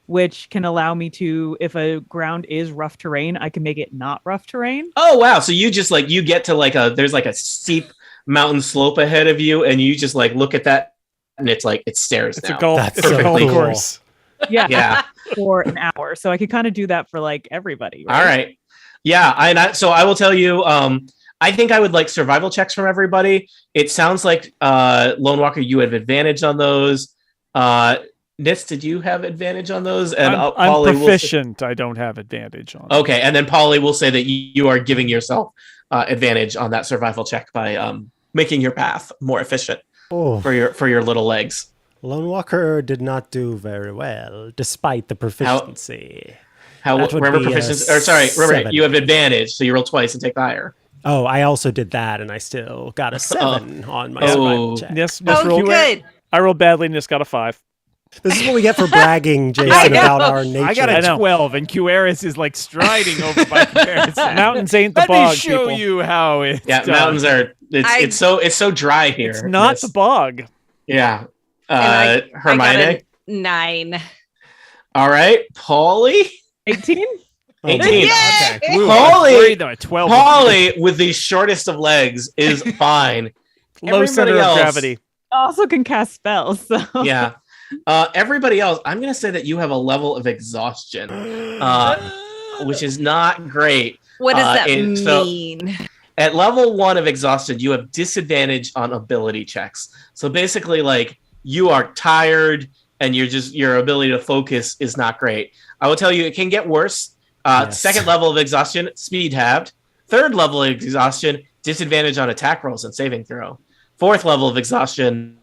which can allow me to, if a ground is rough terrain, I can make it not rough terrain. oh wow! So you just you get to there's a steep mountain slope ahead of you, and you just look at that, and it's it stares It's down. a golf. That's It's a so golf cool. course. Yeah, Yeah. for an hour. So I could kind of do that for everybody. Right? All right. Yeah, so I will tell you. I think I would like survival checks from everybody. It sounds like Lone Walker, you have advantage on those. Nis, did you have advantage on those? And I'm Polly will say- proficient. I don't have advantage on. Okay, and then Polly will say that you are giving yourself advantage on that survival check by making your path more efficient Oh, for your little legs. Lone Walker did not do very well, despite the proficiency. That would Remember be a proficiency? Or sorry, remember 7. you have advantage, so you roll twice and take the higher. Oh, I also did that, and I still got a 7 on my Oh. survival check. Nis Oh, rolled. good. I rolled badly. Nis got a 5. This is what we get for bragging, Jason, I know. about our nature. I got I a know. 12, and Kieris is striding over by comparison. Mountains ain't the Let bog. me show people. you how it's Yeah, done. mountains are. It's so dry here. It's not Nis. the bog. Yeah. And I Hermione. got a 9. All right, Polly. 18? 18. Yeah. Okay. Ooh, Polly- I was worried, though, at 12. Polly, with the shortest of legs, is fine. Low center Everybody of else- gravity. Also can cast spells. So. Yeah. Everybody else, I'm going to say that you have a level of exhaustion, which is not great. What does that mean? mean? At level 1 of exhausted, you have disadvantage on ability checks. So basically, like, you are tired and your ability to focus is not great. I will tell you, it can get worse. Yes. Second level of exhaustion, speed halved. Third level of exhaustion, disadvantage on attack rolls and saving throw. Fourth level of exhaustion,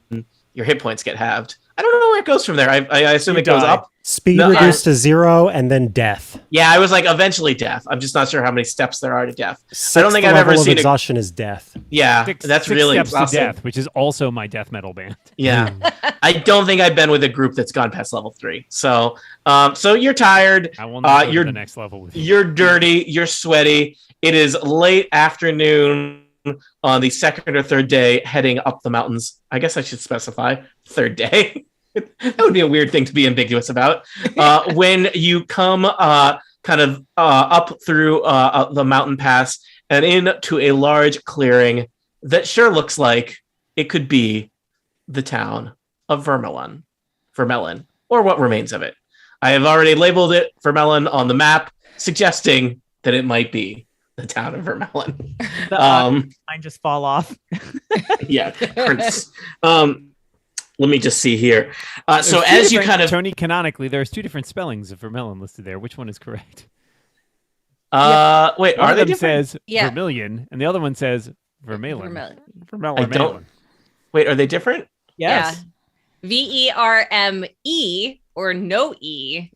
your hit points get halved. I don't know where it goes from there. I assume it goes up. Speed reduced to 0 and then death. Yeah, I was like, eventually death. I'm just not sure how many steps there are to death. Sixth I don't think I've ever seen exhaustion is death. Yeah, that's really steps exhausting. to death, which is also my death metal band. Yeah, I don't think I've been with a group that's gone past level 3. So, so you're tired. I will not go you're to the next level with you. You're dirty. You're sweaty. It is late afternoon on the second or third day, heading up the mountains. I guess I should specify third day. That would be a weird thing to be ambiguous about. When you come up through the mountain pass and into a large clearing that sure looks like it could be the town of Vermelon, or what remains of it. I have already labeled it Vermelon on the map, suggesting that it might be the town of Vermelon. Mine just fall off. Yeah. Let me just see here. So as you kind of... Tony, canonically, there's 2 different spellings of Vermelon listed there. Which one is correct? Wait, one are of they them different? says Vermilion, and the other one says Vermelon. I don't... Wait, are they different? Yes. Yeah. VERME or no E.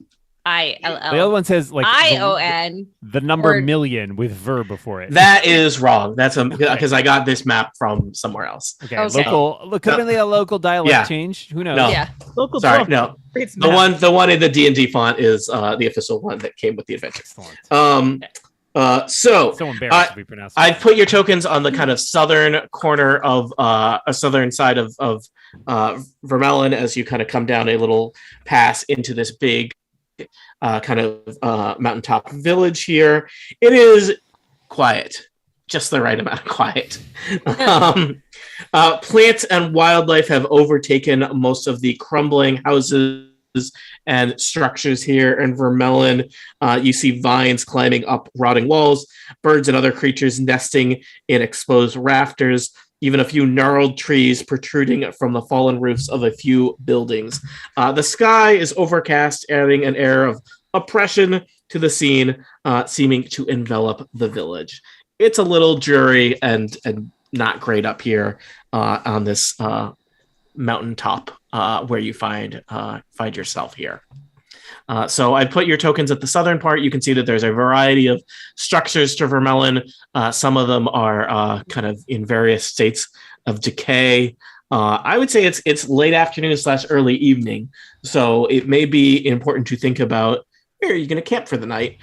ILL. The other one says like ION. The number million with ver before it. That is wrong. That's because I got this map from somewhere else. Okay. Local. Look, could have been a local dialect change. Who knows? No. Yeah. Local. Sorry, no. The one in the D&D font is the official one that came with the adventure. Excellent. So embarrassed to be pronounced. I've put your tokens on the kind of southern corner of a southern side of Vermelon as you kind of come down a little pass into this big mountaintop village here. It is quiet, just the right amount of quiet. Plants and wildlife have overtaken most of the crumbling houses and structures here in Vermelon. You see vines climbing up rotting walls, birds and other creatures nesting in exposed rafters, even a few gnarled trees protruding from the fallen roofs of a few buildings. The sky is overcast, adding an air of oppression to the scene, seeming to envelop the village. It's a little dreary and not great up here on this mountaintop where you find yourself here. So I put your tokens at the southern part. You can see that there's a variety of structures to Vermelon. Some of them are kind of in various states of decay. I would say it's late afternoon / early evening. So it may be important to think about where are you going to camp for the night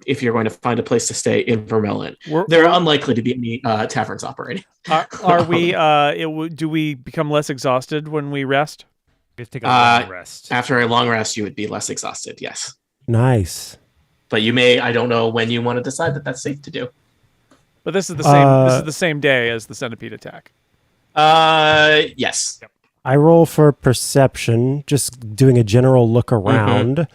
if you're going to find a place to stay in Vermelon. There are unlikely to be any taverns operating. Are we? Do we become less exhausted when we rest? We have to take a long rest. After a long rest, you would be less exhausted. Yes. Nice. But you may. I don't know when you want to decide that that's safe to do. But this is the same. This is the same day as the centipede attack. Yes. Yep. I roll for perception, just doing a general look around.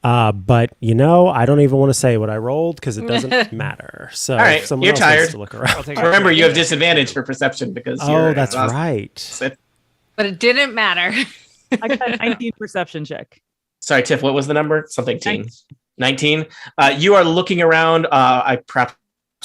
But I don't even want to say what I rolled because it doesn't matter. So all right, if someone you're else tired. wants to look around. Remember, you have disadvantage for perception because you're that's exhausted. right. But it didn't matter. I got a 19 perception check. Sorry, Tiff. What was the number? Something teen. 19. You are looking around. I perhaps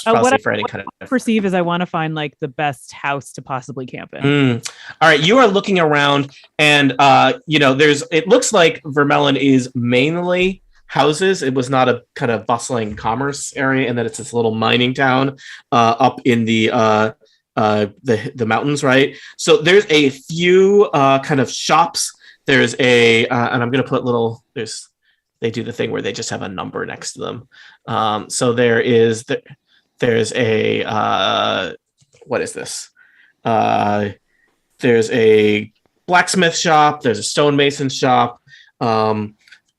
for any kind of perceive as I want to find like the best house to possibly camp in. All right, you are looking around, and it looks like Vermelon is mainly houses. It was not a kind of bustling commerce area, and that it's this little mining town up in the mountains, right? So there's a few kind of shops. There's and I'm gonna put little. They do the thing where they just have a number next to them. So there's a what is this? There's a blacksmith shop. There's a stonemason shop.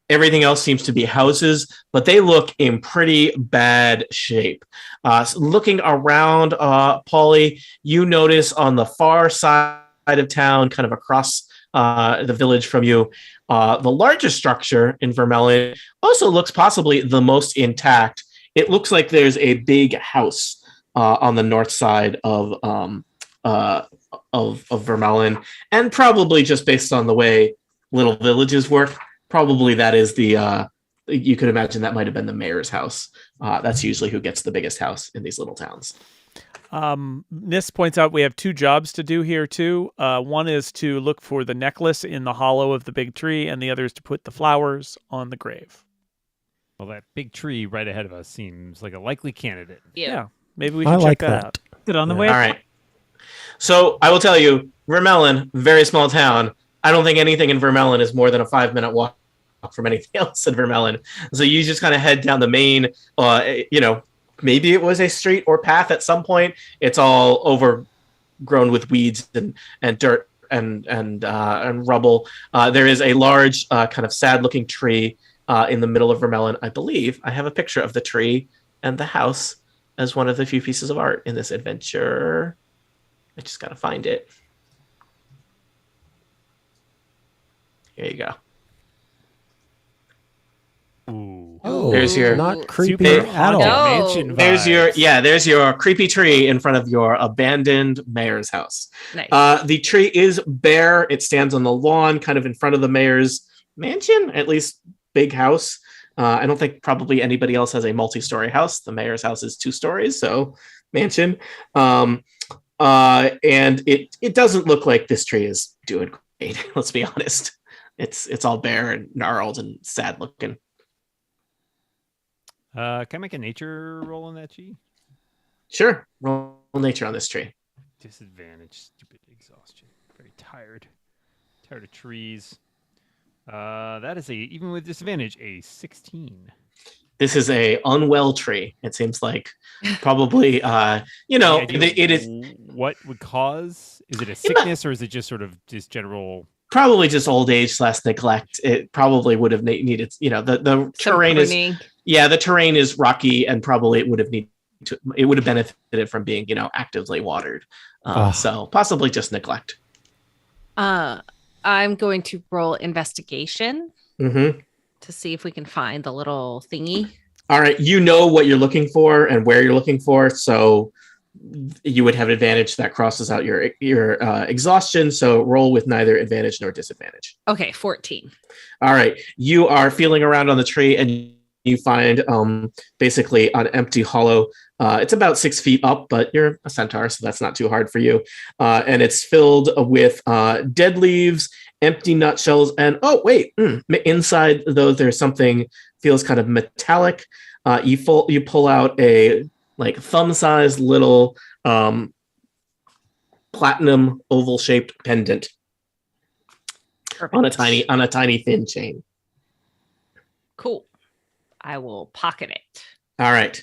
Everything else seems to be houses, but they look in pretty bad shape. So looking around, Paulie, you notice on the far side of town, kind of across the village from you, the largest structure in Vermelon also looks possibly the most intact. it looks like there's a big house on the north side of Vermelon, and probably just based on the way little villages work, probably that is the you could imagine that might have been the mayor's house. That's usually who gets the biggest house in these little towns. Nis points out we have 2 jobs to do here too. One is to look for the necklace in the hollow of the big tree, and the other is to put the flowers on the grave. Well, that big tree right ahead of us seems like a likely candidate. Yeah. Maybe we can check that out. Is it on the way? All right. So I will tell you, Vermelon, very small town. I don't think anything in Vermelon is more than a 5-minute walk from anything else in Vermelon. So you just kind of head down the main, maybe it was a street or path at some point. It's all overgrown with weeds and dirt and rubble. There is a large kind of sad-looking tree in the middle of Vermelon. I believe I have a picture of the tree and the house as one of the few pieces of art in this adventure. I just got to find it. Here you go. Ooh. Oh, There's your not creepy super at all. haunted mansion vibes. There's your creepy tree in front of your abandoned mayor's house. Nice. The tree is bare. It stands on the lawn, kind of in front of the mayor's mansion, at least big house. I don't think probably anybody else has a multi-story house. The mayor's house is 2 stories, so mansion. And it doesn't look like this tree is doing great. Let's be honest. It's all bare and gnarled and sad looking. Can I make a nature roll on that tree? Sure. Roll nature on this tree. Disadvantage. Stupid exhaustion. Very tired. Tired of trees. That is even with disadvantage, a 16. This is a unwell tree. It seems like probably, it is. What would cause? Is it a sickness or is it just sort of just general? Probably just old age / neglect. It probably would have needed, the terrain is, the terrain is rocky and probably it would have benefited from being, actively watered. So possibly just neglect. I'm going to roll investigation to see if we can find the little thingy. All right. You know what you're looking for and where you're looking for. So you would have an advantage that crosses out your exhaustion. So roll with neither advantage nor disadvantage. Okay, 14. All right. You are feeling around on the tree and you find basically an empty hollow. It's about 6 feet up, but you're a centaur, so that's not too hard for you. And it's filled with dead leaves, empty nutshells, and inside though there's something feels kind of metallic. You pull out a thumb-sized little platinum oval-shaped pendant. Perfect. on a tiny thin chain. Cool. I will pocket it. All right.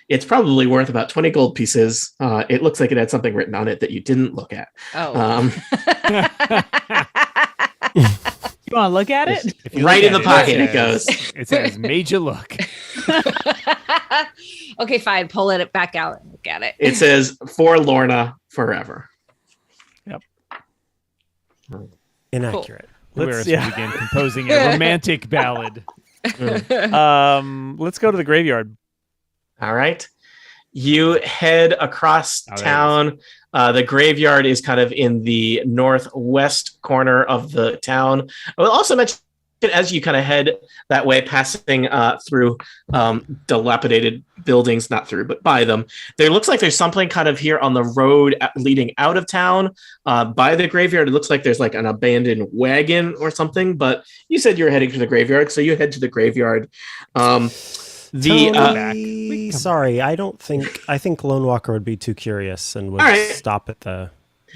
It's probably worth about 20 gold pieces. It looks like it had something written on it that you didn't look at. Oh. You want to look at it? Right in the pocket it goes. It says, made you look. Okay, fine. Pull it back out and look at it. It says, for Lorna forever. Yep. Inaccurate. Cool. Let's begin composing a romantic ballad. Let's go to the graveyard. All right. You head across town. The graveyard is kind of in the northwest corner of the town. I will also mention, as you kind of head that way, passing through dilapidated buildings, not through, but by them, there looks like there's something kind of here on the road leading out of town by the graveyard. It looks like there's like an abandoned wagon or something, but you said you're heading to the graveyard, so you head to the graveyard. Sorry, I think Lone Walker would be too curious and would stop at the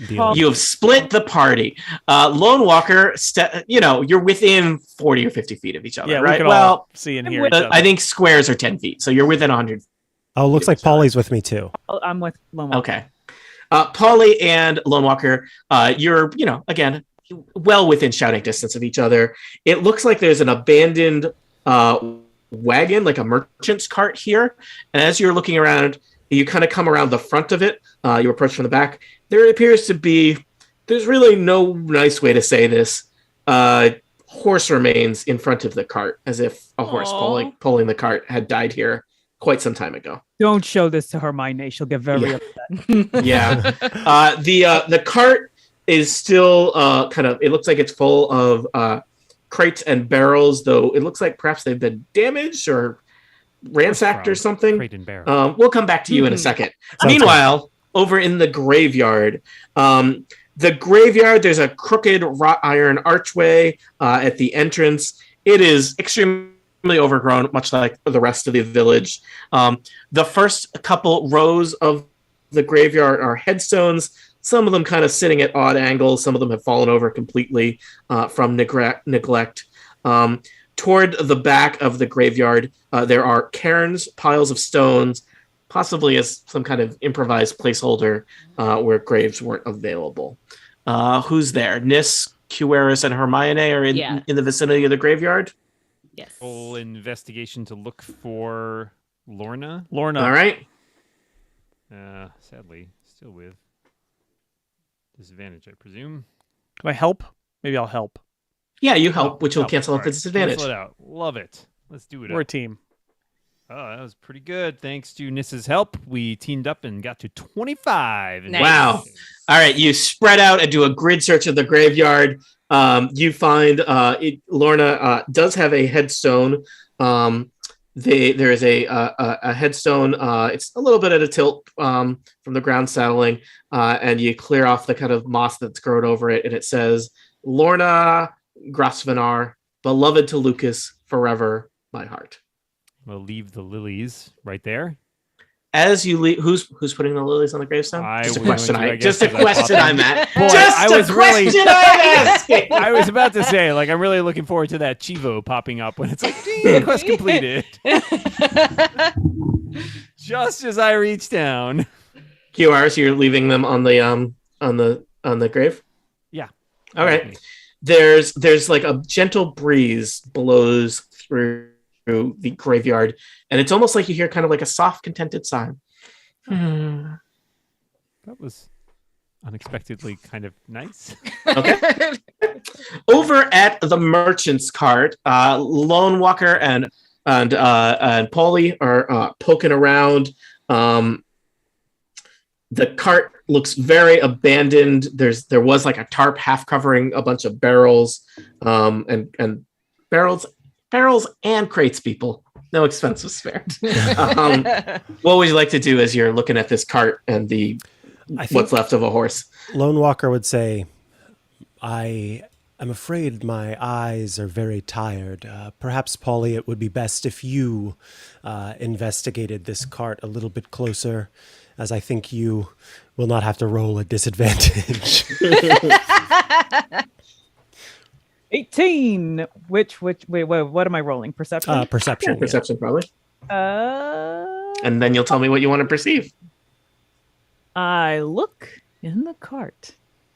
deal. You have split the party. Lone Walker, you're within 40 or 50 feet of each other, right? All see and hear each other. I think squares are 10 feet, so you're within 100. Oh, looks like Polly's with me too. I'm with Lone Walker. Okay. Polly and Lone Walker, you're, again, well within shouting distance of each other. It looks like there's an abandoned wagon, like a merchant's cart here. And as you're looking around, you kind of come around the front of it. You approach from the back. There appears to be, there's really no nice way to say this, horse remains in front of the cart, as if a horse pulling the cart had died here quite some time ago. Don't show this to Hermione. She'll get very upset. Yeah. The cart is still it looks like it's full of crates and barrels, though it looks like perhaps they've been damaged or ransacked or something. Crate and barrel. We'll come back to you in a second. Meanwhile, over in the graveyard, there's a crooked wrought iron archway at the entrance. It is extremely overgrown, much like the rest of the village. The first couple rows of the graveyard are headstones, some of them kind of sitting at odd angles. Some of them have fallen over completely from neglect. Toward the back of the graveyard, there are cairns, piles of stones, possibly as some kind of improvised placeholder where graves weren't available. Who's there? Nis, Cueris, and Hermione are in the vicinity of the graveyard? Yes. Full investigation to look for Lorna. All right. Sadly, still with disadvantage, I presume. Can I help? Maybe I'll help. Yeah, you help, which will cancel out the Right. disadvantage. Cancel it out. Love it. Let's do it. We're a team. Oh, that was pretty good. Thanks to Nis's help, we teamed up and got to 25. Nice. Wow. All right, you spread out and do a grid search of the graveyard. You find Lorna does have a headstone. There is a headstone. It's a little bit at a tilt from the ground settling, and you clear off the kind of moss that's grown over it, and it says, Lorna Grosvenor, beloved to Lucas, forever my heart. We'll leave the lilies right there. As you leave, who's putting the lilies on the gravestone? Just a question. I'm at. Boy, Just a question I'm asking. I was about to say, like, I'm really looking forward to that Chivo popping up when it's like, ding, quest completed. Just as I reach down. QR, so you're leaving them on the grave? Yeah. All right. There's like a gentle breeze blows through the graveyard, and it's almost like you hear kind of like a soft, contented sigh. That was unexpectedly kind of nice. Okay. Over at the merchant's cart, Lone Walker and Paulie are poking around. The cart looks very abandoned. There was like a tarp half covering a bunch of barrels, and barrels and crates, people. No expense was spared. What would you like to do as you're looking at this cart and what's left of a horse? Lone Walker would say, I'm afraid my eyes are very tired. Perhaps, Paulie, it would be best if you investigated this cart a little bit closer, as I think you will not have to roll a disadvantage. 18. Wait, what am I rolling? Perception? Perception. Perception, probably. Uh, And then you'll tell me what you want to perceive. I look in the cart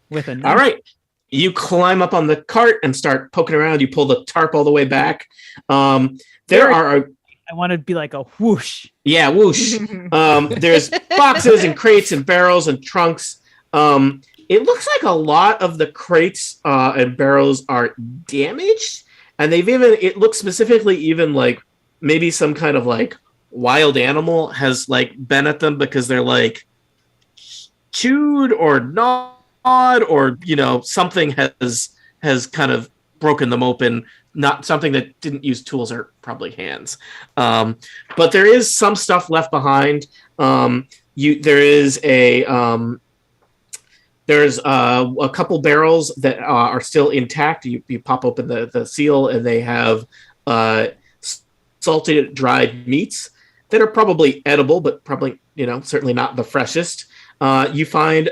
with a All right. You climb up on the cart and start poking around. You pull the tarp all the way back. I want to be like a whoosh. Yeah, whoosh. There's boxes and crates and barrels and trunks. It looks like a lot of the crates and barrels are damaged, and it looks specifically even like maybe some kind of like wild animal has like been at them because they're like chewed or gnawed, or something has kind of broken them open. Not something that didn't use tools or probably hands. But there is some stuff left behind. There's a couple barrels that are still intact. You pop open the seal, and they have salted dried meats that are probably edible, but probably certainly not the freshest. You find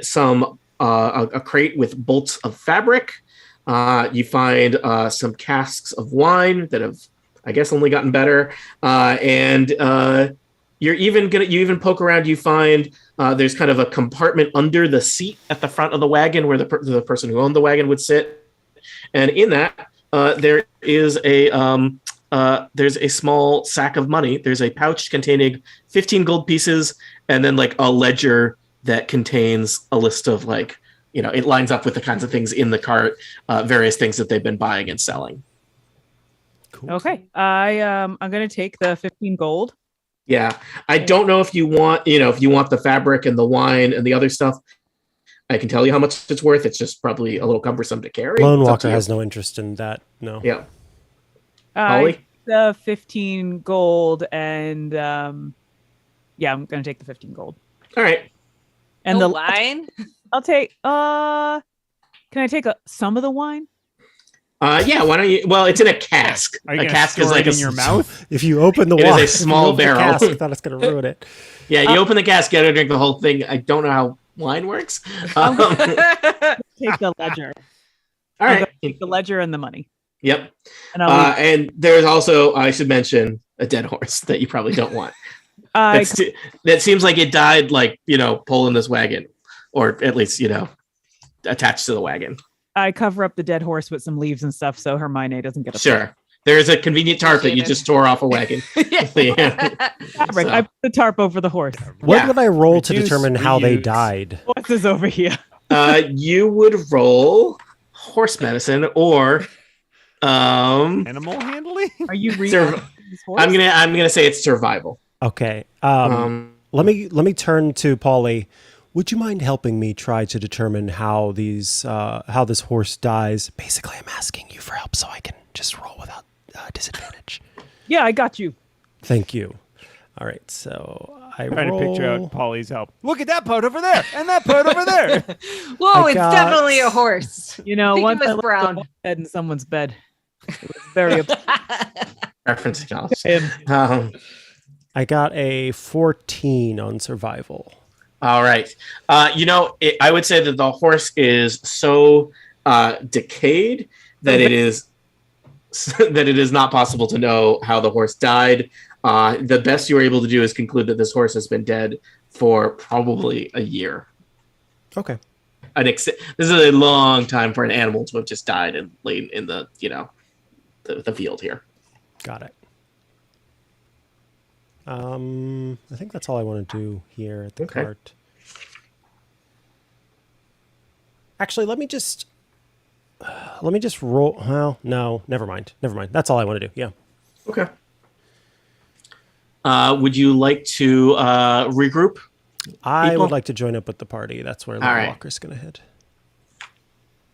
a crate with bolts of fabric. You find some casks of wine that have, I guess, only gotten better. And you even poke around. You find there's kind of a compartment under the seat at the front of the wagon where the person who owned the wagon would sit. And in that, there is there's a small sack of money. There's a pouch containing 15 gold pieces, and then like a ledger that contains a list of like, it lines up with the kinds of things in the cart, various things that they've been buying and selling. Cool. Okay. I'm going to take the 15 gold Yeah, I don't know if you want, if you want the fabric and the wine and the other stuff. I can tell you how much it's worth. It's just probably a little cumbersome to carry. Lone Walker has no interest in that. No. Yeah. Holly? The 15 gold and I'm going to take the 15 gold. All right. And the wine? I'll take can I take some of the wine? Yeah, why don't you? Well, it's in a cask. Are you a cask is like in your mouth. If you open the it wine, is a small barrel. I thought it's going to ruin it. Yeah, you open the cask, get to drink the whole thing. I don't know how wine works. Take the ledger. All right, take the ledger and the money. Yep. And there's also, I should mention, a dead horse that you probably don't want. That seems like it died, pulling this wagon, or at least attached to the wagon. I cover up the dead horse with some leaves and stuff so Hermione doesn't get upset. Sure. There's a convenient tarp that you just tore off a wagon. I put the tarp over the horse. What would I roll to determine how they died? Horse is over here. You would roll horse medicine or animal handling. Are you reading? I'm gonna say it's survival. Okay. Let me turn to Paulie. Would you mind helping me try to determine how this horse dies? Basically, I'm asking you for help so I can just roll without disadvantage. Yeah, I got you. Thank you. All right, so I'm trying to picture out Paulie's help. Look at that part over there, and that part over there. Whoa, it's definitely a horse. Once I looked on one head in someone's bed, it was very reference technology. I got a 14 on survival. All right. I would say that the horse is so decayed that it is not possible to know how the horse died. The best you were able to do is conclude that this horse has been dead for probably a year. Okay. This is a long time for an animal to have just died and laid in the field here. Got it. I think that's all I want to do here at the cart. Actually, let me just roll. Well, no, never mind. That's all I want to do. Yeah. Okay. Would you like to regroup? I would like to join up with the party. That's where Lone Walker's going to head.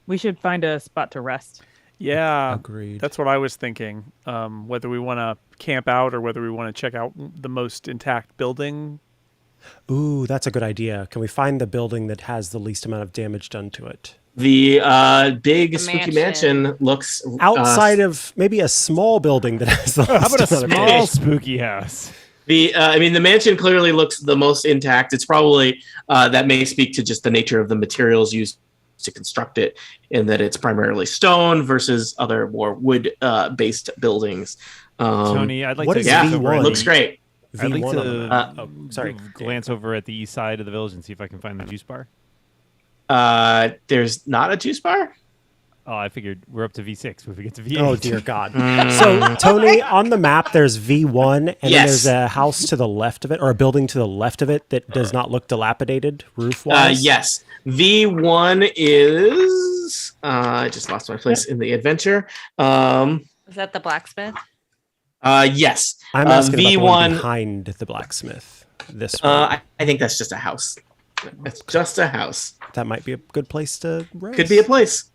We should find a spot to rest. Yeah, agreed. That's what I was thinking. Whether we want to camp out or whether we want to check out the most intact building. Ooh, that's a good idea. Can we find the building that has the least amount of damage done to it? The big spooky mansion looks outside of maybe a small building that has the least how about a amount small of spooky house? The mansion clearly looks the most intact. It's probably that may speak to just the nature of the materials used to construct it, in that it's primarily stone versus other more wood based buildings. Tony, I'd like to it looks great. I'd like to glance over at the east side of the village and see if I can find the juice bar. There's not a juice bar. Oh, I figured we're up to V6 if we get to V8. Oh, dear God. So, Tony, on the map, there's V1, and then there's a house to the left of it, or a building to the left of it that does not look dilapidated roof-wise? Yes. V1 is... I just lost my place in the adventure. Is that the blacksmith? Yes. I'm asking V1, about the one behind the blacksmith. This one. I think that's just a house. It's just a house. That might be a good place to rest. Could be a place.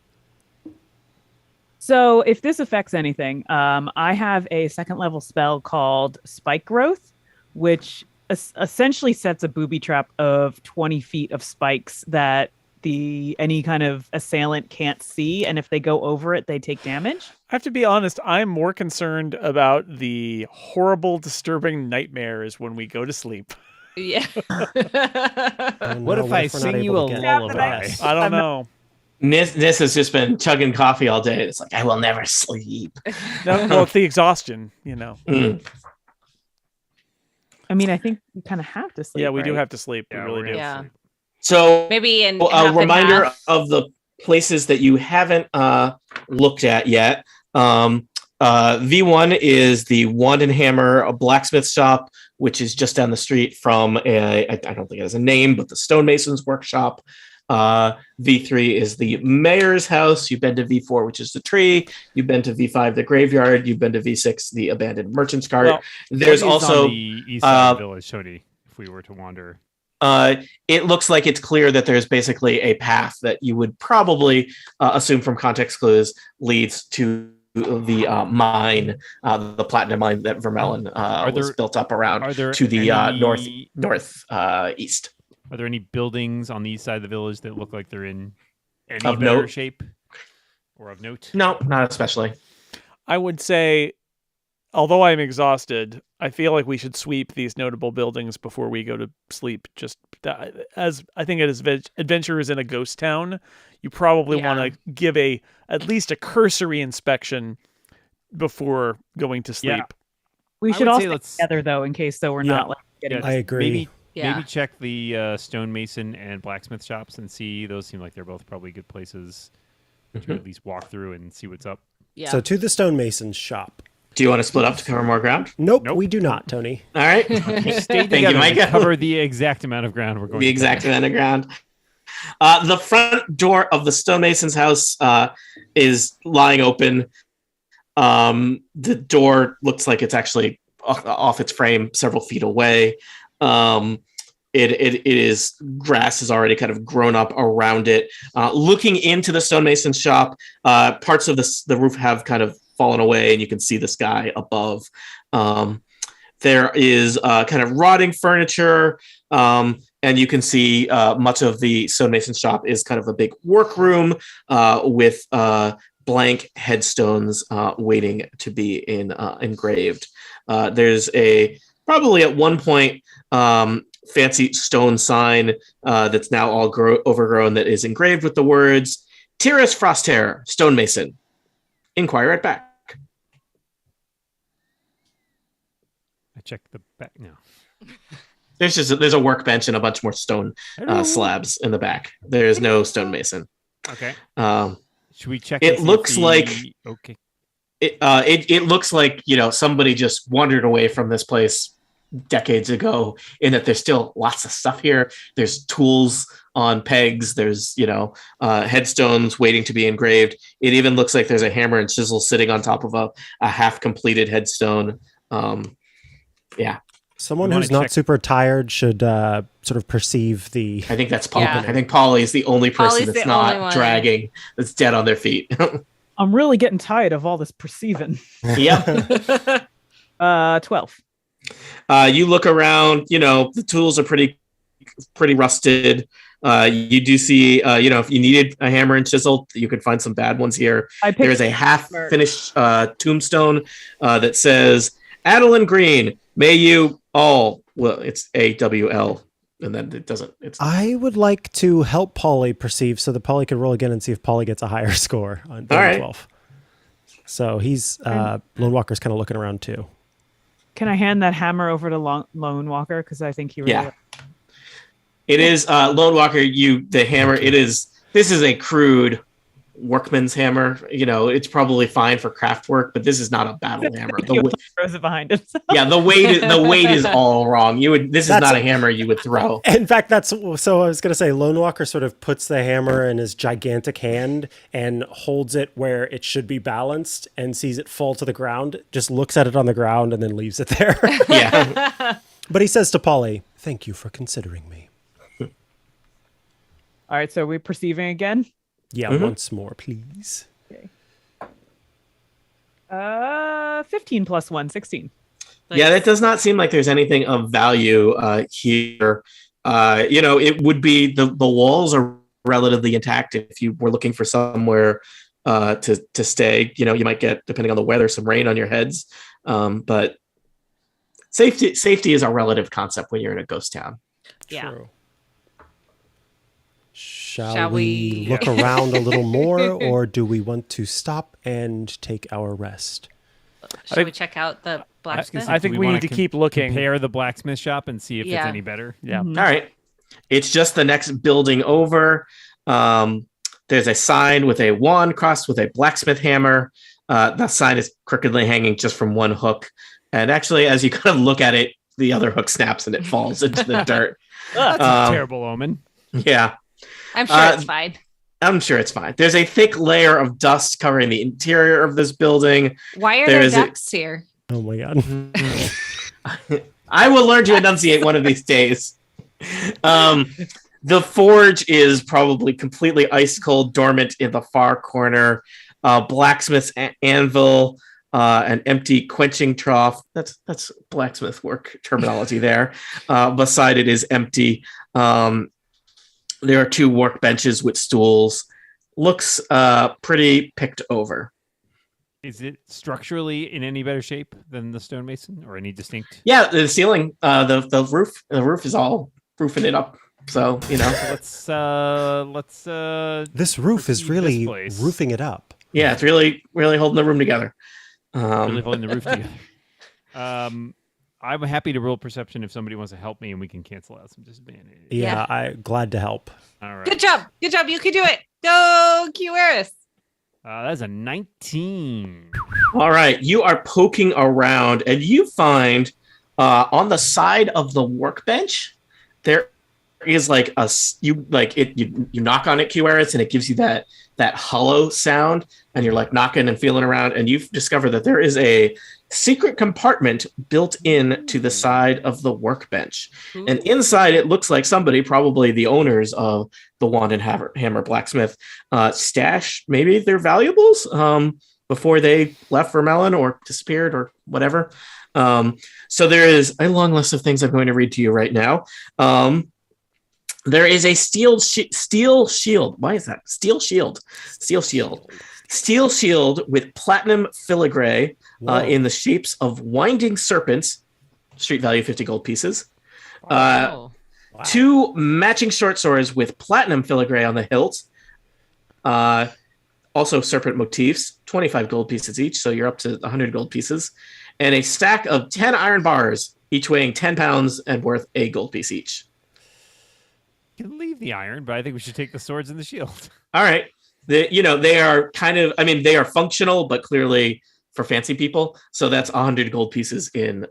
So if this affects anything, I have a second level spell called Spike Growth, which essentially sets a booby trap of 20 feet of spikes that any kind of assailant can't see, and if they go over it, they take damage. I have to be honest, I'm more concerned about the horrible, disturbing nightmares when we go to sleep. Yeah. What if I sing you a lullaby? I don't know. Nis has just been chugging coffee all day. It's like, I will never sleep. No, it's the exhaustion, Mm. I mean, I think we kind of have to sleep. Yeah, we do have to sleep. We really do. Yeah. So maybe a reminder of the places that you haven't looked at yet. V1 is the Wand and Hammer, a blacksmith shop, which is just down the street from I don't think it has a name, but the stonemason's workshop. V3 is the mayor's house. You've been to V4, which is the tree. You've been to V5, the graveyard. You've been to V6, the abandoned merchant's cart. Well, there's also on the east side of the village, Tony, if we were to wander. It looks like it's clear that there's basically a path that you would probably assume from context clues leads to the mine, the platinum mine that Vermelon was built up around to the northeast. Are there any buildings on the east side of the village that look like they're in any Of better note? shape or of note? No, not especially. I would say, although I'm exhausted, I feel like we should sweep these notable buildings before we go to sleep. Just as I think as adventurers in a ghost town, you probably want to give at least a cursory inspection before going to sleep. Yeah. We should all stay together though, in case we're not like getting. I agree. Maybe check the stonemason and blacksmith shops and see. Those seem like they're both probably good places to at least walk through and see what's up. Yeah. So to the stonemason's shop. Do you want to split up to cover more ground? Nope, we do not, Tony. All right. Stay Thank you, Micah. Cover the exact amount of ground we're going. The exact amount of ground. The front door of the stonemason's house is lying open. The door looks like it's actually off its frame several feet away. It is grass has already kind of grown up around it. Looking into the stonemason's shop, parts of the roof have kind of fallen away, and you can see the sky above. There is kind of rotting furniture, and you can see much of the stonemason's shop is kind of a big workroom with blank headstones waiting to be engraved. There's probably at one point fancy stone sign that's now all overgrown that is engraved with the words Tyrus Frosthair, stonemason. Inquire at back. I checked the back now. There's a workbench and a bunch more stone slabs in the back. There is no stonemason. Okay. Should we check? It looks like okay. It looks like somebody just wandered away from this place decades ago, in that there's still lots of stuff here. There's tools on pegs. There's headstones waiting to be engraved. It even looks like there's a hammer and chisel sitting on top of a half completed headstone. Someone who's not super tired should sort of perceive the. I think that's Polly. Yeah. I think Polly is the only person that's not dragging, that's dead on their feet. I'm really getting tired of all this perceiving. Yep. 12. You look around, the tools are pretty rusted. You do see, if you needed a hammer and chisel, you could find some bad ones here. There's a half-finished tombstone that says, Adeline Green, may you all, well, it's AWL, and then it doesn't. I would like to help Polly perceive so that Polly can roll again and see if Polly gets a higher score on 12. So he's, Lone Walker's kind of looking around too. Can I hand that hammer over to Lone Walker? Because I think he really... Yeah. It is, Lone Walker, the hammer, this is a crude workman's hammer. It's probably fine for craft work, but this is not a battle hammer. Throws it behind it. Yeah, the weight is all wrong. This is not a hammer you would throw. In fact, so I was going to say, Lone Walker sort of puts the hammer in his gigantic hand and holds it where it should be balanced and sees it fall to the ground, just looks at it on the ground and then leaves it there. Yeah. But he says to Polly, "Thank you for considering me." All right, so we're perceiving again? Yeah, once more, please. Okay. 15 plus 1, 16. Yeah, that does not seem like there's anything of value here. It would be the walls are relatively intact. If you were looking for somewhere to stay, you might get, depending on the weather, some rain on your heads. But safety is a relative concept when you're in a ghost town. Yeah. True. Shall we look around a little more, or do we want to stop and take our rest? Should we check out the blacksmith? I think we need to keep looking. Compare the blacksmith shop and see if it's any better. Yeah. Mm-hmm. All right. It's just the next building over. There's a sign with a wand crossed with a blacksmith hammer. The sign is crookedly hanging just from one hook. And actually, as you kind of look at it, the other hook snaps and it falls into the dirt. That's a terrible omen. Yeah. I'm sure it's fine. I'm sure it's fine. There's a thick layer of dust covering the interior of this building. Why are there ducks here? Oh my god. I will learn to enunciate one of these days. The forge is probably completely ice cold, dormant in the far corner. Blacksmith's anvil, an empty quenching trough. That's blacksmith work terminology there. Beside it is empty. There are 2 workbenches with stools. Looks pretty picked over. Is it structurally in any better shape than the stonemason, or any distinct? Yeah, the ceiling, the roof is all roofing it up. So let's This roof is really roofing it up. Yeah, it's really holding the room together. Really holding the roof together. I'm happy to roll perception if somebody wants to help me, and we can cancel out some disadvantage. Yeah, I'm glad to help. All right. Good job. You can do it. Go, Kiwaris. That's a 19. All right, you are poking around, and you find on the side of the workbench there is like you knock on it, Kiwaris, and it gives you that hollow sound, and you're like knocking and feeling around, and you've discovered that there is a secret compartment built in to the side of the workbench. Ooh. And inside it looks like somebody, probably the owners of the Wand and Hammer Blacksmith, stashed maybe their valuables before they left for Melon or disappeared or whatever. So there is a long list of things I'm going to read to you right now. There is a steel shield. Why is that? Steel shield with platinum filigree in the shapes of winding serpents. Street value 50 gold pieces. Wow. 2 matching short swords with platinum filigree on the hilt. Also serpent motifs, 25 gold pieces each, so you're up to 100 gold pieces. And a stack of 10 iron bars, each weighing 10 pounds and worth a gold piece each. You can leave the iron, but I think we should take the swords and the shield. All right. They are they are functional, but clearly for fancy people. So that's 100 gold pieces in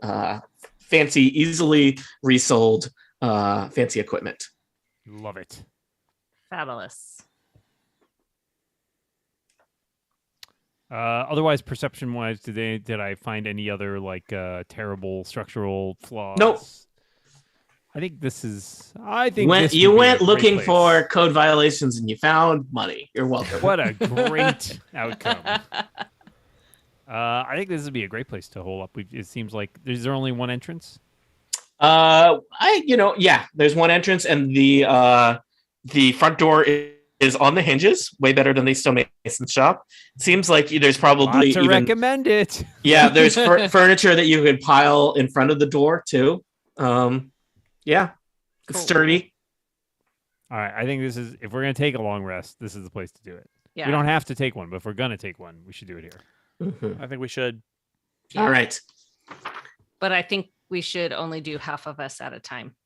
fancy, easily resold fancy equipment. Love it. Fabulous. Otherwise, perception-wise, did I find any other terrible structural flaws? Nope. I think you went looking for code violations and you found money. You're welcome. What a great outcome. I think this would be a great place to hole up. It seems like is there only one entrance? There's one entrance, and the front door is on the hinges, way better than the stonemason shop. It seems like there's probably recommend it. Yeah, there's furniture that you could pile in front of the door too. Yeah, it's sturdy. All right, I think if we're going to take a long rest, this is the place to do it. Yeah. We don't have to take one, but if we're going to take one, we should do it here. Mm-hmm. I think we should. Yeah. All right. But I think we should only do half of us at a time.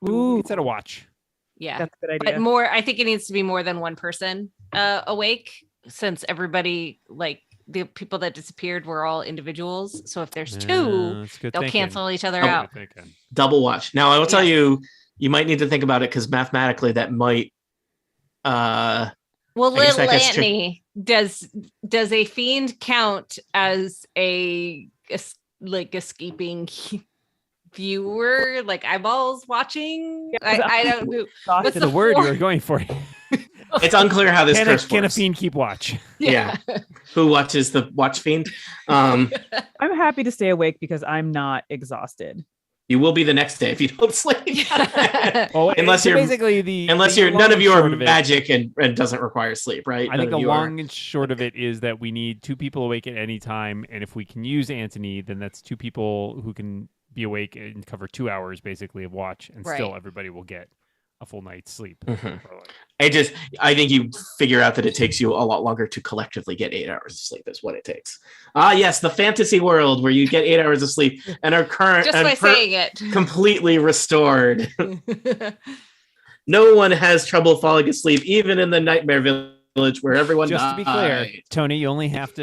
Ooh, set a watch. Yeah. That's a good idea. But I think it needs to be more than one person awake, since everybody, the people that disappeared were all individuals. So if there's 2, they'll cancel each other out. Double watch. Now, I will tell you, you might need to think about it because mathematically that might. Well, little Anthony, does a fiend count as a escaping viewer, like eyeballs watching? I don't know. What's the word you were going for? It's unclear how this curse works. Can a fiend keep watch? Yeah. Who watches the watch fiend? I'm happy to stay awake because I'm not exhausted. You will be the next day if you don't sleep. Unless you're none of you are magic and doesn't require sleep, right? I think the long and short of it is that we need 2 people awake at any time, and if we can use Anthony, then that's 2 people who can be awake and cover 2 hours basically of watch, and still everybody will get a full night's sleep. Mm-hmm. I think you figure out that it takes you a lot longer to collectively get 8 hours of sleep is what it takes. Yes, the fantasy world where you get 8 hours of sleep and are saying it completely restored. No one has trouble falling asleep, even in the nightmare village where everyone just died. To be clear, Tony, you only have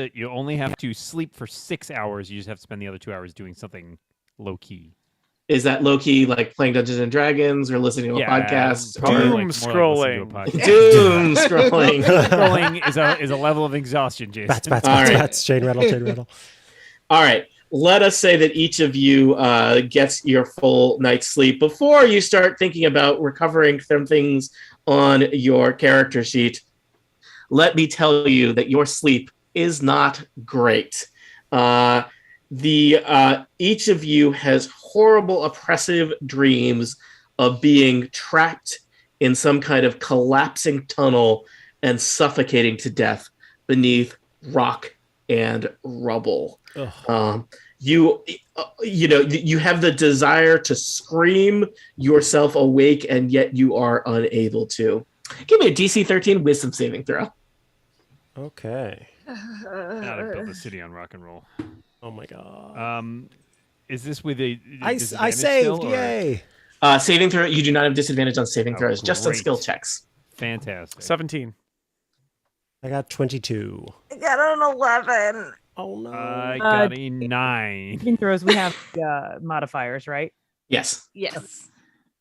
to sleep for 6 hours. You just have to spend the other 2 hours doing something low key. Is that low-key like playing Dungeons and Dragons or listening to a podcast? Probably Doom more like scrolling. listening to a podcast. Doom scrolling. Scrolling is a level of exhaustion, Jason. Bats, chain rattle. All right. Let us say that each of you gets your full night's sleep before you start thinking about recovering from things on your character sheet. Let me tell you that your sleep is not great. Each of you has horrible, oppressive dreams of being trapped in some kind of collapsing tunnel and suffocating to death beneath rock and rubble. You have the desire to scream yourself awake, and yet you are unable to. Give me a DC 13 Wisdom saving throw. Okay. Now to build a city on rock and roll. Oh my god. Is this with a? I disadvantage saved! still, or- Yay! Saving throw. You do not have disadvantage on saving throws, just on great. skill checks. Fantastic. 17. I got 22. I got an 11. Oh no. I got a 9. Saving throws, we have modifiers, right? Yes. Yes.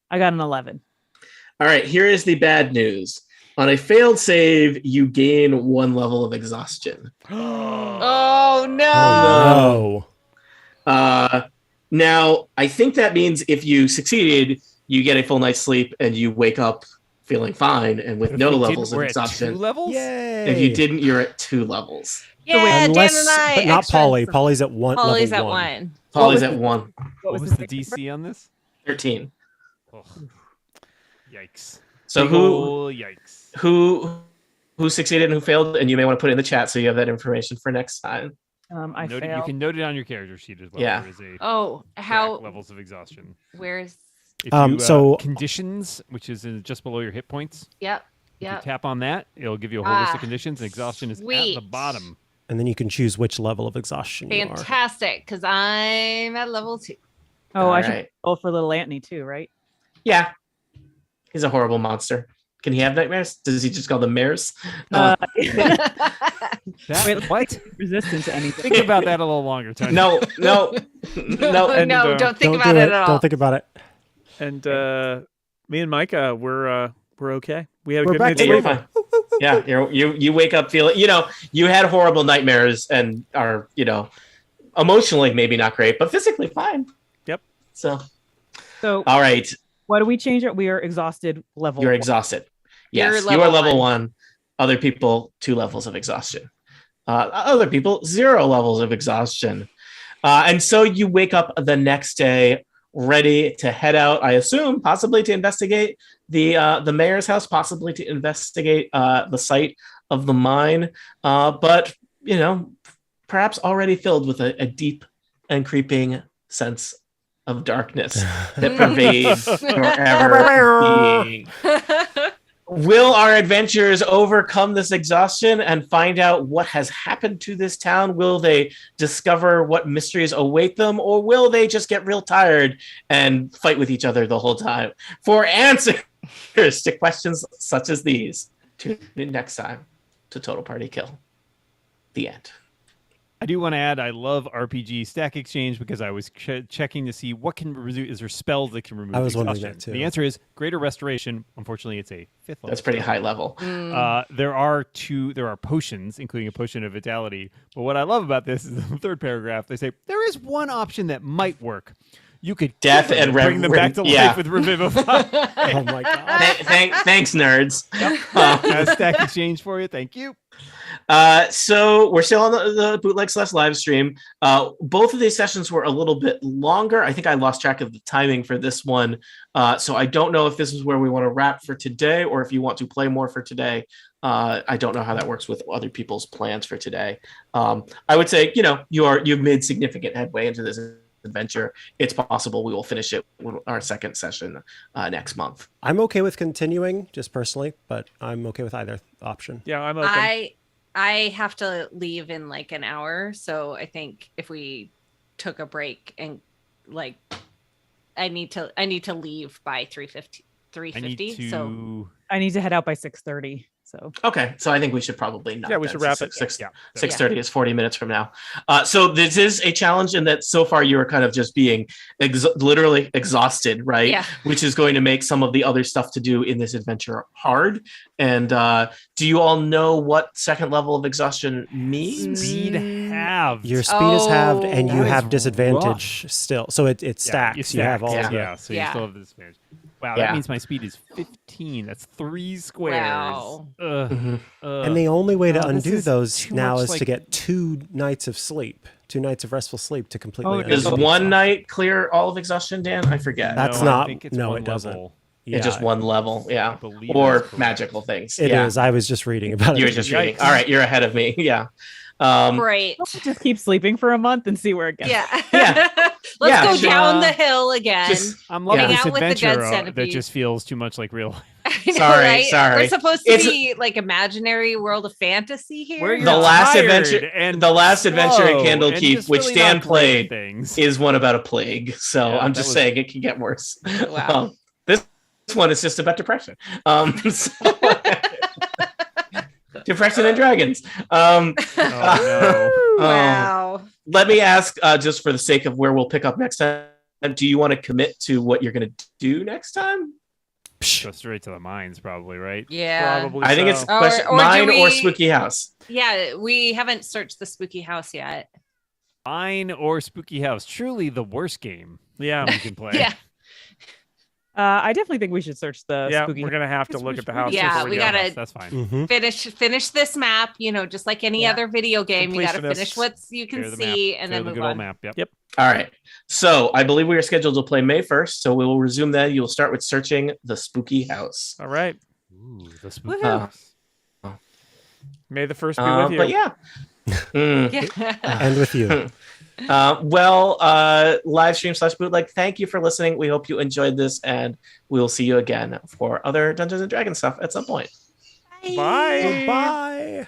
I got an 11. All right. Here is the bad news. On a failed save, you gain 1 level of exhaustion. Oh no. Oh no. Now, I think that means if you succeeded, you get a full night's sleep and you wake up feeling fine and with If no we levels didn't, of we're at exhaustion. 2 levels? Yay! If you didn't, you're at 2 levels. Yeah, Unless, Dan and I. but not extra- Polly. Polly's at one. Polly's level at 1. 1. Polly's at 1. What was the DC on this? 13. Oh. Yikes. So Big ol' yikes. who succeeded and who failed? And you may want to put it in the chat so you have that information for next time. I You failed. can note it on your character sheet as well. Yeah. There is a Oh, how? track levels of exhaustion. Where's? If you, so- conditions, which is just below your hit points. Yep. If you Yep. tap on that, it'll give you a whole list Ah, of conditions, and exhaustion is at sweet. the bottom. And then you can choose which level of exhaustion you are. Fantastic, because I'm at level 2. Oh, I should Alright. roll for little Anthony too, right? Yeah. He's a horrible monster. Can he have nightmares? Does he just call them mares? That, Wait, what? Resistant to anything. Think about that a little longer, Tony. No. no, And, don't think Don't about do it it. at all. Don't think about it. And me and Micah, we're okay. We had a We're good back night's to You're sleep. fine. Yeah, you wake up feeling, you had horrible nightmares and are, emotionally maybe not great, but physically fine. Yep. So, So all right, what do we change it? We are exhausted level. you're 1. exhausted. You're Yes, you are level level 1. 1. Other people, 2 levels of exhaustion. Other people, 0 levels of exhaustion. And so you wake up the next day ready to head out, I assume, possibly to investigate the mayor's house, possibly to investigate the site of the mine, but perhaps already filled with a deep and creeping sense of darkness that pervades your ever being. Will our adventurers overcome this exhaustion and find out what has happened to this town? Will they discover what mysteries await them, or will they just get real tired and fight with each other the whole time? For answers to questions such as these, tune in next time to Total Party Kill. The end. I do want to add, I love RPG Stack Exchange because I was checking to see what can remove. Is there spells that can remove? I was wondering exhaustion? that too. The answer is Greater Restoration. Unfortunately, it's a 5th level. That's pretty spell. high level. There are potions, including a potion of vitality. But what I love about this is the 3rd paragraph. They say there is one option that might work. You could Death kill them and bring them back to yeah. life with Revivify. Oh my god. Thanks, nerds. Stack Exchange for you. Thank you. So we're still on the bootleg / live stream. Both of these sessions were a little bit longer. I think I lost track of the timing for this one. So I don't know if this is where we want to wrap for today or if you want to play more for today. I don't know how that works with other people's plans for today. I would say, you've made significant headway into this adventure. It's possible we will finish it with our 2nd session next month. I'm okay with continuing, just personally, but I'm okay with either option. Yeah, I'm open. I have to leave in like an hour, so I think if we took a break and I need to leave by 3:50. I need to. So I need to head out by 6:30. So Okay, so I think we should probably not. Yeah, we should wrap it. 6:30 is 40 minutes from now. So this is a challenge in that so far you are kind of just being literally exhausted, right? Yeah. Which is going to make some of the other stuff to do in this adventure hard. And do you all know what second level of exhaustion means? Speed halved. Your speed is halved, and you That have is disadvantage still. So it stacks. You have all of it. Yeah, so you Yeah. still have the disadvantage. Wow, Yeah. that means my speed is 15. That's 3 squares. Wow. Ugh. And the only way to this undo is those too now much is to like- get 2 nights of sleep, 2 nights of restful sleep to completely undo Does it. one night clear all of exhaustion, Dan? I forget. That's No, not- I think it's no, one it doesn't. level. Yeah, It's just one level, yeah. believe Or that's correct. magical things. it is. I was just reading about it. You're just reading. All right, you're ahead of me. Yeah. Great. just keep sleeping for a month and see where it goes. Yeah. Yeah. Let's Yeah, go sure. down the hill again. Just- I'm loving Yeah. this Hang out with the adventure dead that centipede. just feels too much like real life. I know, Sorry, right? sorry. We're supposed to It's- be like imaginary world of fantasy here. Where you're The last tired adventure- and the last adventure in slow Candlekeep, and just which really Dan not great played, things. is one about a plague. So Yeah, I'm that just was- saying it can get worse. Wow. This one is just about depression. So- depression and dragons. Oh, no. Wow. Let me ask, just for the sake of where we'll pick up next time, do you want to commit to what you're going to do next time? Go straight to the mines, probably, right? Yeah. Probably. I think so. it's question, Or do mine or we- spooky house. Yeah, we haven't searched the spooky house yet. Mine or Spooky House. Truly the worst game Yeah. you can play. Yeah. I definitely think we should search the Yeah, spooky. we're gonna have to It's look which at the spooky house. Yeah, before we go. gotta- That's fine. Mhm. Finish this map, just like any other video game. You got to Completionists. finish what you can Clear the see map. and Clear then the move good old on. map. Yep. Yep. All right. So I believe we are scheduled to play May 1st. So we will resume then. You'll start with searching the spooky house. All right. Ooh, the spooky Woohoo. house. May the first be with you. But yeah. Mm. Yeah. And with you. Live stream / bootleg. Thank you for listening. We hope you enjoyed this, and we'll see you again for other Dungeons and Dragons stuff at some point. Bye. Bye.